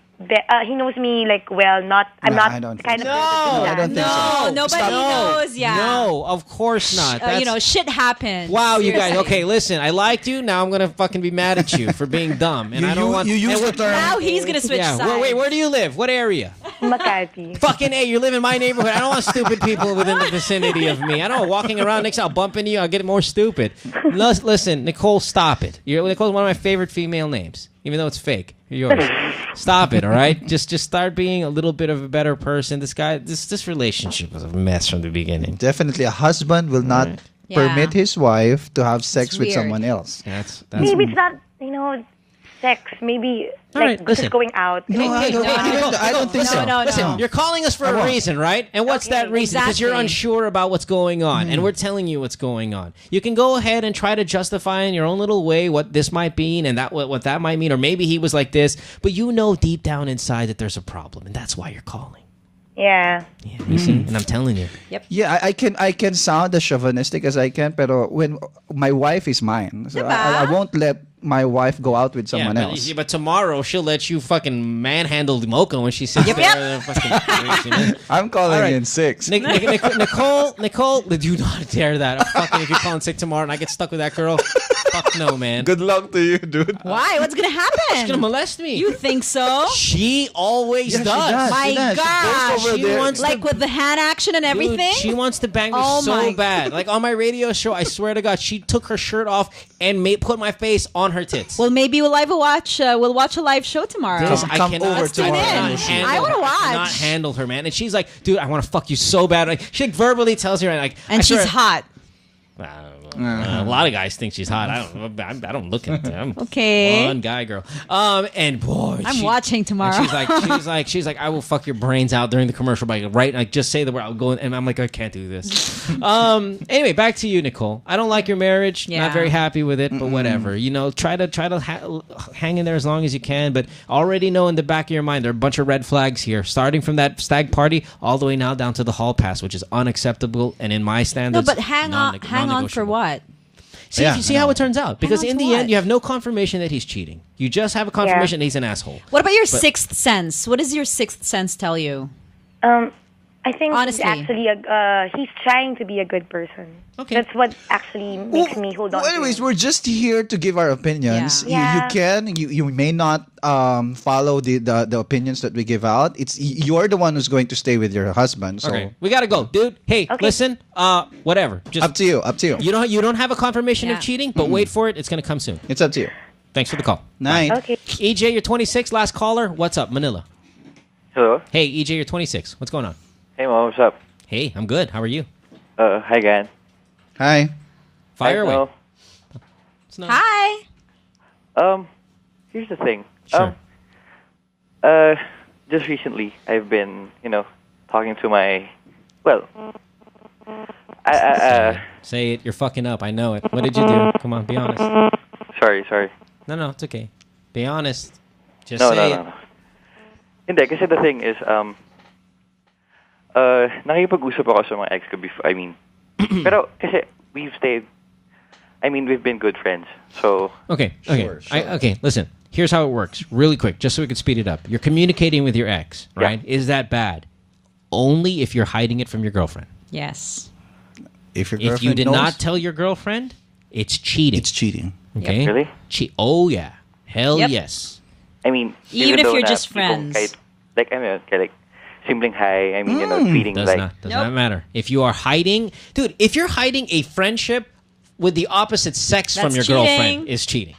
He knows me like well. I'm not I don't the kind of think person to do that. I don't think so. No, nobody knows. Yeah. No, of course not. Shit happens. Wow, you Seriously. guys. Okay, listen. I liked you. Now I'm gonna fucking be mad at you for being dumb, and I don't want. You use the term. Now he's gonna switch sides. Wait, where do you live? What area? Makati. Fucking A, you live in my neighborhood. I don't want stupid people within the vicinity of me. I don't know. Walking around next, I'll bump into you. I'll get more stupid. Listen, Nicole, stop it. Nicole's one of my favorite female names, even though it's fake. You're yours. Stop it, all right? Just start being a little bit of a better person. This relationship was a mess from the beginning. Definitely, a husband will not permit his wife to have sex with weird. someone else. That's Maybe it's not sex. Maybe just going out. No, I don't think so. No. Listen, you're calling us for a reason, right? And what's that reason? Because you're exactly. unsure about what's going on, and we're telling you what's going on. You can go ahead and try to justify in your own little way what this might mean and what that might mean, or maybe he was like this, but you know deep down inside that there's a problem, and that's why you're calling. Yeah. You see? And I'm telling you. Yep. Yeah, I can sound as chauvinistic as I can, pero when my wife is mine, so I won't let my wife go out with someone else. But tomorrow she'll let you fucking manhandle Mocha when she sits there. Fucking I'm calling in 6. Nicole, do not dare that. Fucking if you're calling sick tomorrow and I get stuck with that girl, fuck no, man. Good luck to you, dude. Why? What's gonna happen? She's gonna molest me. You think so? She always does. My gosh. She wants like with the hand action and everything? Dude, she wants to bang me so bad. Like on my radio show, I swear to God, she took her shirt off and put my face on her tits. Well, maybe we'll watch a live show tomorrow. Come over tomorrow. I want to watch. I cannot handle her, man. And she's like, dude, I want to fuck you so bad. Like she verbally tells her, like, and she's hot. A lot of guys think she's hot. I don't look at them. Okay. One guy, girl. And boy, I'm watching tomorrow. She's like, I will fuck your brains out during the commercial break. Right? Like, just say the word. I'll go. And I'm like, I can't do this. Anyway, back to you, Nicole. I don't like your marriage. Yeah. Not very happy with it. But whatever. You know, try to hang in there as long as you can. But already know in the back of your mind there are a bunch of red flags here. Starting from that stag party all the way now down to the hall pass, which is unacceptable. And in my standards, no, but hang on for what? See how it turns out. Because in the end, you have no confirmation that he's cheating. You just have a confirmation that he's an asshole. What about your sixth sense? What does your sixth sense tell you? I think Honestly. he's actually he's trying to be a good person. Okay. That's what actually makes me hold on. Well, anyways, to him. we're just here to give our opinions. Yeah. You may not follow the opinions that we give out. You're the one who's going to stay with your husband. So Okay, we gotta go, dude. Hey, listen. Whatever. Just up to you. Up to you. You don't have a confirmation Yeah. of cheating, but wait for it. It's gonna come soon. It's up to you. Thanks for the call. Night. Okay. EJ, you're 26. Last caller. What's up, Manila? Hello. Hey, EJ, you're 26. What's going on? Hey, Mo. What's up? Hey, I'm good. How are you? Hi, Gan. Hi. Fire away. Hi. Here's the thing. Sure. Just recently, I've been, talking to my, well, Say it. You're fucking up. I know it. What did you do? Come on, be honest. Sorry. No, it's okay. Be honest. Just No. say it. Hindi, kasi the thing is, nakipag-usap ako sa mga ex ko before, pero kasi we've been good friends, so... Okay. Sure. Okay, listen. Here's how it works. Really quick, just so we can speed it up. You're communicating with your ex, right? Yeah. Is that bad? Only if you're hiding it from your girlfriend. Yes. If your If girlfriend you did knows, not tell your girlfriend, it's cheating. it's cheating. Okay? Really? Oh, yeah. Hell Yep. yes. Even if though you're na just tipong friends. Kahit, like, simpleng hi, tweeting Does like... not matter. If you are hiding... Dude, if you're hiding a friendship with the opposite sex from That's your cheating. girlfriend, is cheating.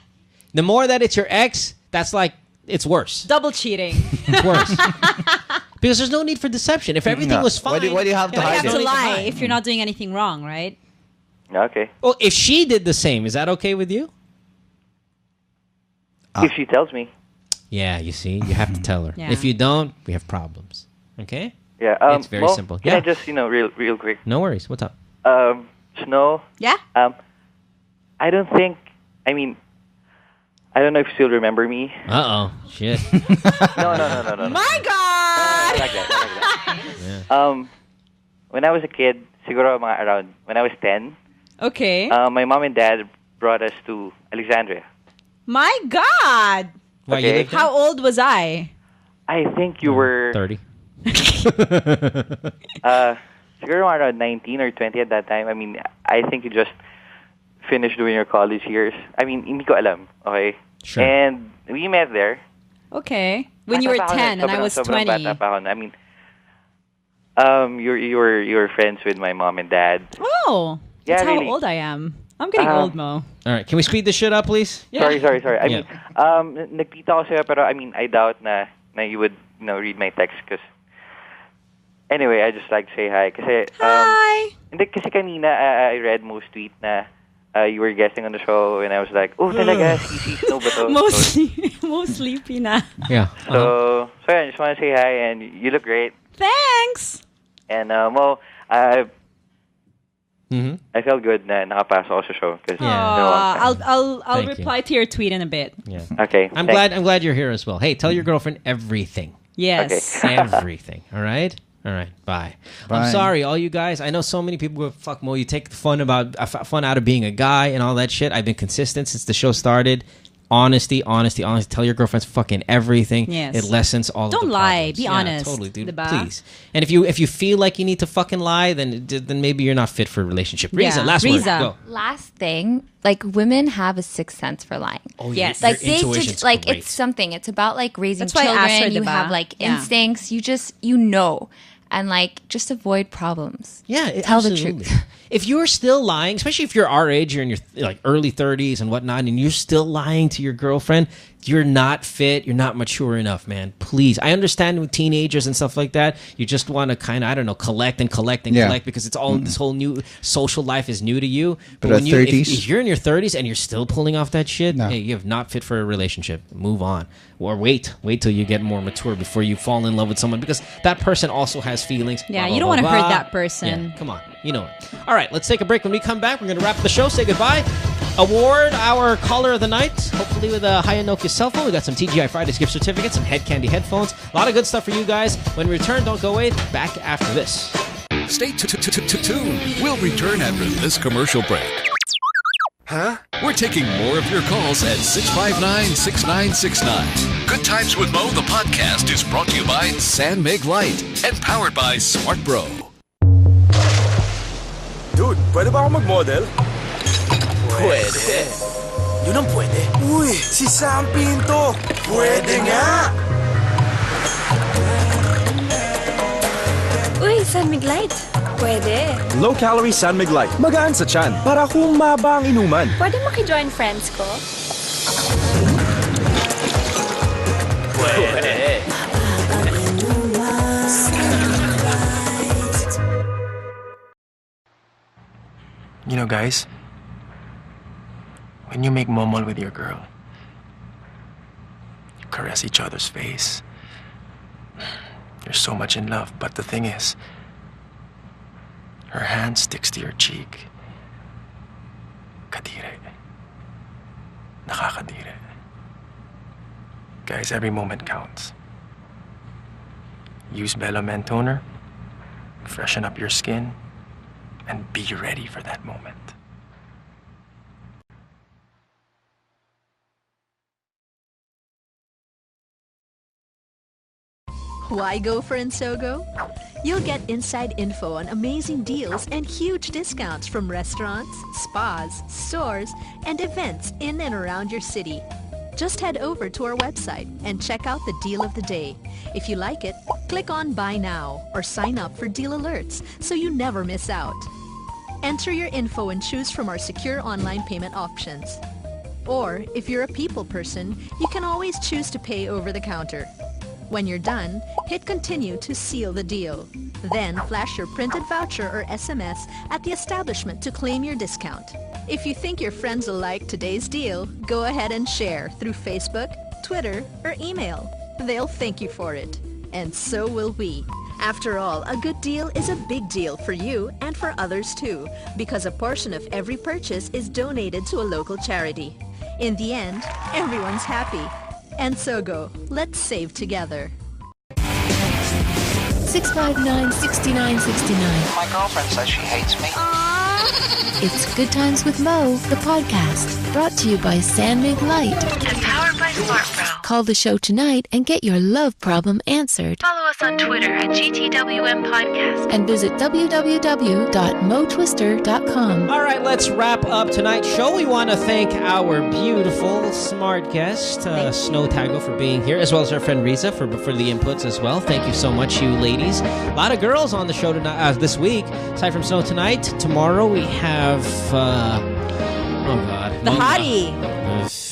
The more that it's your ex, that's like... It's worse. Double cheating. It's worse. Because there's no need for deception. If everything No. was fine... Why do you have to You hide have it? to lie if you're not doing anything wrong, right? Okay. Well, if she did the same, is that okay with you? If she tells me. Yeah, you see, you have to tell her. Yeah. If you don't, we have problems. Okay? Yeah. It's very Mo, simple. Can Yeah. I just, real quick? No worries. What's up? Snow. Yeah? I don't think, I don't know if you still remember me. Uh-oh. Shit. No. My God! Not like that. When I was a kid, siguro mga around, when I was 10, Okay. my mom and dad brought us to Alexandria. My God! Why, you Okay. lived there? How old was I? I think you were 30. siguro mga around 19 or 20 at that time. I think you just finished doing your college years. Hindi ko alam, okay? Sure. And we met there. Okay. When you were Bata pa ako 10 and I sobrang- was sobrang 20. bata pa ako. You were friends with my mom and dad. Oh, Yeah, that's how really. old I am. I'm getting old, Mo. All right. Can we speed this shit up, please? Yeah. Sorry. Yeah. Nagkita ko sa'yo, pero I doubt na you would read my text because anyway, I just like to say hi kasi Hi. hindi kasi kanina I read Mo's tweet na you were guesting on the show and I was like, oh talaga si Snow ba to? Mo sleepy na. Yeah. So I just want to say hi and you look great. Thanks. And Mo, I felt good na nakapasok ako sa show because I'll Thank reply to your tweet in a bit. Yeah. Okay. I'm thanks. glad you're here as well. Hey, tell your girlfriend everything. Yes. Everything. All right? All right. Bye. I'm sorry, all you guys. I know so many people go, fuck Mo, you take the fun out of being a guy and all that shit. I've been consistent since the show started. Honesty. Tell your girlfriends fucking everything. Yes. It lessens all of the Don't lie. problems. Be Yeah, honest. Totally, dude. Diba? Please. And if you feel like you need to fucking lie, then maybe you're not fit for a relationship. Riza, Yeah. last Riza. word. Go. Last thing, like women have a sixth sense for lying. Oh, Yes. Like your intuition's like great. it's something. It's about like raising That's why I asked her, children. You diba? have like Yeah. instincts. You know, and like just avoid problems. Yeah, Tell the absolutely. truth. If you're still lying, especially if you're our age, you're in your early 30s and whatnot, and you're still lying to your girlfriend, you're not fit, you're not mature enough, man. Please. I understand with teenagers and stuff like that, you just want to kind of, I don't know, collect because it's all this whole new social life is new to you. But when at you, 30s? if you're in your 30s and you're still pulling off that shit, hey, you have not fit for a relationship. Move on. Or wait till you get more mature before you fall in love with someone, because that person also has feelings. Yeah, blah, you blah, don't want to blah, hurt blah. that person. Yeah, come on. You know it. All right, let's take a break. When we come back, we're going to wrap the show, say goodbye, award our caller of the night, hopefully with a high-end Nokia cell phone. We got some TGI Fridays gift certificates, some Head Candy headphones, a lot of good stuff for you guys. When we return, don't go away. Back after this. Stay tuned. We'll return after this commercial break. Huh? We're We're taking more of your calls at 659-6969. Good Times with Mo, the podcast, is brought to you by San Mig Light and powered by Smart Bro. Dude, pwede ba ako mag-model? Pwede. Yun ang pwede. Uy, si Sam Pinto. Pwede nga. Uy, San Mig Light. Pwede. Low-calorie San Mig Light. Magaan sa tiyan para humaba ang inuman. Pwede maki-join friends ko? Pwede. You know, guys, when you make momol with your girl, you caress each other's face. You're so much in love, but the thing is, her hand sticks to your cheek. Kadire. Nakakadire. Guys, every moment counts. Use Bella Men Toner, freshen up your skin, and be ready for that moment. Why go for Insogo? You'll get inside info on amazing deals and huge discounts from restaurants, spas, stores, and events in and around your city. Just head over to our website and check out the deal of the day. If you like it, click on Buy Now or sign up for deal alerts so you never miss out. Enter your info and choose from our secure online payment options. Or, if you're a people person, you can always choose to pay over the counter. When you're done, hit continue to seal the deal. Then flash your printed voucher or SMS at the establishment to claim your discount. If you think your friends will like today's deal, go ahead and share through Facebook, Twitter, or email. They'll thank you for it. And so will we. After all, a good deal is a big deal for you and for others too, because a portion of every purchase is donated to a local charity. In the end, everyone's happy. And so go. Let's save together. 659-6969. My girlfriend says she hates me. It's Good Times with Mo, the podcast, brought to you by San Mig Light. And powered by Smart Bro. Call the show tonight and get your love problem answered. Follow us on Twitter at gtwm podcast. And visit www.motwister.com. All right, let's wrap up tonight's show. We want to thank our beautiful, smart guest, Snow Tago, for being here, as well as our friend Riza for the inputs as well. Thank you so much, you ladies. A lot of girls on the show tonight, this week. Aside from Snow tonight, tomorrow we have, The hottie.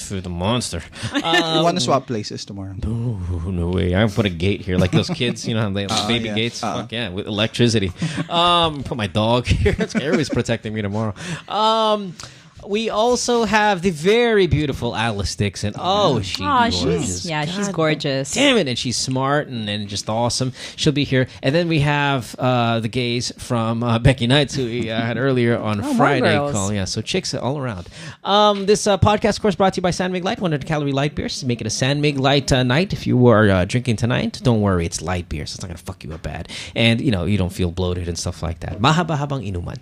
For the monster. You want to swap places tomorrow? No way. I'm gonna put a gate here, like those kids, you know, how they have baby gates. Fuck yeah, with electricity. Put my dog here. Everybody's protecting me tomorrow. We also have the very beautiful Alice Dixon. She's gorgeous. She's gorgeous. Damn it, and she's smart and just awesome. She'll be here. And then we have the gays from Becky Knights, who we had earlier on Friday. Call. Yeah, so chicks all around. This podcast, of course, brought to you by San Mig Light, 100-calorie light beers. Make it a San Mig Light night. If you are drinking tonight, don't worry, it's light beer, so it's not going to fuck you up bad. And, you know, you don't feel bloated and stuff like that. Mahaba-habang inuman.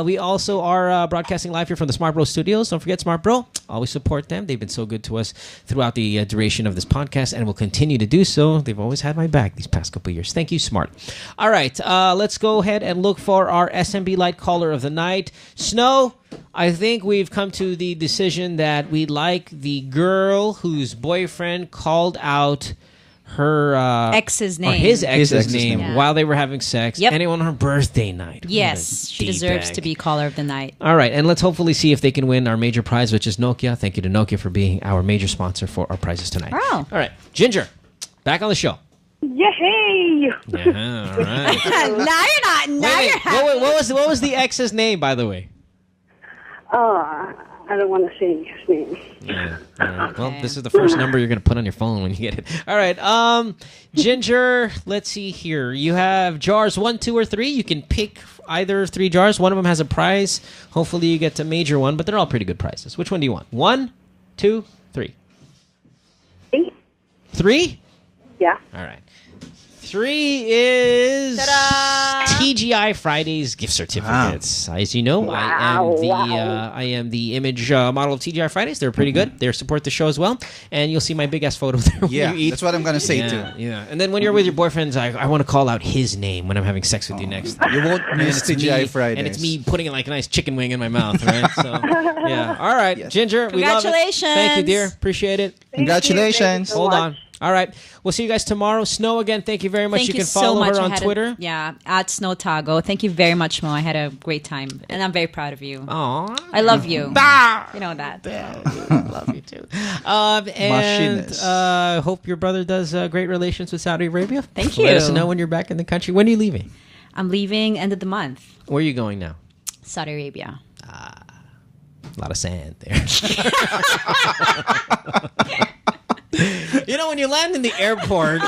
We also are broadcasting live here from the Smart Bro Studios. Don't forget Smart Bro. Always support them. They've been so good to us throughout the duration of this podcast and will continue to do so. They've always had my back these past couple of years. Thank you, Smart. All right, let's go ahead and look for our SMB Light caller of the night. Snow, I think we've come to the decision that we like the girl whose boyfriend called out her ex's name, or his ex's name while they were having sex, Yep. and it on her birthday night. Yes, she deserves to be caller of the night. All right, and let's hopefully see if they can win our major prize, which is Nokia. Thank you to Nokia for being our major sponsor for our prizes tonight. Wow. All right, Ginger, back on the show. Yay! Yeah, all right. Now you're not. Now you're happy. What was the ex's name, by the way? I don't want to say his name. Yeah. All right. Well, this is the first number you're going to put on your phone when you get it. All right. Ginger, let's see here. You have jars 1, 2, or 3. You can pick either 3 jars. One of them has a prize. Hopefully you get a major one, but they're all pretty good prizes. Which one do you want? 1, 2, 3. 3. 3? Yeah. All right. 3 is TGI Fridays gift certificates. As you know, I am the image model of TGI Fridays. They're pretty good. They support the show as well. And you'll see my big ass photo there. When you eat. That's what I'm gonna say too. Yeah. And then when you're with your boyfriends, I want to call out his name when I'm having sex with you next. You won't miss TGI Fridays. And it's me putting like a nice chicken wing in my mouth, right? So yeah. All right, Ginger. We love it. Congratulations. Thank you, dear. Appreciate it. Congratulations. Hold on. All right. We'll see you guys tomorrow. Snow, again, thank you very much. Thank you can follow her on Twitter. At Snowtago. Thank you very much, Mo. I had a great time. And I'm very proud of you. Aww. I love you. You know that. Love you too. And hope your brother does great relations with Saudi Arabia. Thank you. Let us know when you're back in the country. When are you leaving? I'm leaving end of the month. Where are you going now? Saudi Arabia. A lot of sand there. You know, when you land in the airport,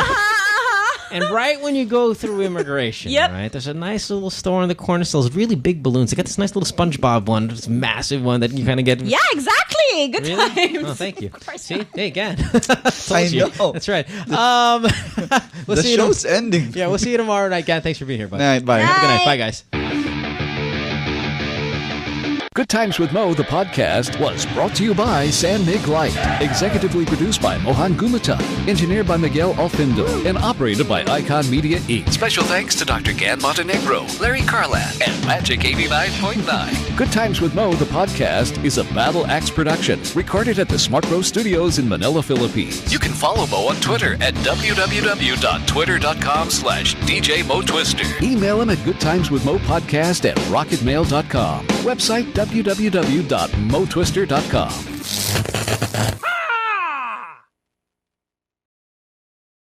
and right when you go through immigration, right, there's a nice little store in the corner sells really big balloons. They got this nice little SpongeBob one, this massive one that you kind of get. Yeah, exactly. Good times. Oh, thank you. See, hey, again. I know. That's right. We'll the see show's ending. Yeah, we'll see you tomorrow night. Gan, thanks for being here, buddy. Night, bye. Have a good night. Bye, guys. Good Times with Mo, the podcast, was brought to you by San Mig Light. Executively produced by Mohan Gumata. Engineered by Miguel Alfindo. And operated by Icon Media Inc. Special thanks to Dr. Gan Montenegro, Larry Carlat, and Magic 89.9. Good Times with Mo, the podcast, is a Battle Axe production. Recorded at the Smart Bros Studios in Manila, Philippines. You can follow Mo on Twitter at www.twitter.com/DJ Mo Twister. Email him at goodtimeswithmopodcast@rocketmail.com. Website www.motwister.com.